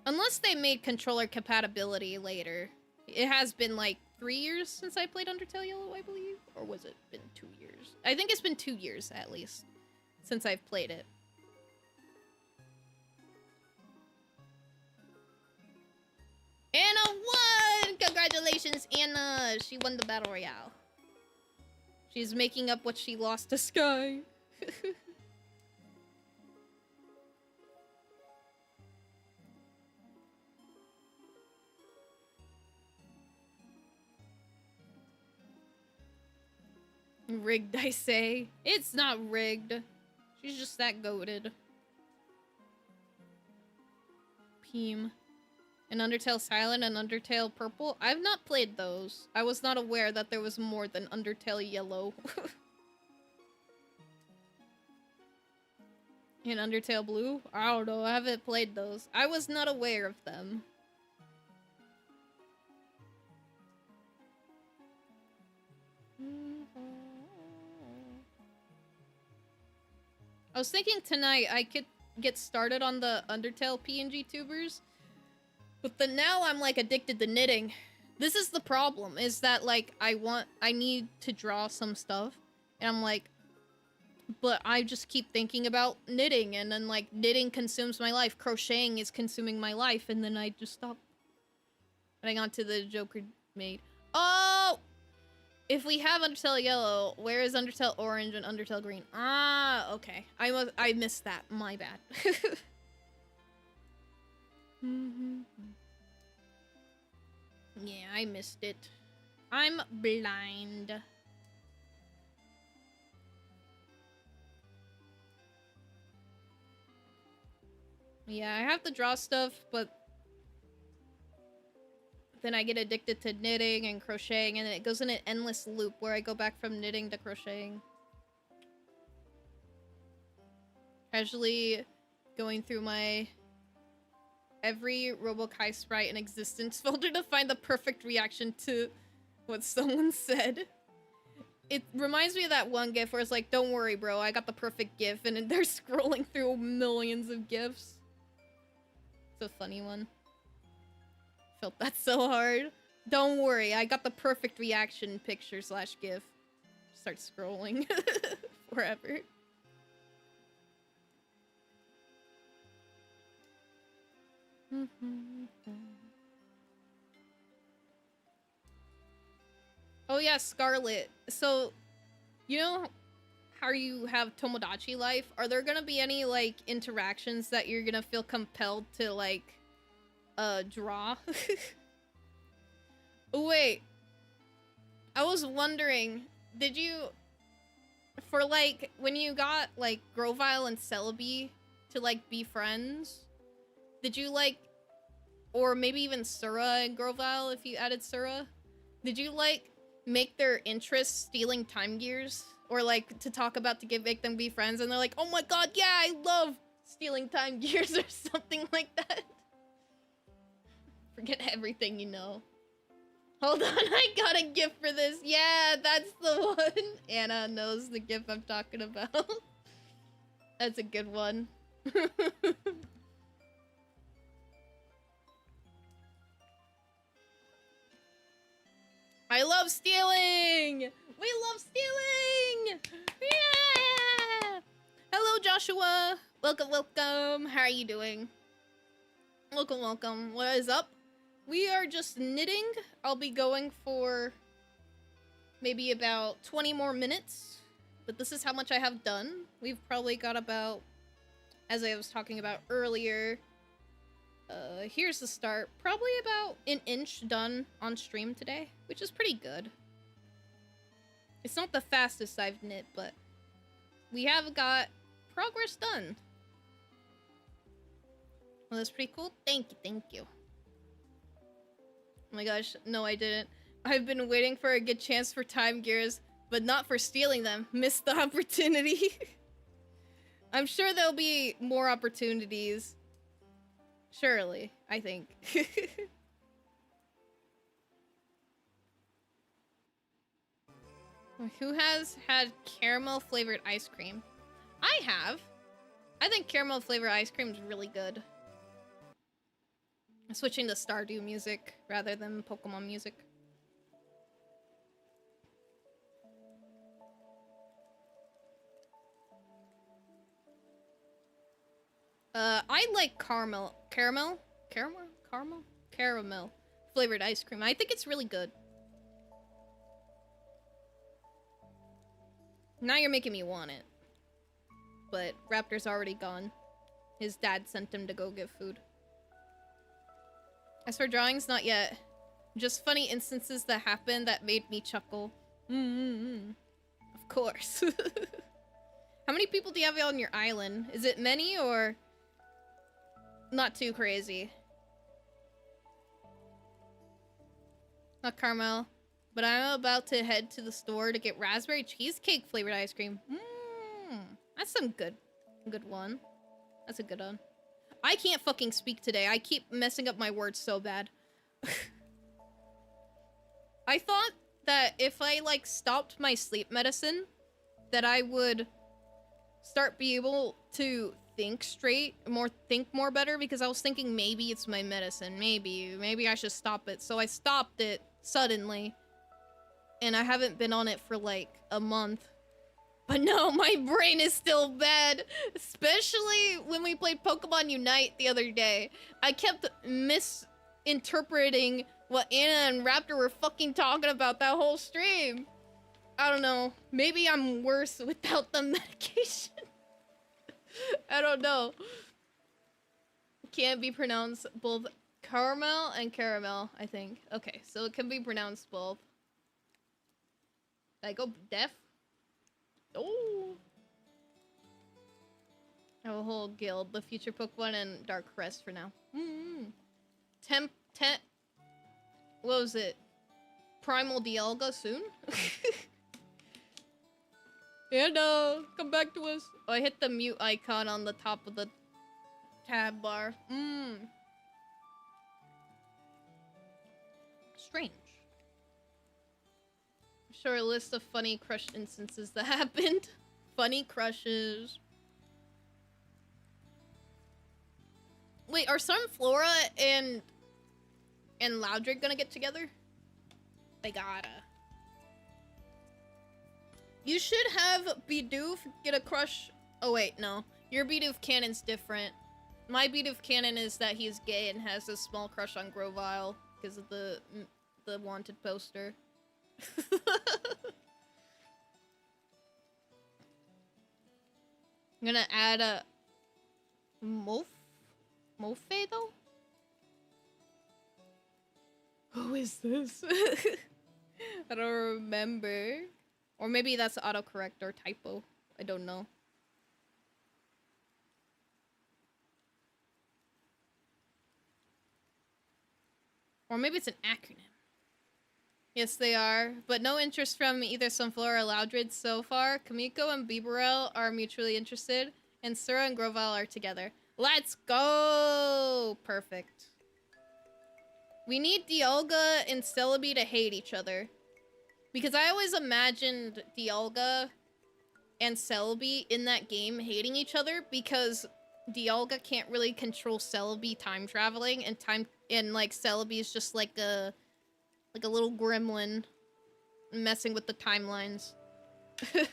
Unless they made controller compatibility later. It has been like 3 years since I played Undertale Yellow, I believe. Or was it been 2 years? I think it's been 2 years, at least, since I've played it. Anna won! Congratulations, Anna! She won the Battle Royale. She's making up what she lost to Sky. Rigged, I say. It's not rigged. She's just that goated. Peem. And Undertale Silent and Undertale Purple. I've not played those. I was not aware that there was more than Undertale Yellow. And Undertale Blue? I don't know. I haven't played those. I was not aware of them. I was thinking tonight I could get started on the Undertale PNG tubers. But then now I'm like addicted to knitting. This is the problem, is that like I need to draw some stuff. And I'm like, but I just keep thinking about knitting, and then like knitting consumes my life. Crocheting is consuming my life, and then I just stop. And I got to the Joker made. Oh! If we have Undertale Yellow, where is Undertale Orange and Undertale Green? Ah, okay. I missed that. My bad. Yeah, I missed it. I'm blind. Yeah, I have to draw stuff, but then I get addicted to knitting and crocheting, and it goes in an endless loop where I go back from knitting to crocheting. Casually going through my every Robokai sprite in existence folder to find the perfect reaction to what someone said. It reminds me of that one gif where it's like, don't worry, bro, I got the perfect gif, and they're scrolling through millions of gifs. It's a funny one. Felt that so hard. Don't worry, I got the perfect reaction picture / gif. Start scrolling forever. Oh yeah, Scarlet. So, you know how you have Tomodachi life? Are there gonna be any, like, interactions that you're gonna feel compelled to, like, draw? Wait. I was wondering, did you... For, like, when you got, like, Grovyle and Celebi to, like, be friends, did you, like... Or maybe even Sura and Grovyle, if you added Sura? Did you, like, make their interests stealing time gears? Or, like, to talk about to make them be friends, and they're like, oh my god, yeah, I love stealing time gears, or something like that. Forget everything you know. Hold on, I got a gift for this. Yeah, that's the one. Anna knows the gift I'm talking about. That's a good one. I love stealing! We love stealing! Yeah! Hello, Joshua! Welcome, welcome. How are you doing? Welcome, welcome. What is up? We are just knitting. I'll be going for maybe about 20 more minutes. But this is how much I have done. We've probably got about, as I was talking about earlier, here's the start. Probably about an inch done on stream today, which is pretty good. It's not the fastest I've knit, but we have got progress done. Well, that's pretty cool. Thank you, thank you. Oh my gosh, no I didn't. I've been waiting for a good chance for time gears, but not for stealing them. Missed the opportunity. I'm sure there'll be more opportunities. Surely, I think. Who has had caramel flavored ice cream? I have. I think caramel flavored ice cream is really good. I'm switching to Stardew music rather than Pokemon music. I like caramel flavored ice cream. I think it's really good. Now you're making me want it. But Raptor's already gone. His dad sent him to go get food. As for drawings, not yet. Just funny instances that happened that made me chuckle. Of course. How many people do you have on your island? Is it many or not too crazy? Not caramel. But I'm about to head to the store to get raspberry cheesecake flavored ice cream. That's some good one. That's a good one. I can't fucking speak today. I keep messing up my words so bad. I thought that if I, like, stopped my sleep medicine, that I would start be able to think more better, because I was thinking maybe it's my medicine. Maybe I should stop it. So I stopped it suddenly. And I haven't been on it for, like, a month. But no, my brain is still bad. Especially when we played Pokemon Unite the other day. I kept misinterpreting what Anna and Raptor were fucking talking about that whole stream. I don't know. Maybe I'm worse without the medication. I don't know. Can't be pronounced both caramel and caramel, I think. Okay, so it can be pronounced both. Did I go deaf? Oh. I have a whole guild, the future Pokemon and Dark Crest for now. What was it? Primal Dialga soon? And come back to us. Oh, I hit the mute icon on the top of the tab bar. Strange. Short list of funny crush instances that happened. Funny crushes. Wait, are Sunflora and Loudred gonna get together? They gotta. You should have Bidoof get a crush. Oh wait, no. Your Bidoof canon's different. My Bidoof canon is that he's gay and has a small crush on Grovyle because of the wanted poster. I'm gonna add a Mofe though? Who is this? I don't remember. Or maybe that's autocorrect or typo. I don't know. Or maybe it's an acronym. Yes, they are. But no interest from either Sunflora or Loudred so far. Kamiko and Bibarel are mutually interested. And Sura and Grovyle are together. Let's go! Perfect. We need Dialga and Celebi to hate each other. Because I always imagined Dialga and Celebi in that game hating each other because Dialga can't really control Celebi time traveling and like Celebi is just like a little gremlin messing with the timelines. I'm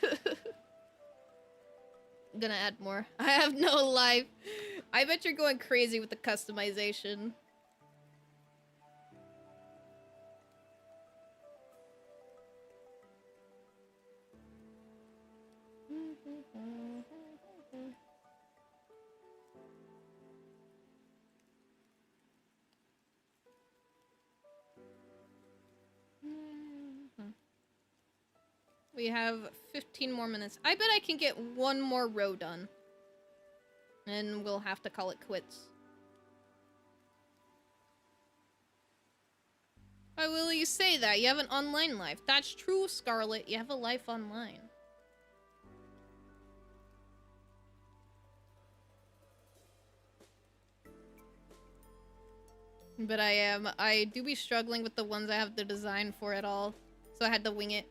gonna add more. I have no life. I bet you're going crazy with the customization. We have 15 more minutes. I bet I can get one more row done. And we'll have to call it quits. Why will you say that? You have an online life. That's true, Scarlet. You have a life online. But I do be struggling with the ones I have the design for at all. So I had to wing it.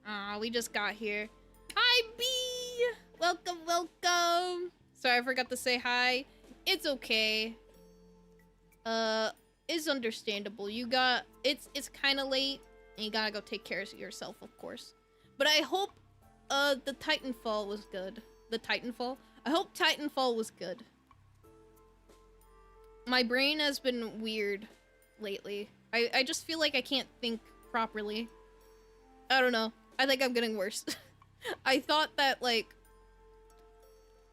Aw, we just got here. Hi, B! Welcome, welcome! Sorry, I forgot to say hi. It's okay. It's understandable. It's kind of late, and you gotta go take care of yourself, of course. But I hope, the Titanfall was good. The Titanfall? I hope Titanfall was good. My brain has been weird lately. I just feel like I can't think properly. I don't know. I think I'm getting worse. I thought that, like,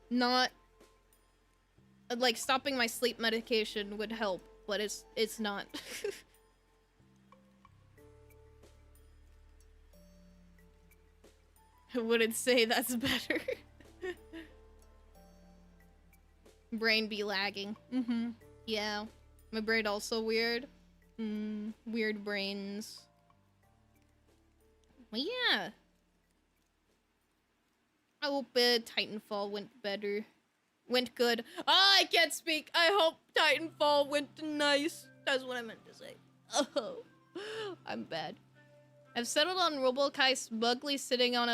not... like, stopping my sleep medication would help, but it's not. I wouldn't say that's better. Brain be lagging. Yeah. My brain also weird. Weird brains. Well, yeah. I hope Titanfall went better. Went good. Oh, I can't speak. I hope Titanfall went nice. That's what I meant to say. Oh, I'm bad. I've settled on Robokai smugly sitting on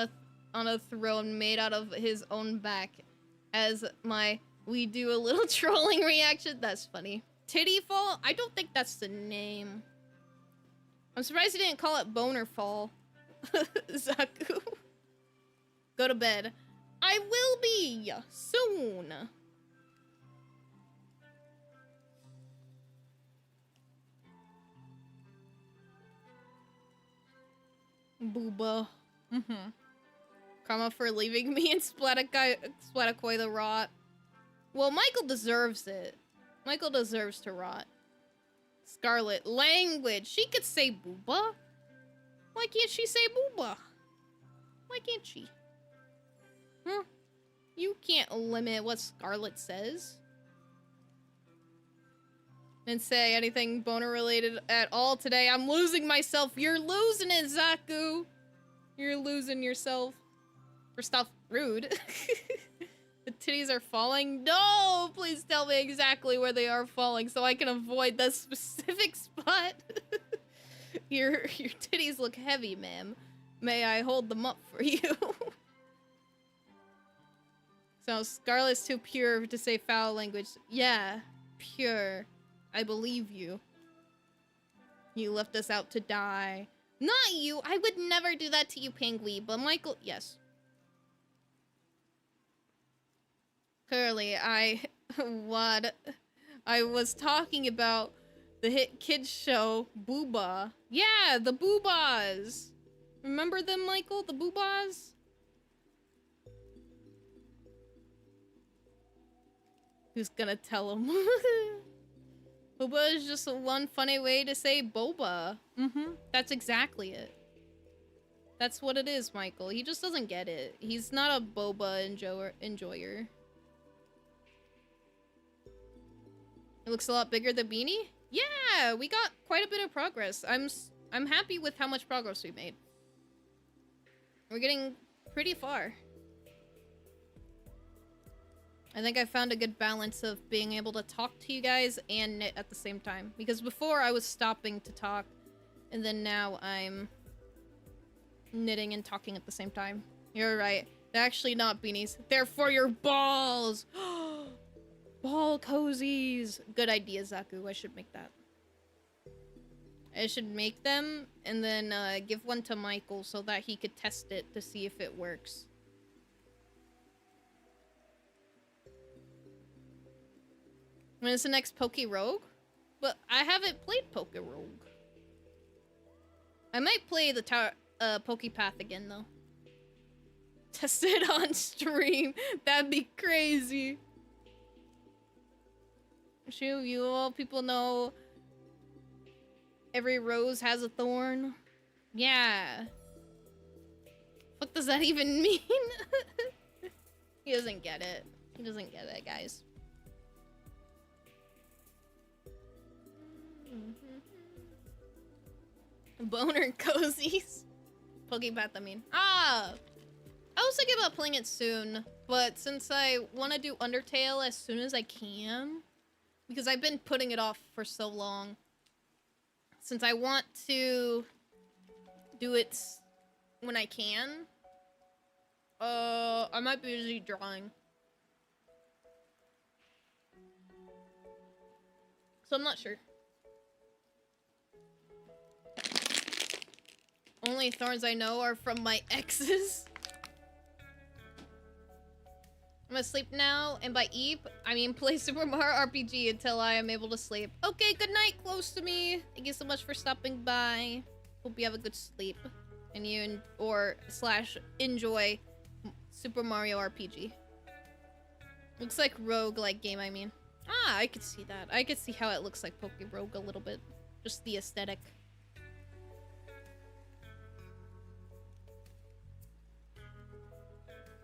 a throne made out of his own back as my we do a little trolling reaction. That's funny. Tittyfall? I don't think that's the name. I'm surprised he didn't call it Bonerfall. Zaku. Go to bed. I will be soon. Booba. Karma for leaving me and Splatakoi the rot. Well, Michael deserves it. Michael deserves to rot. Scarlet. Language. She could say booba. Why can't she say booba? Why can't she? Huh? You can't limit what Scarlet says. Didn't say anything boner related at all today. I'm losing myself. You're losing it, Zaku. You're losing yourself. For stuff rude. The titties are falling. No, please tell me exactly where they are falling so I can avoid that specific spot. Your titties look heavy, ma'am. May I hold them up for you? So Scarlet's too pure to say foul language. Yeah, pure. I believe you. You left us out to die. Not you. I would never do that to you, Pangui. But Michael, yes. Clearly, what I was talking about the hit kids show, Booba. Yeah, the Boobas. Remember them, Michael? The Boobas? Who's gonna tell him? Boba is just one funny way to say boba. That's exactly it. That's what it is, Michael. He just doesn't get it. He's not a boba enjoyer. It looks a lot bigger than Beanie? Yeah, we got quite a bit of progress. I'm happy with how much progress we made. We're getting pretty far. I think I found a good balance of being able to talk to you guys and knit at the same time. Because before I was stopping to talk, and then now I'm knitting and talking at the same time. You're right. They're actually not beanies. They're for your balls! Ball cozies! Good idea, Zaku. I should make that. I should make them, and then give one to Michael so that he could test it to see if it works. When is the next Poke Rogue? But I haven't played Poke Rogue. I might play the Poke Path again, though. Test it on stream. That'd be crazy. Shoot, you all people know every rose has a thorn. Yeah. What does that even mean? He doesn't get it. He doesn't get it, guys. Boner cozies. PokePath, I mean. Ah! I was thinking about playing it soon, but since I want to do Undertale as soon as I can, because I've been putting it off for so long, since I want to do it when I can, I might be busy drawing. So I'm not sure. Only thorns I know are from my exes. I'm asleep now, and by eep, I mean play Super Mario RPG until I am able to sleep. Okay, good night, close to me. Thank you so much for stopping by. Hope you have a good sleep. And you, enjoy Super Mario RPG. Looks like roguelike game, I mean. Ah, I could see that. I could see how it looks like Poke Rogue a little bit. Just the aesthetic.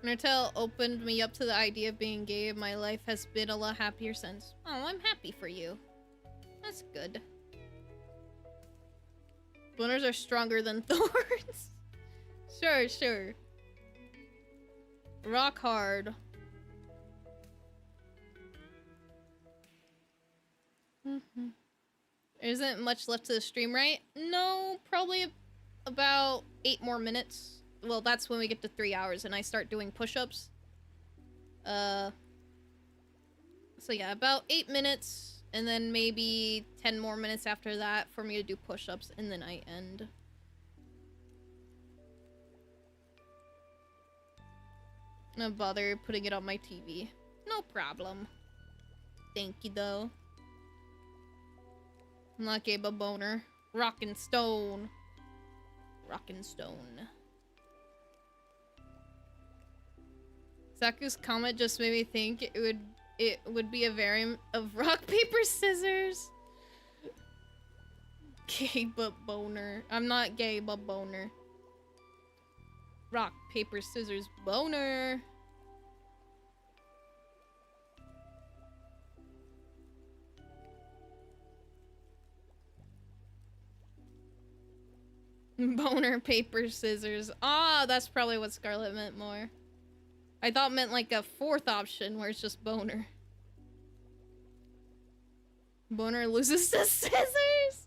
Undertale opened me up to the idea of being gay, and my life has been a lot happier since. Oh, I'm happy for you. That's good. Boners are stronger than thorns. Sure, sure. Rock hard. There isn't much left to the stream, right? No, probably about 8 more minutes. Well, that's when we get to 3 hours and I start doing push-ups. So yeah, about 8 minutes, and then maybe 10 more minutes after that for me to do push-ups, and then I end. No bother putting it on my TV. No problem. Thank you, though. I'm not gay, but boner. Rockin' stone. Rockin' stone. Saku's comment just made me think it would be a variant of rock, paper, scissors. Gay but boner. I'm not gay but boner. Rock, paper, scissors, boner. Boner, paper, scissors. Ah, that's probably what Scarlet meant more. I thought it meant like a 4th option where it's just boner. Boner loses to scissors?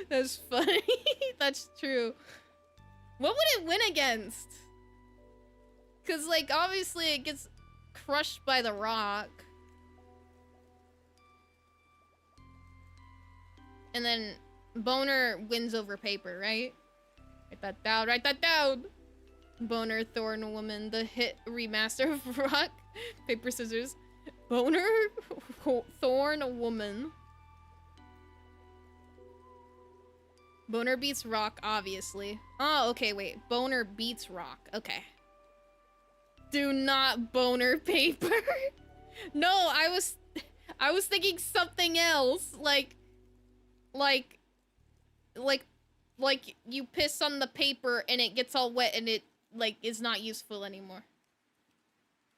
That's funny. That's true. What would it win against? Because, like, obviously it gets crushed by the rock. And then boner wins over paper, right? Write that down, write that down! Boner, Thorn Woman, the hit remaster of Rock, Paper, Scissors. Boner, Thorn Woman. Boner beats Rock, obviously. Oh, okay, wait. Boner beats Rock. Okay. Do not boner paper. No, I was thinking something else. Like you piss on the paper and it gets all wet and it like is not useful anymore.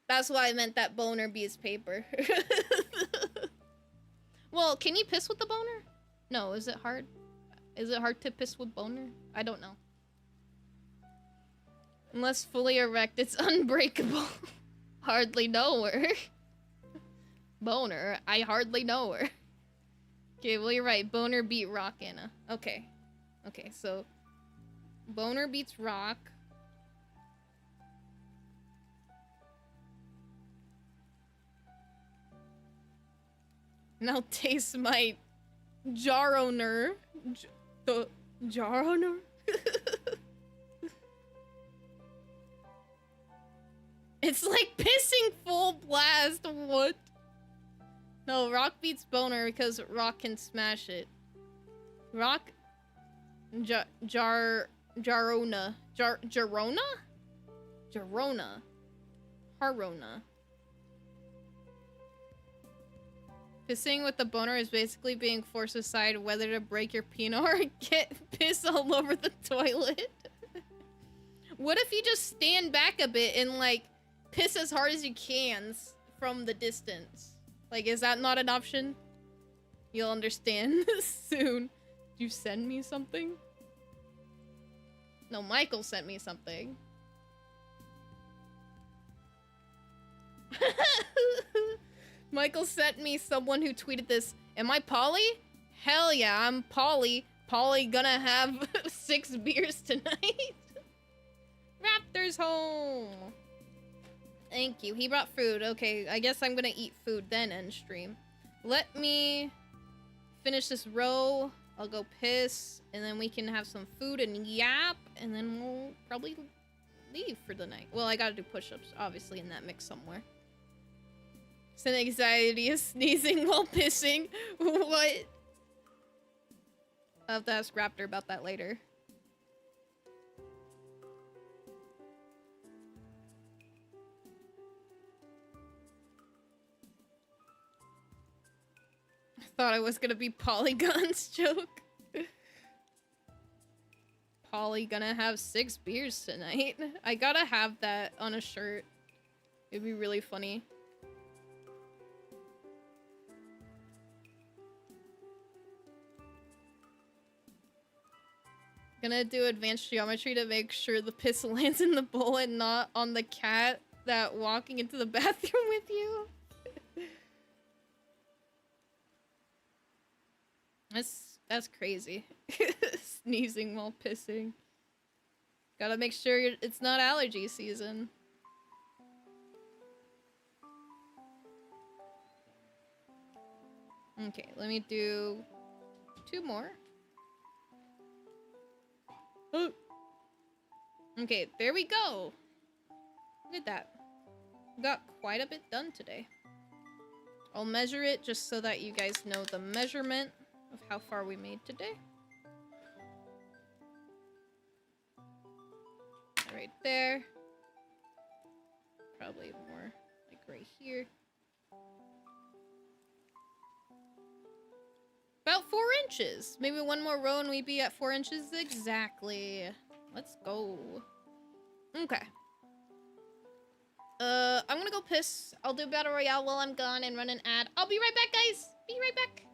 That's why I meant that boner beats paper. Well, can you piss with the boner? No, is it hard? Is it hard to piss with boner? I don't know. Unless fully erect, it's unbreakable. Hardly know her. Boner, I hardly know her. Okay, well you're right. Boner beat Rock, Anna. Okay. Okay, so boner beats Rock. Now taste my Jaroner. The Jaroner? It's like pissing full blast. What? No, Rock beats Boner because Rock can smash it. Rock... Jarona. Jarona? Jarona. Harona. Pissing with the boner is basically being forced to decide whether to break your penis or get piss all over the toilet. What if you just stand back a bit and, like, piss as hard as you can from the distance? Like, is that not an option? You'll understand soon. Did you send me something? No, Michael sent me something. Michael sent me someone who tweeted this. Am I Polly? Hell yeah, I'm Polly. Polly gonna have 6 beers tonight. Raptor's home. Thank you. He brought food. Okay, I guess I'm gonna eat food then end stream. Let me finish this row. I'll go piss, and then we can have some food and yap, and then we'll probably leave for the night. Well, I gotta do push-ups, obviously, in that mix somewhere. Sin anxiety is sneezing while pissing. What? I'll have to ask Raptor about that later. I thought I was gonna be Polygon's joke. Polly gonna have 6 beers tonight. I gotta have that on a shirt. It'd be really funny. Gonna do advanced geometry to make sure the piss lands in the bowl and not on the cat that walking into the bathroom with you. That's crazy. Sneezing while pissing. Gotta make sure it's not allergy season. Okay, let me do 2 more. Oh. Okay, there we go. Look at that. Got quite a bit done today. I'll measure it just so that you guys know the measurement of how far we made today. Right there. Probably more like right here. About 4 inches. Maybe one more row and we'd be at 4 inches exactly. Let's go. Okay. I'm gonna go piss. I'll do Battle Royale while I'm gone and run an ad. I'll be right back, guys. Be right back.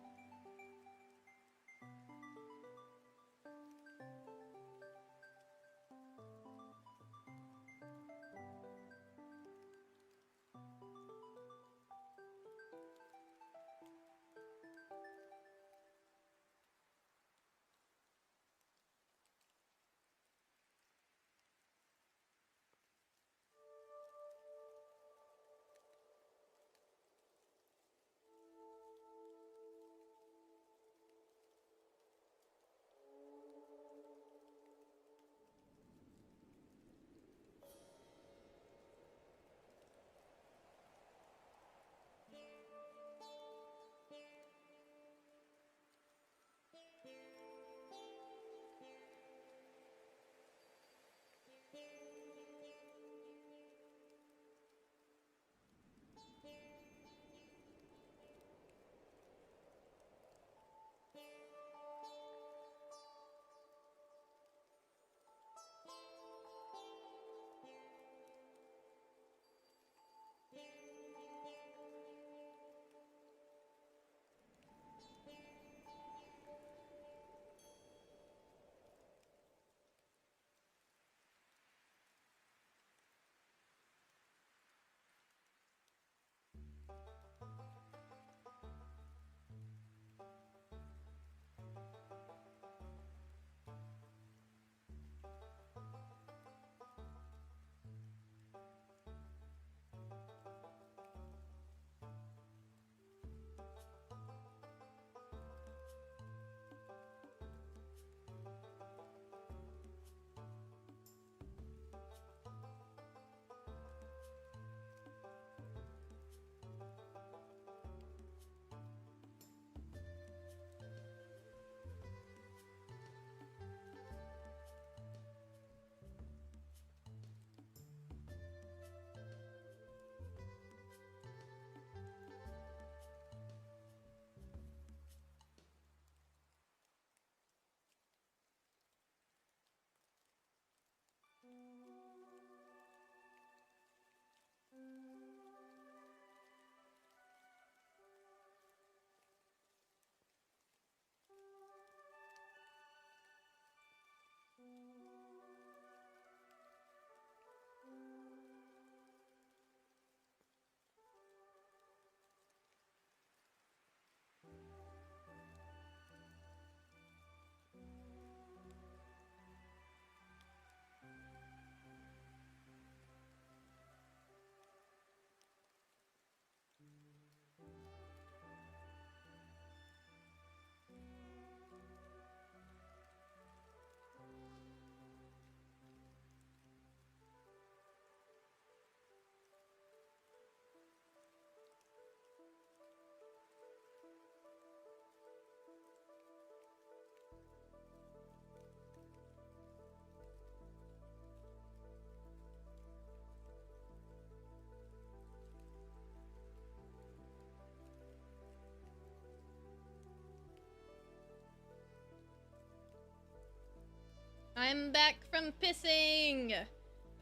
I'm back from pissing.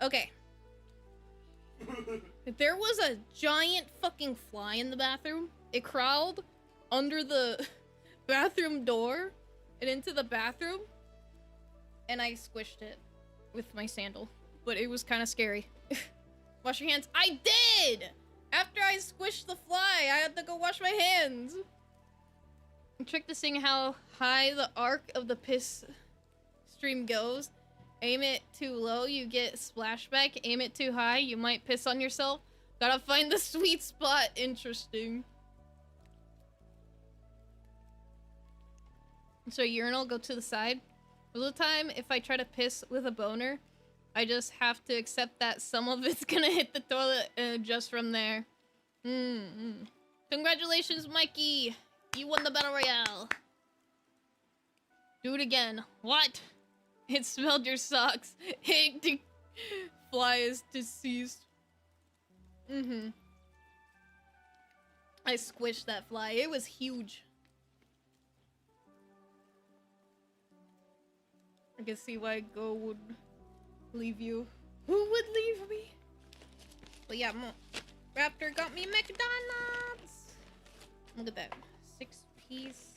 Okay. There was a giant fucking fly in the bathroom. It crawled under the bathroom door and into the bathroom. And I squished it with my sandal. But it was kind of scary. Wash your hands. I did! After I squished the fly, I had to go wash my hands. Trick to seeing how high the arc of the piss stream goes. Aim it too low, you get splashback. Aim it too high, you might piss on yourself. Gotta find the sweet spot. Interesting. So urinal, go to the side. Most of the time, if I try to piss with a boner, I just have to accept that some of it's gonna hit the toilet and adjust from there. Congratulations, Mikey! You won the Battle Royale. Do it again. What? It smelled your socks. The fly is deceased. I squished that fly. It was huge. I can see why Go would leave you. Who would leave me? But yeah, Raptor got me McDonald's. Look at that. 6-piece.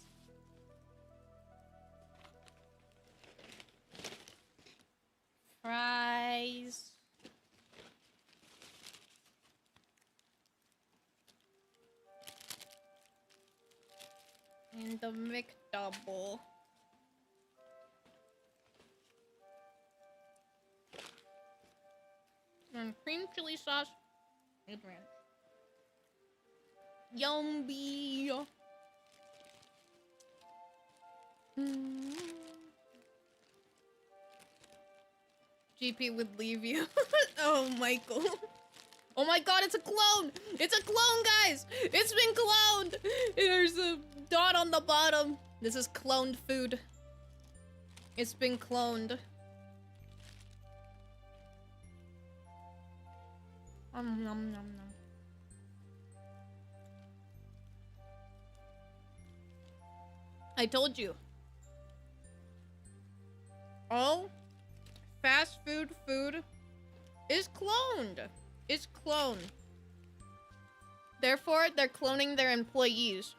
Fries. And the McDouble. And cream chili sauce and ranch. Yummy. GP would leave you. Oh, Michael. Oh my god, it's a clone! It's a clone, guys! It's been cloned! There's a dot on the bottom. This is cloned food. It's been cloned. Nom nom nom. I told you. All fast food is cloned. It's cloned. Therefore, they're cloning their employees.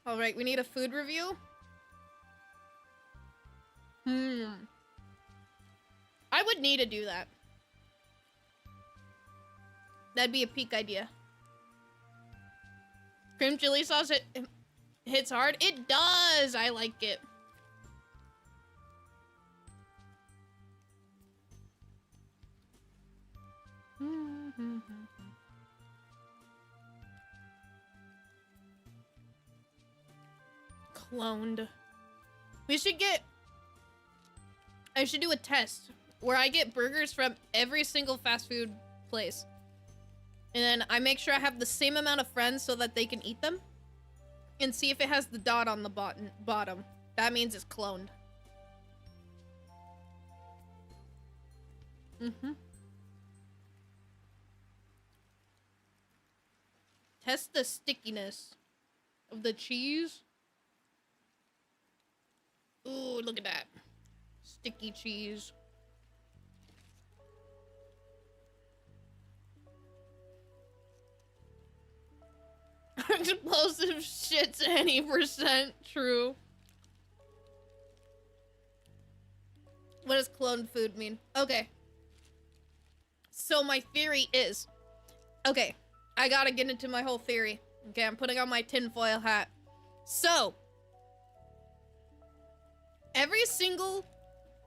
Alright, we need a food review. I would need to do that. That'd be a peak idea. Cream chili sauce, it hits hard. It does! I like it. Cloned. We should get... I should do a test where I get burgers from every single fast food place. And then I make sure I have the same amount of friends so that they can eat them. And see if it has the dot on the bottom. That means it's cloned. Test the stickiness of the cheese. Ooh, look at that. Sticky cheese. Explosive shit's any percent true. What does cloned food mean? Okay. So my theory is... Okay, I gotta get into my whole theory. Okay, I'm putting on my tinfoil hat. So... every single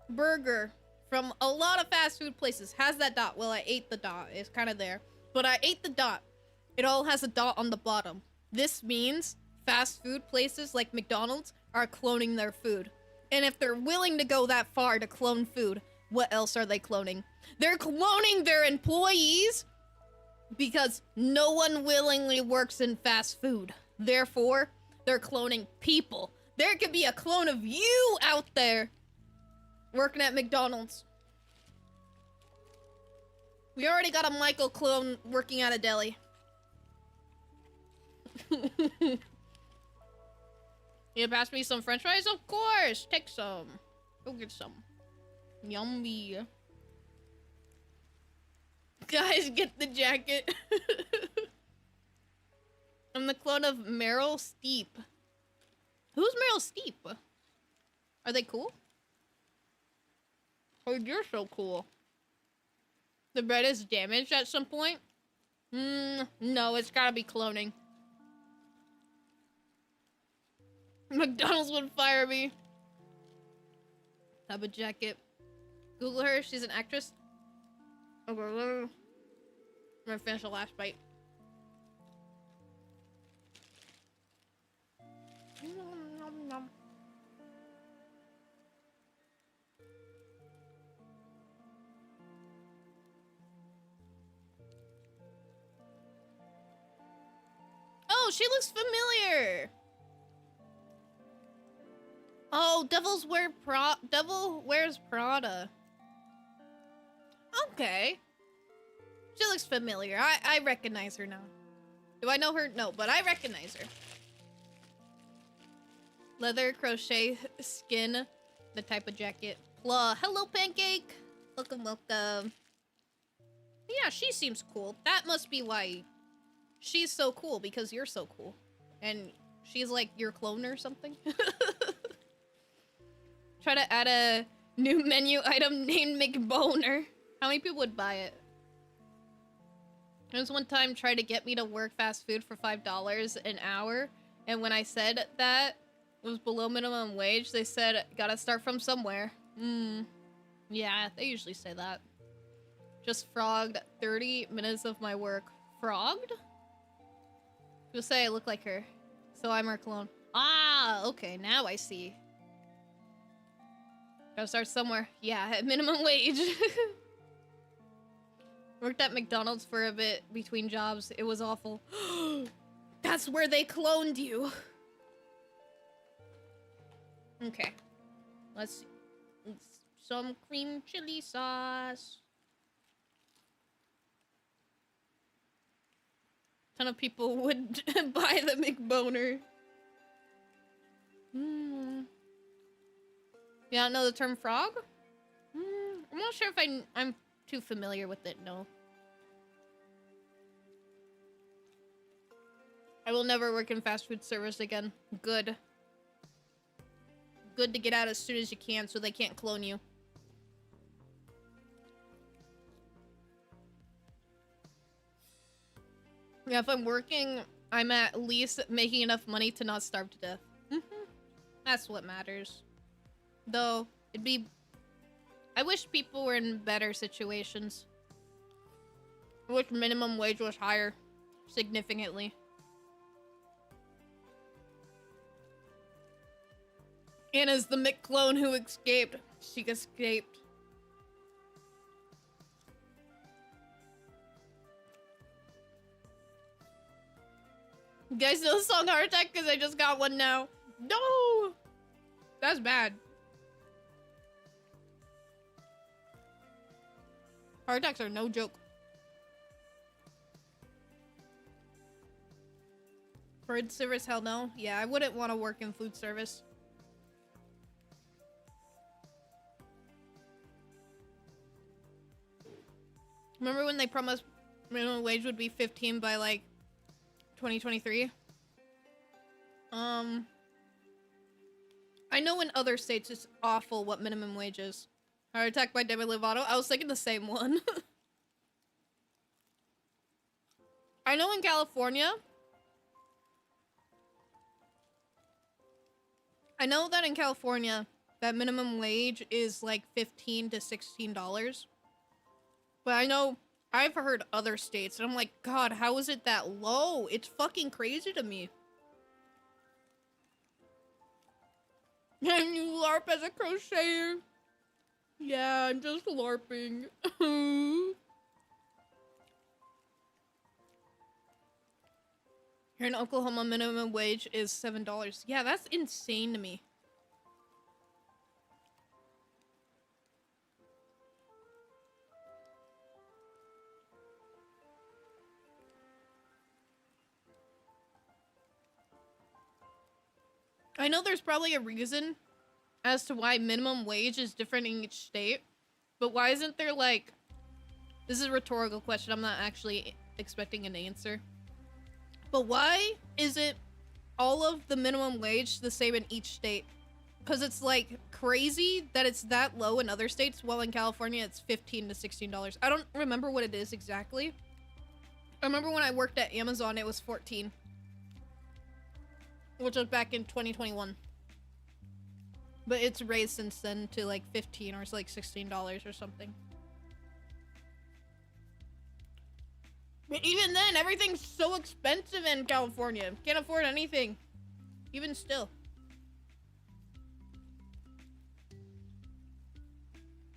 burger from a lot of fast food places has that dot. Well, I ate the dot. It's kind of there. But I ate the dot. It all has a dot on the bottom. This means fast food places like McDonald's are cloning their food. And if they're willing to go that far to clone food, what else are they cloning? They're cloning their employees because no one willingly works in fast food. Therefore, they're cloning people. There could be a clone of you out there working at McDonald's. We already got a Michael clone working at a deli. You pass me some french fries? Of course! Take some. Go get some. Yummy. Guys, get the jacket. I'm the clone of Meryl Steep. Who's Meryl Steep? Are they cool? Oh, you're so cool. The bread is damaged at some point? No, it's gotta be cloning. McDonald's would fire me. Have a jacket. Google her, she's an actress. Okay, I'm gonna finish the last bite. Nom, nom. Oh, she looks familiar. Oh, Devil Wears Prada. Okay. She looks familiar. I recognize her now. Do I know her? No, but I recognize her. Leather, crochet, skin, the type of jacket. Hello, Pancake. Welcome, welcome. Yeah, she seems cool. That must be why she's so cool, because you're so cool. And she's like your clone or something. Try to add a new menu item named McBoner. How many people would buy it? There was one time tried to get me to work fast food for $5 an hour. And when I said that it was below minimum wage, they said, gotta start from somewhere. Yeah, they usually say that. Just frogged 30 minutes of my work. Frogged? People say I look like her. So I'm her clone. Ah, okay, now I see. Gotta start somewhere. Yeah, at minimum wage. Worked at McDonald's for a bit between jobs. It was awful. That's where they cloned you. Okay. Let's see. Some cream chili sauce. Ton of people would buy the McBoner. You don't know the term frog? I'm not sure if I'm too familiar with it, no. I will never work in fast food service again. Good. Good to get out as soon as you can so they can't clone you. Yeah, if I'm working, I'm at least making enough money to not starve to death. That's what matters. Though, I wish people were in better situations. I wish minimum wage was higher. Significantly. Anna's the McClone who escaped. She escaped. You guys know the song Heart Attack? Because I just got one now. No! That's bad. Heart attacks are no joke. Food service, hell no. Yeah, I wouldn't want to work in food service. Remember when they promised minimum wage would be 15 by like 2023? I know in other states it's awful what minimum wage is. Heart Attack by Demi Lovato. I was thinking the same one. I know in California. I know that in California, that minimum wage is like $15 to $16. But I know I've heard other states, and I'm like, God, how is it that low? It's fucking crazy to me. And you LARP as a crocheter? Yeah, I'm just LARPing. Here in Oklahoma, minimum wage is $7. Yeah, that's insane to me. I know there's probably a reason as to why minimum wage is different in each state, but why isn't there like... This is a rhetorical question, I'm not actually expecting an answer. But why isn't all of the minimum wage the same in each state? Because it's like crazy that it's that low in other states, while in California it's $15 to $16. I don't remember what it is exactly. I remember when I worked at Amazon, it was $14. Which was back in 2021. But it's raised since then to like $15 or it's like $16 or something. But even then, everything's so expensive in California. Can't afford anything. Even still.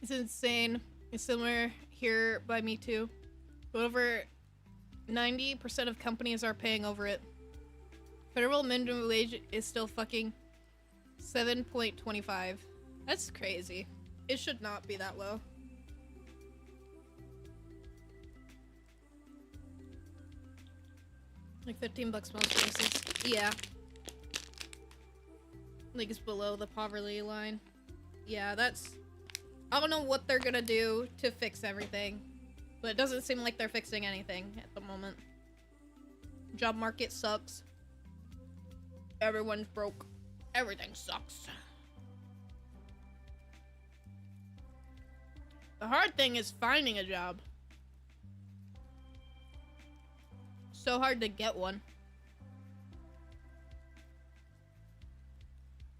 It's insane. It's similar here by me too. But over 90% of companies are paying over it. Federal minimum wage is still fucking 7.25. That's crazy. It should not be that low. Like 15 bucks most places. Yeah. Like it's below the poverty line. Yeah, that's... I don't know what they're gonna do to fix everything. But it doesn't seem like they're fixing anything at the moment. Job market sucks. Everyone's broke. Everything sucks. The hard thing is finding a job. So hard to get one.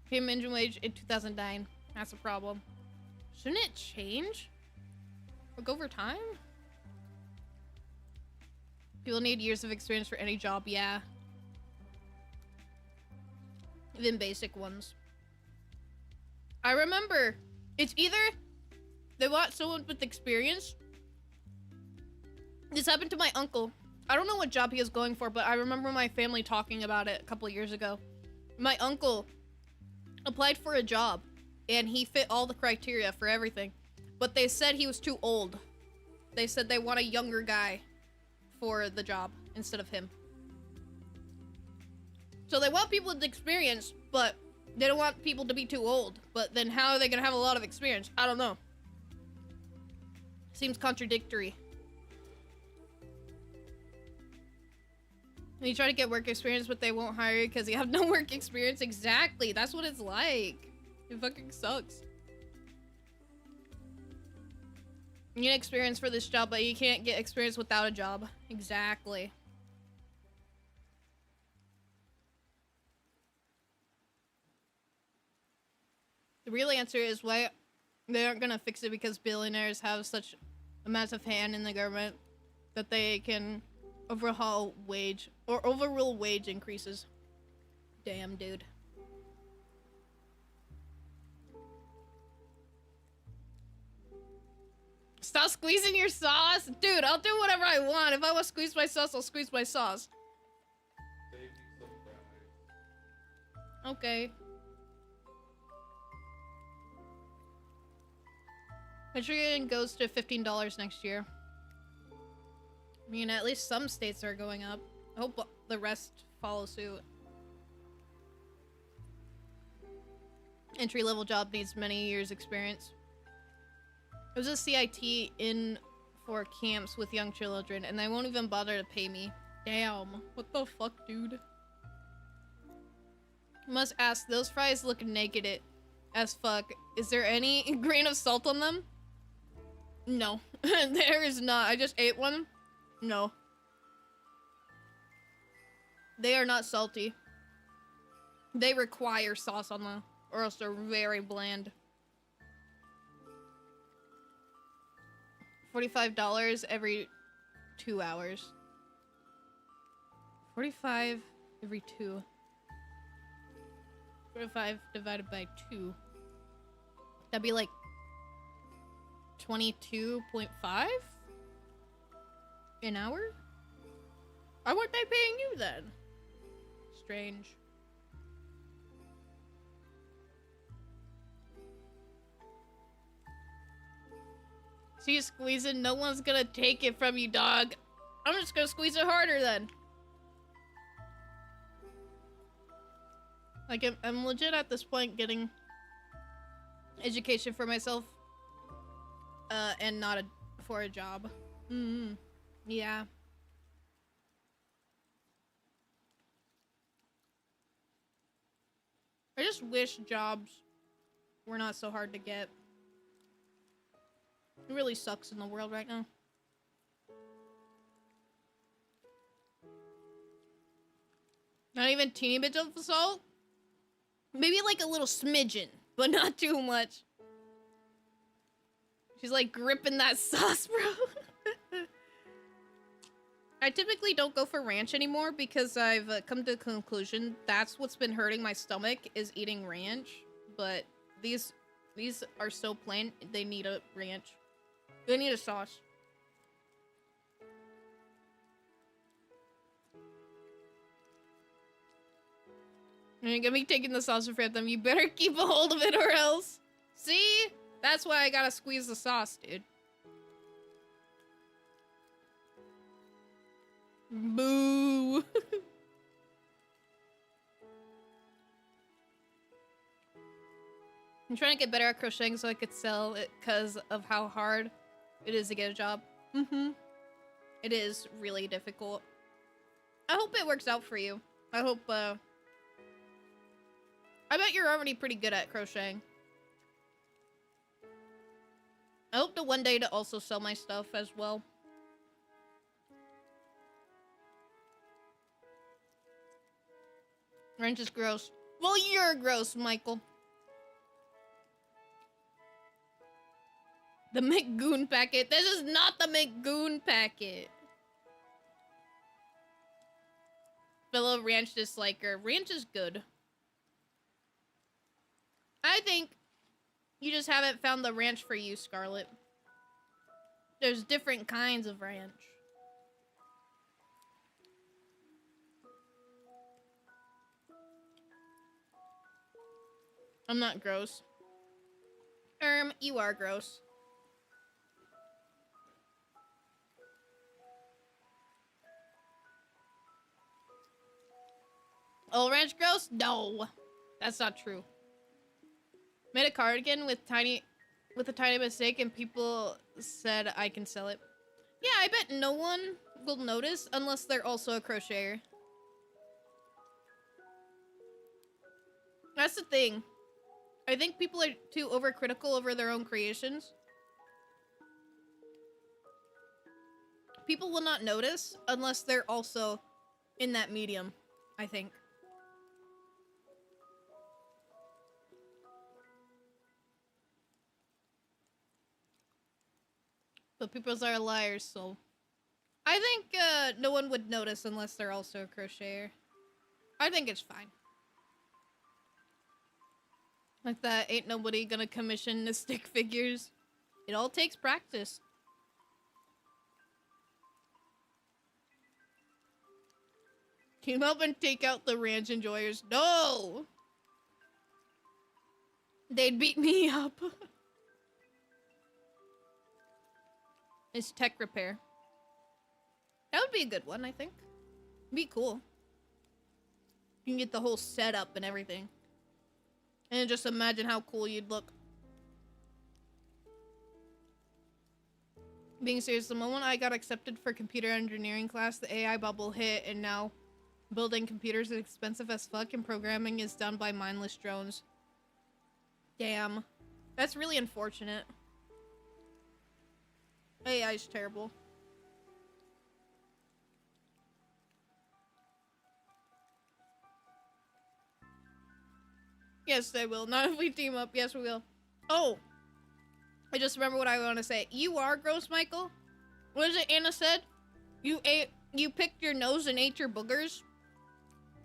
Pay minimum wage in 2009. That's a problem. Shouldn't it change? Like over time? People need years of experience for any job, yeah. Even basic ones. I remember, it's either they want someone with experience. This happened to my uncle. I don't know what job he was going for, but I remember my family talking about it a couple of years ago. My uncle applied for a job, and he fit all the criteria for everything. But they said he was too old. They said they want a younger guy for the job instead of him. So they want people with experience, but they don't want people to be too old. But then how are they gonna have a lot of experience? I don't know. Seems contradictory. And you try to get work experience, but they won't hire you because you have no work experience. Exactly. That's what it's like. It fucking sucks. You need experience for this job, but you can't get experience without a job. Exactly. The real answer is why they aren't gonna fix it, because billionaires have such a massive hand in the government that they can overhaul wage or overrule wage increases. Damn, dude. Stop squeezing your sauce? Dude, I'll do whatever I want. If I want to squeeze my sauce, I'll squeeze my sauce. Okay. Michigan goes to $15 next year. I mean, at least some states are going up. I hope the rest follow suit. Entry-level job needs many years experience. It was a CIT in for camps with young children, and they won't even bother to pay me. Damn. What the fuck, dude? Must ask, those fries look naked as fuck. Is there any grain of salt on them? No. There is not. I just ate one. No. They are not salty. They require sauce on them, or else they're very bland. $45 every 2 hours. 45 every 2. 45 divided by 2. That'd be like 22.5 an hour? Why weren't they paying you then? Strange. See you squeezing, no one's gonna take it from you, dog. I'm just gonna squeeze it harder then. Like, I'm legit at this point getting education for myself, and not for a job. Yeah. I just wish jobs were not so hard to get. It really sucks in the world right now. Not even teeny bit of salt? Maybe like a little smidgen, but not too much. She's like gripping that sauce, bro. I typically don't go for ranch anymore because I've come to the conclusion that's what's been hurting my stomach is eating ranch. But these are so plain, they need a ranch. They need a sauce. You're gonna be taking the sauce for them. You better keep a hold of it or else. See? That's why I gotta squeeze the sauce, dude. Boo. I'm trying to get better at crocheting so I could sell it because of how hard it is to get a job. It is really difficult. I hope it works out for you. I hope, I bet you're already pretty good at crocheting. I hope to one day to also sell my stuff as well. Ranch is gross. Well, you're gross, Michael. The McGoon packet. This is not the McGoon packet. Fellow ranch disliker. Ranch is good. I think you just haven't found the ranch for you, Scarlet. There's different kinds of ranch. I'm not gross. You are gross. Oh, ranch gross? No. That's not true. Made a cardigan with a tiny mistake and people said I can sell it. Yeah, I bet no one will notice unless they're also a crocheter. That's the thing. I think people are too overcritical over their own creations. People will not notice unless they're also in that medium, I think. But people are liars, so... I think no one would notice unless they're also a crocheter. I think it's fine. Like that, ain't nobody gonna commission the stick figures. It all takes practice. Team up and take out the ranch enjoyers. No! They'd beat me up. It's tech repair. That would be a good one, I think. Be cool. You can get the whole setup and everything. And just imagine how cool you'd look. Being serious, the moment I got accepted for computer engineering class, the AI bubble hit, and now building computers is expensive as fuck, and programming is done by mindless drones. Damn. That's really unfortunate. AI is terrible. Yes, they will. Not if we team up. Yes, we will. Oh! I just remember what I want to say. You are gross, Michael. What is it Anna said? You picked your nose and ate your boogers?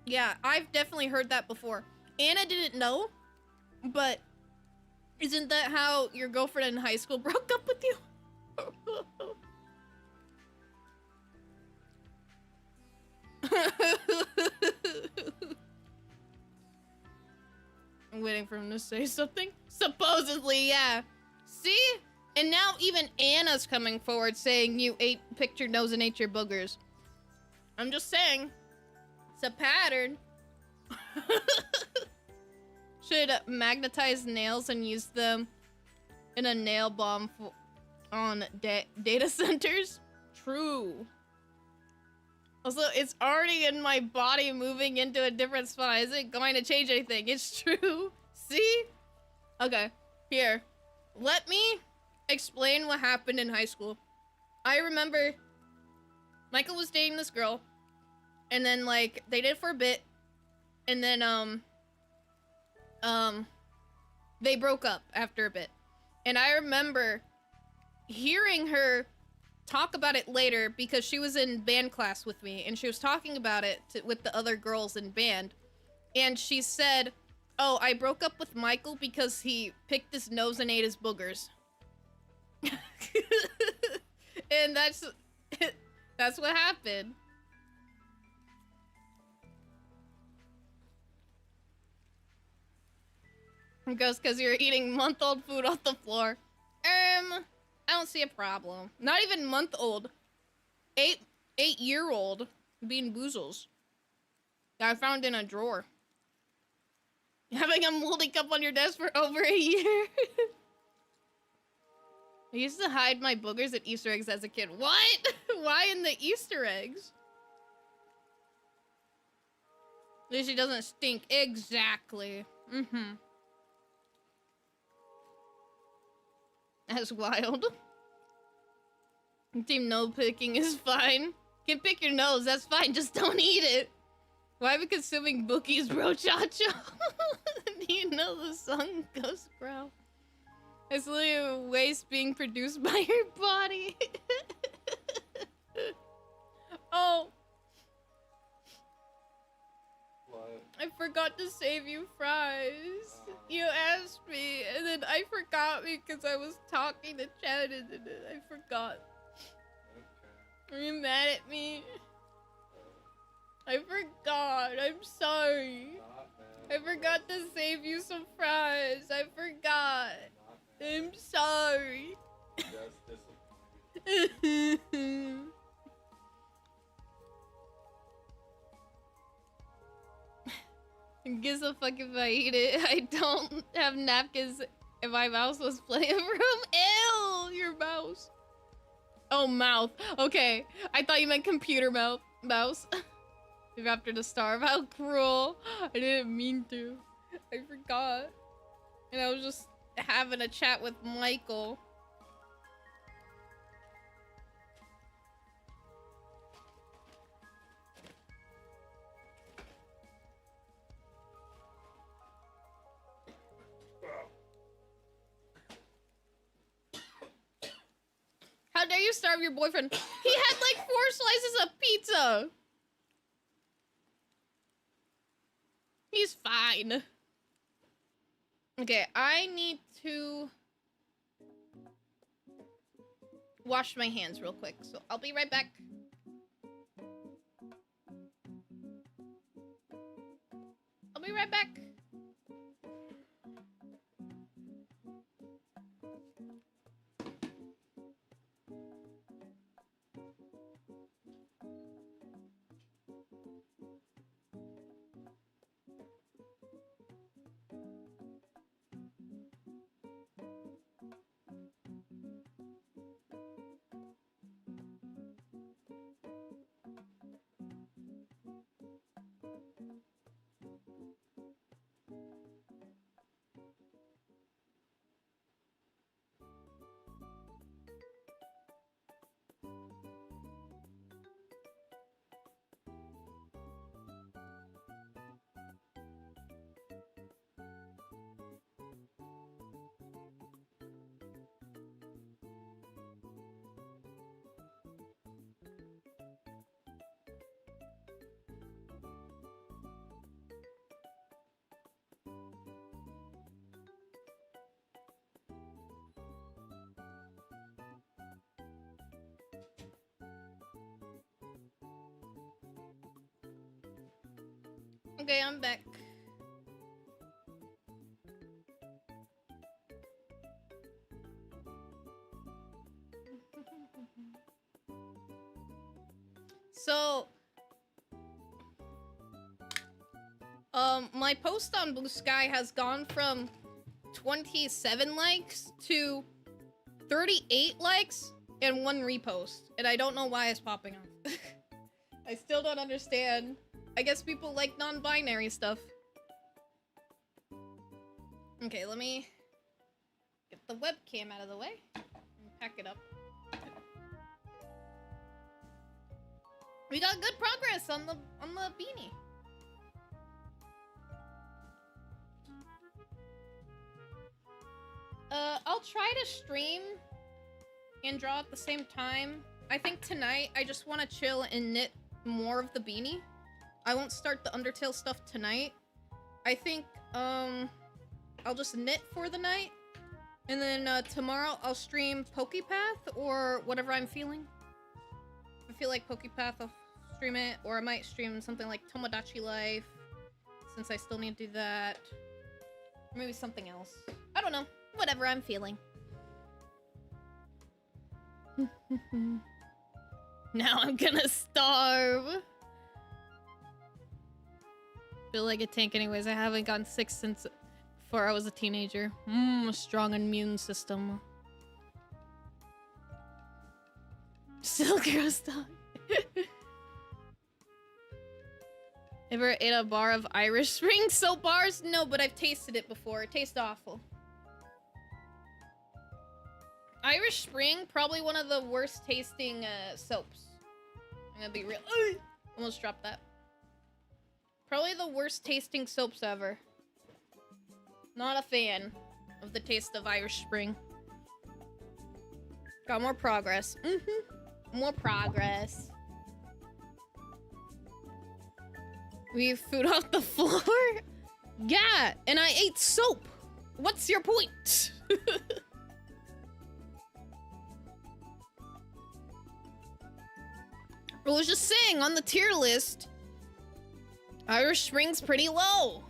Yeah, I've definitely heard that before. Anna didn't know, but isn't that how your girlfriend in high school broke up with you? I'm waiting for him to say something. Supposedly, yeah. See? And now even Anna's coming forward saying you picked your nose and ate your boogers. I'm just saying. It's a pattern. should magnetize nails and use them in a nail bomb on data centers. True. Also, it's already in my body moving into a different spot. Isn't going to change anything. It's true. See? Okay. Here. Let me explain what happened in high school. I remember Michael was dating this girl. And then, like, they did for a bit. And then, they broke up after a bit. And I remember hearing her talk about it later because she was in band class with me and she was talking about it with the other girls in band. And she said, oh, I broke up with Michael because he picked his nose and ate his boogers. And that's what happened. It goes, because you're eating month-old food off the floor. I don't see a problem. Not even month-old. 8-year-old bean boozles. That I found in a drawer. Having a moldy cup on your desk for over a year. I used to hide my boogers at Easter eggs as a kid. What? Why in the Easter eggs? At least she doesn't stink. Exactly. Mm-hmm. That's wild. Team no picking is fine. You can pick your nose, that's fine, just don't eat it. Why are we consuming bookies, bro, cha-cha? Do you know the song Ghost Growl? It's literally a waste being produced by your body. Oh. What? I forgot to save you fries. You asked me, and then I forgot because I was talking to Chad, and then I forgot. Okay. Are you mad at me? I forgot. I'm sorry. Not mad. I forgot to save you some fries. I forgot. Not mad. I'm sorry. Just disappointed. Gives a fuck if I eat it. I don't have napkins if my mouse was playing from. Ew, your mouse. Oh, mouth. Okay, I thought you meant computer mouse. After the starve. How cruel. I didn't mean to. I forgot. And I was just having a chat with Michael. How dare you starve your boyfriend? He had like 4 slices of pizza. He's fine. Okay, I need to wash my hands real quick, so I'll be right back. I'll be right back. Okay, I'm back. So, My post on Blue Sky has gone from 27 likes to 38 likes and 1 repost. And I don't know why it's popping up. I still don't understand. I guess people like non-binary stuff. Okay, let me get the webcam out of the way and pack it up. We got good progress on the beanie. I'll try to stream and draw at the same time. I think tonight I just want to chill and knit more of the beanie. I won't start the Undertale stuff tonight. I think I'll just knit for the night, and then tomorrow I'll stream Pokepath or whatever I'm feeling. If I feel like Pokepath, I'll stream it, or I might stream something like Tomodachi Life, since I still need to do that. Or maybe something else. I don't know. Whatever I'm feeling. Now I'm gonna starve. Feel like a tank anyways. I haven't gotten sick since before I was a teenager. A strong immune system. Still grossed out. Ever ate a bar of Irish Spring soap bars? No, but I've tasted it before. It tastes awful. Irish Spring, probably one of the worst tasting soaps. I'm gonna be real. Almost dropped that. Probably the worst tasting soaps ever. Not a fan of the taste of Irish Spring. Got more progress. More progress. We have food off the floor? Yeah, and I ate soap. What's your point? I was just saying, on the tier list, Irish Spring's pretty low.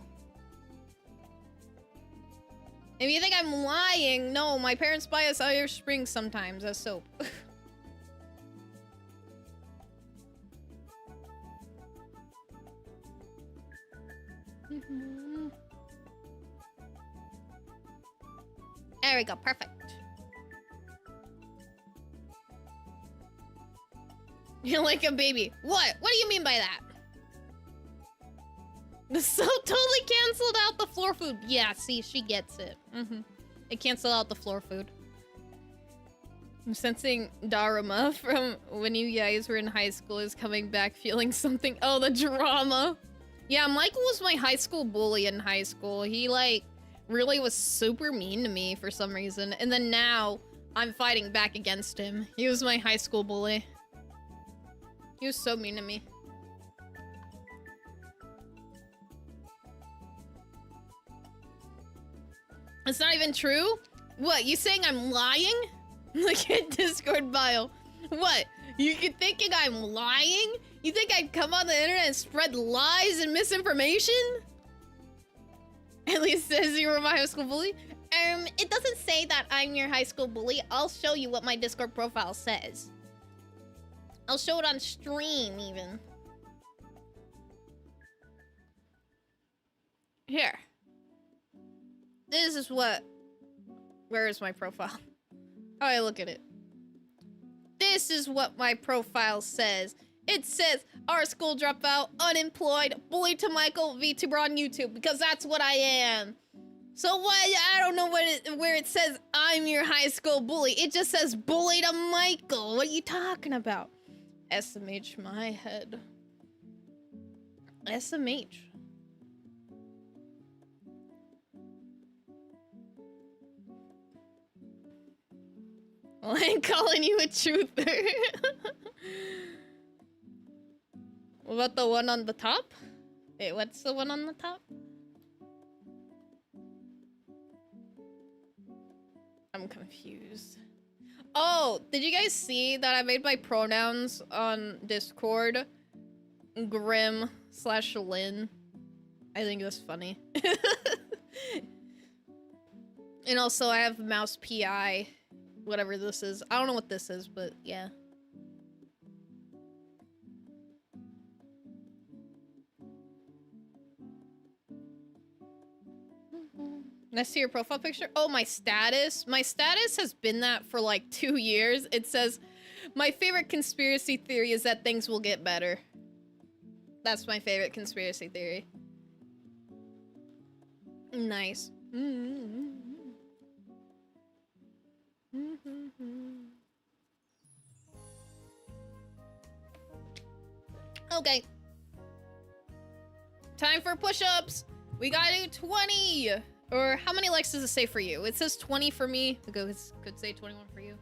If you think I'm lying, no, my parents buy us Irish Spring sometimes as soap. There we go, perfect. You're like a baby. What? What do you mean by that? The soap totally canceled out the floor food. Yeah, see, she gets it. It canceled out the floor food. I'm sensing Daruma from when you guys were in high school is coming back feeling something. Oh, the drama. Yeah, Michael was my high school bully in high school. He, like, really was super mean to me for some reason. And then now, I'm fighting back against him. He was my high school bully. He was so mean to me. It's not even true? What, you saying I'm lying? Look at Discord bio. What, you thinking I'm lying? You think I'd come on the internet and spread lies and misinformation? At least says you were my high school bully. It doesn't say that I'm your high school bully. I'll show you what my Discord profile says. I'll show it on stream, even. Here. This is what... Where is my profile? Oh, I look at it. This is what my profile says. It says, our school dropout, unemployed, bully to Michael, VTuber on YouTube, because that's what I am. So what? I don't know where it says I'm your high school bully. It just says bully to Michael. What are you talking about? SMH my head. SMH. Well, I ain't calling you a truther. What about the one on the top? Wait, what's the one on the top? I'm confused. Oh, did you guys see that I made my pronouns on Discord Grim/Lynn? I think that's funny. And also I have mouse PI, whatever this is. I don't know what this is, but yeah. Let's see your profile picture. Oh, my status. My status has been that for like 2 years. It says, my favorite conspiracy theory is that things will get better. That's my favorite conspiracy theory. Nice. Okay. Time for push-ups. We gotta do 20. Or how many likes does it say for you? It says 20 for me. It could say 21 for you.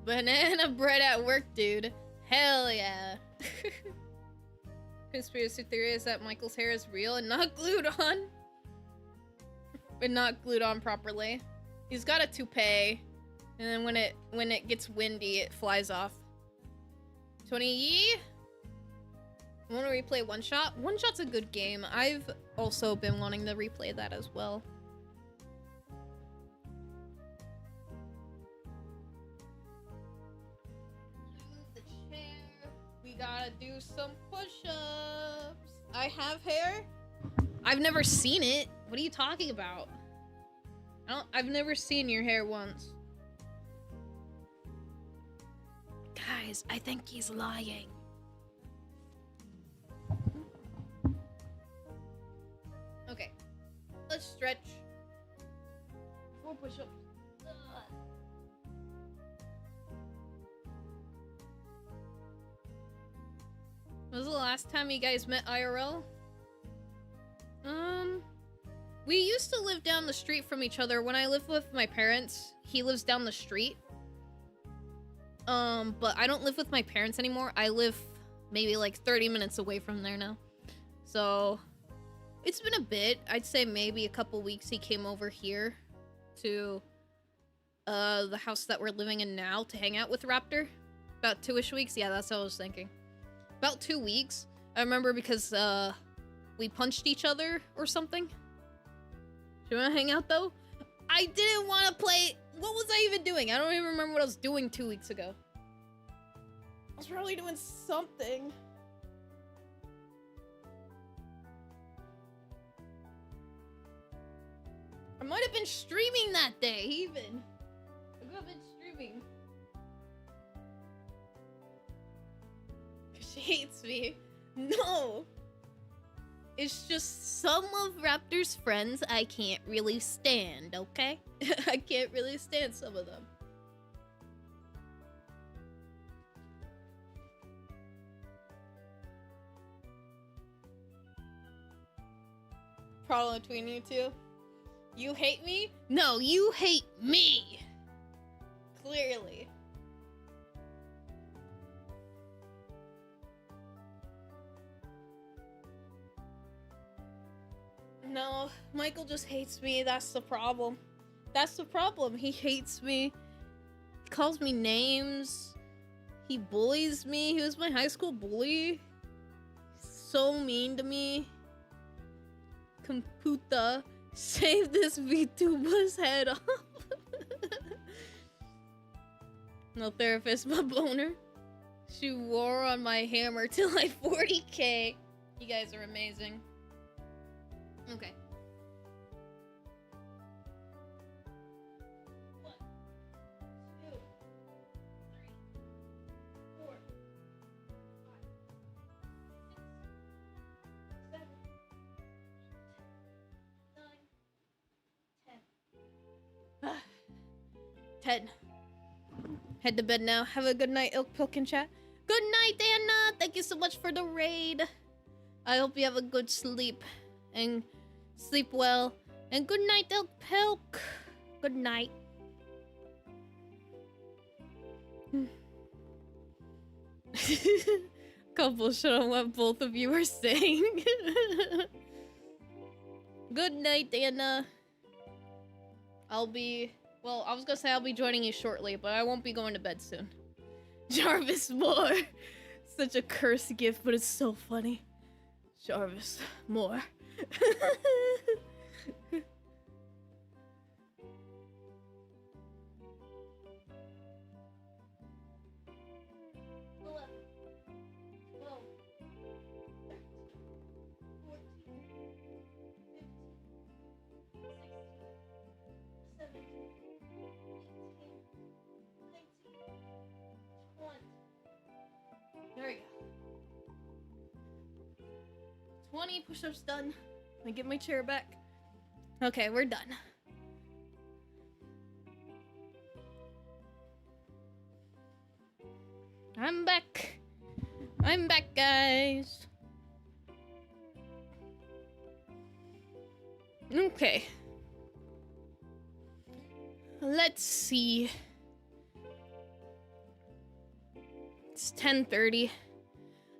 Banana bread at work, dude. Hell yeah. Conspiracy theory is that Michael's hair is real and not glued on. But not glued on properly. He's got a toupee. And then when it gets windy, it flies off. 20. You want to replay One Shot? One Shot's a good game. I've also been wanting to replay that as well. Move the chair. We gotta do some push-ups. I have hair. I've never seen it. What are you talking about? I've never seen your hair once. Guys, I think he's lying. Okay, let's stretch. 4 push-ups. When was the last time you guys met IRL? We used to live down the street from each other. When I lived with my parents, he lives down the street. But I don't live with my parents anymore. I live maybe like 30 minutes away from there now. So it's been a bit. I'd say maybe a couple weeks he came over here to the house that we're living in now to hang out with Raptor. About 2-ish weeks. Yeah, that's what I was thinking. About 2 weeks. I remember because we punched each other or something. Do you want to hang out though? I didn't want to play. What was I even doing? I don't even remember what I was doing 2 weeks ago. I was probably doing something. I might have been streaming that day, even. I could have been streaming. She hates me. No. It's just some of Raptor's friends I can't really stand, okay? I can't really stand some of them. Problem between you two? You hate me? No, you hate me! Clearly. No, Michael just hates me. That's the problem. That's the problem. He hates me. He calls me names. He bullies me. He was my high school bully. He's so mean to me. Computa, save this VTuber's head off. No therapist, but boner. She wore on my hammer till like 40K. You guys are amazing. Okay. One, two, three, 4, 5, 6, 7, 8, 9, 10. 10. Head to bed now. Have a good night, Ilk Pilkin chat. Good night, Anna. Thank you so much for the raid. I hope you have a good sleep. And sleep well. And good night, Ilk Pilk. Good night. Couple should have what both of you are saying. Good night, Anna. Well, I was gonna say I'll be joining you shortly, but I won't be going to bed soon. Jarvis more. Such a cursed gift, but it's so funny. Jarvis more. 20 push-ups done. Let me get my chair back. Okay, we're done. I'm back. I'm back, guys. Okay. Let's see. It's 10:30.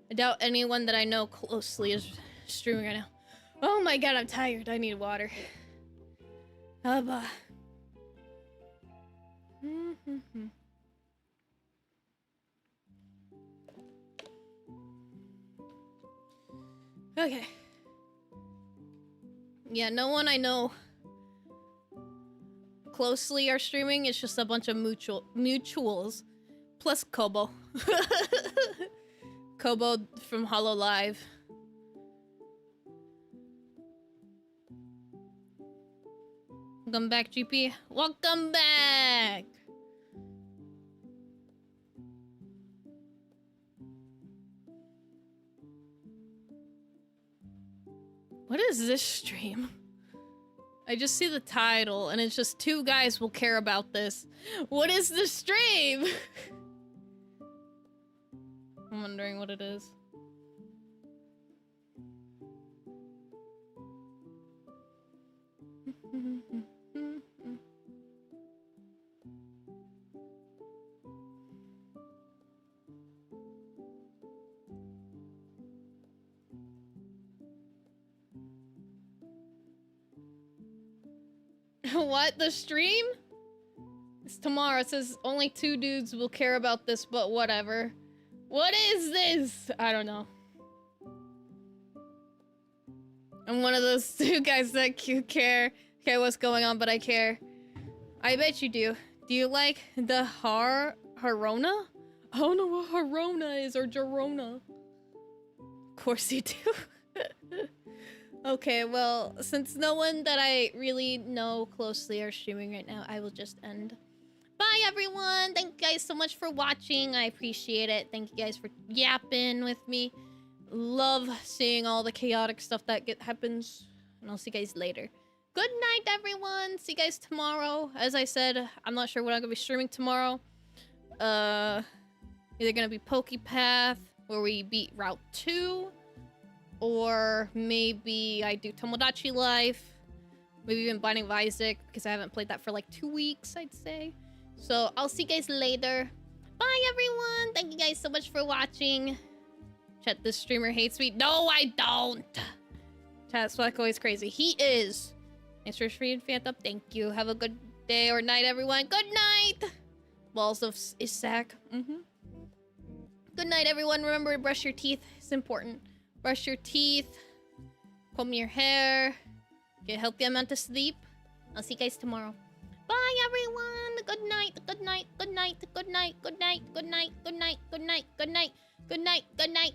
I doubt anyone that I know closely is streaming right now. Oh my god, I'm tired. I need water. Abba. Okay. Yeah, no one I know closely are streaming. It's just a bunch of mutuals. Plus Kobo. Kobo from Hollow Live. Welcome back, GP. Welcome back! What is this stream? I just see the title, and it's just 2 guys will care about this. What is this stream? I'm wondering what it is. What? The stream? It's tomorrow. It says only 2 dudes will care about this, but whatever. What is this? I don't know. I'm one of those 2 guys that care what's going on, but I care. I bet you do. Do you like the Harona? I don't know what Harona is, or Jarona. Of course you do. Okay, well, since no one that I really know closely are streaming right now, I will just end. Bye, everyone! Thank you guys so much for watching. I appreciate it. Thank you guys for yapping with me. Love seeing all the chaotic stuff that happens. And I'll see you guys later. Good night, everyone! See you guys tomorrow. As I said, I'm not sure what I'm gonna be streaming tomorrow. Either gonna be PokePath, where we beat Route 2. Or maybe I do Tomodachi Life. Maybe even Binding of Isaac, because I haven't played that for like 2 weeks, I'd say. So I'll see you guys later. Bye, everyone! Thank you guys so much for watching. Chat, this streamer hates me. No, I don't! Chat, Swacko is crazy. He is. Thanks for streaming, Phantom. Thank you. Have a good day or night, everyone. Good night! Balls of Isaac. Good night, everyone. Remember to brush your teeth. It's important. Brush your teeth, comb your hair, get a healthy amount of sleep. I'll see you guys tomorrow. Bye, everyone. Good night. Good night. Good night. Good night. Good night. Good night. Good night. Good night. Good night. Good night. Good night.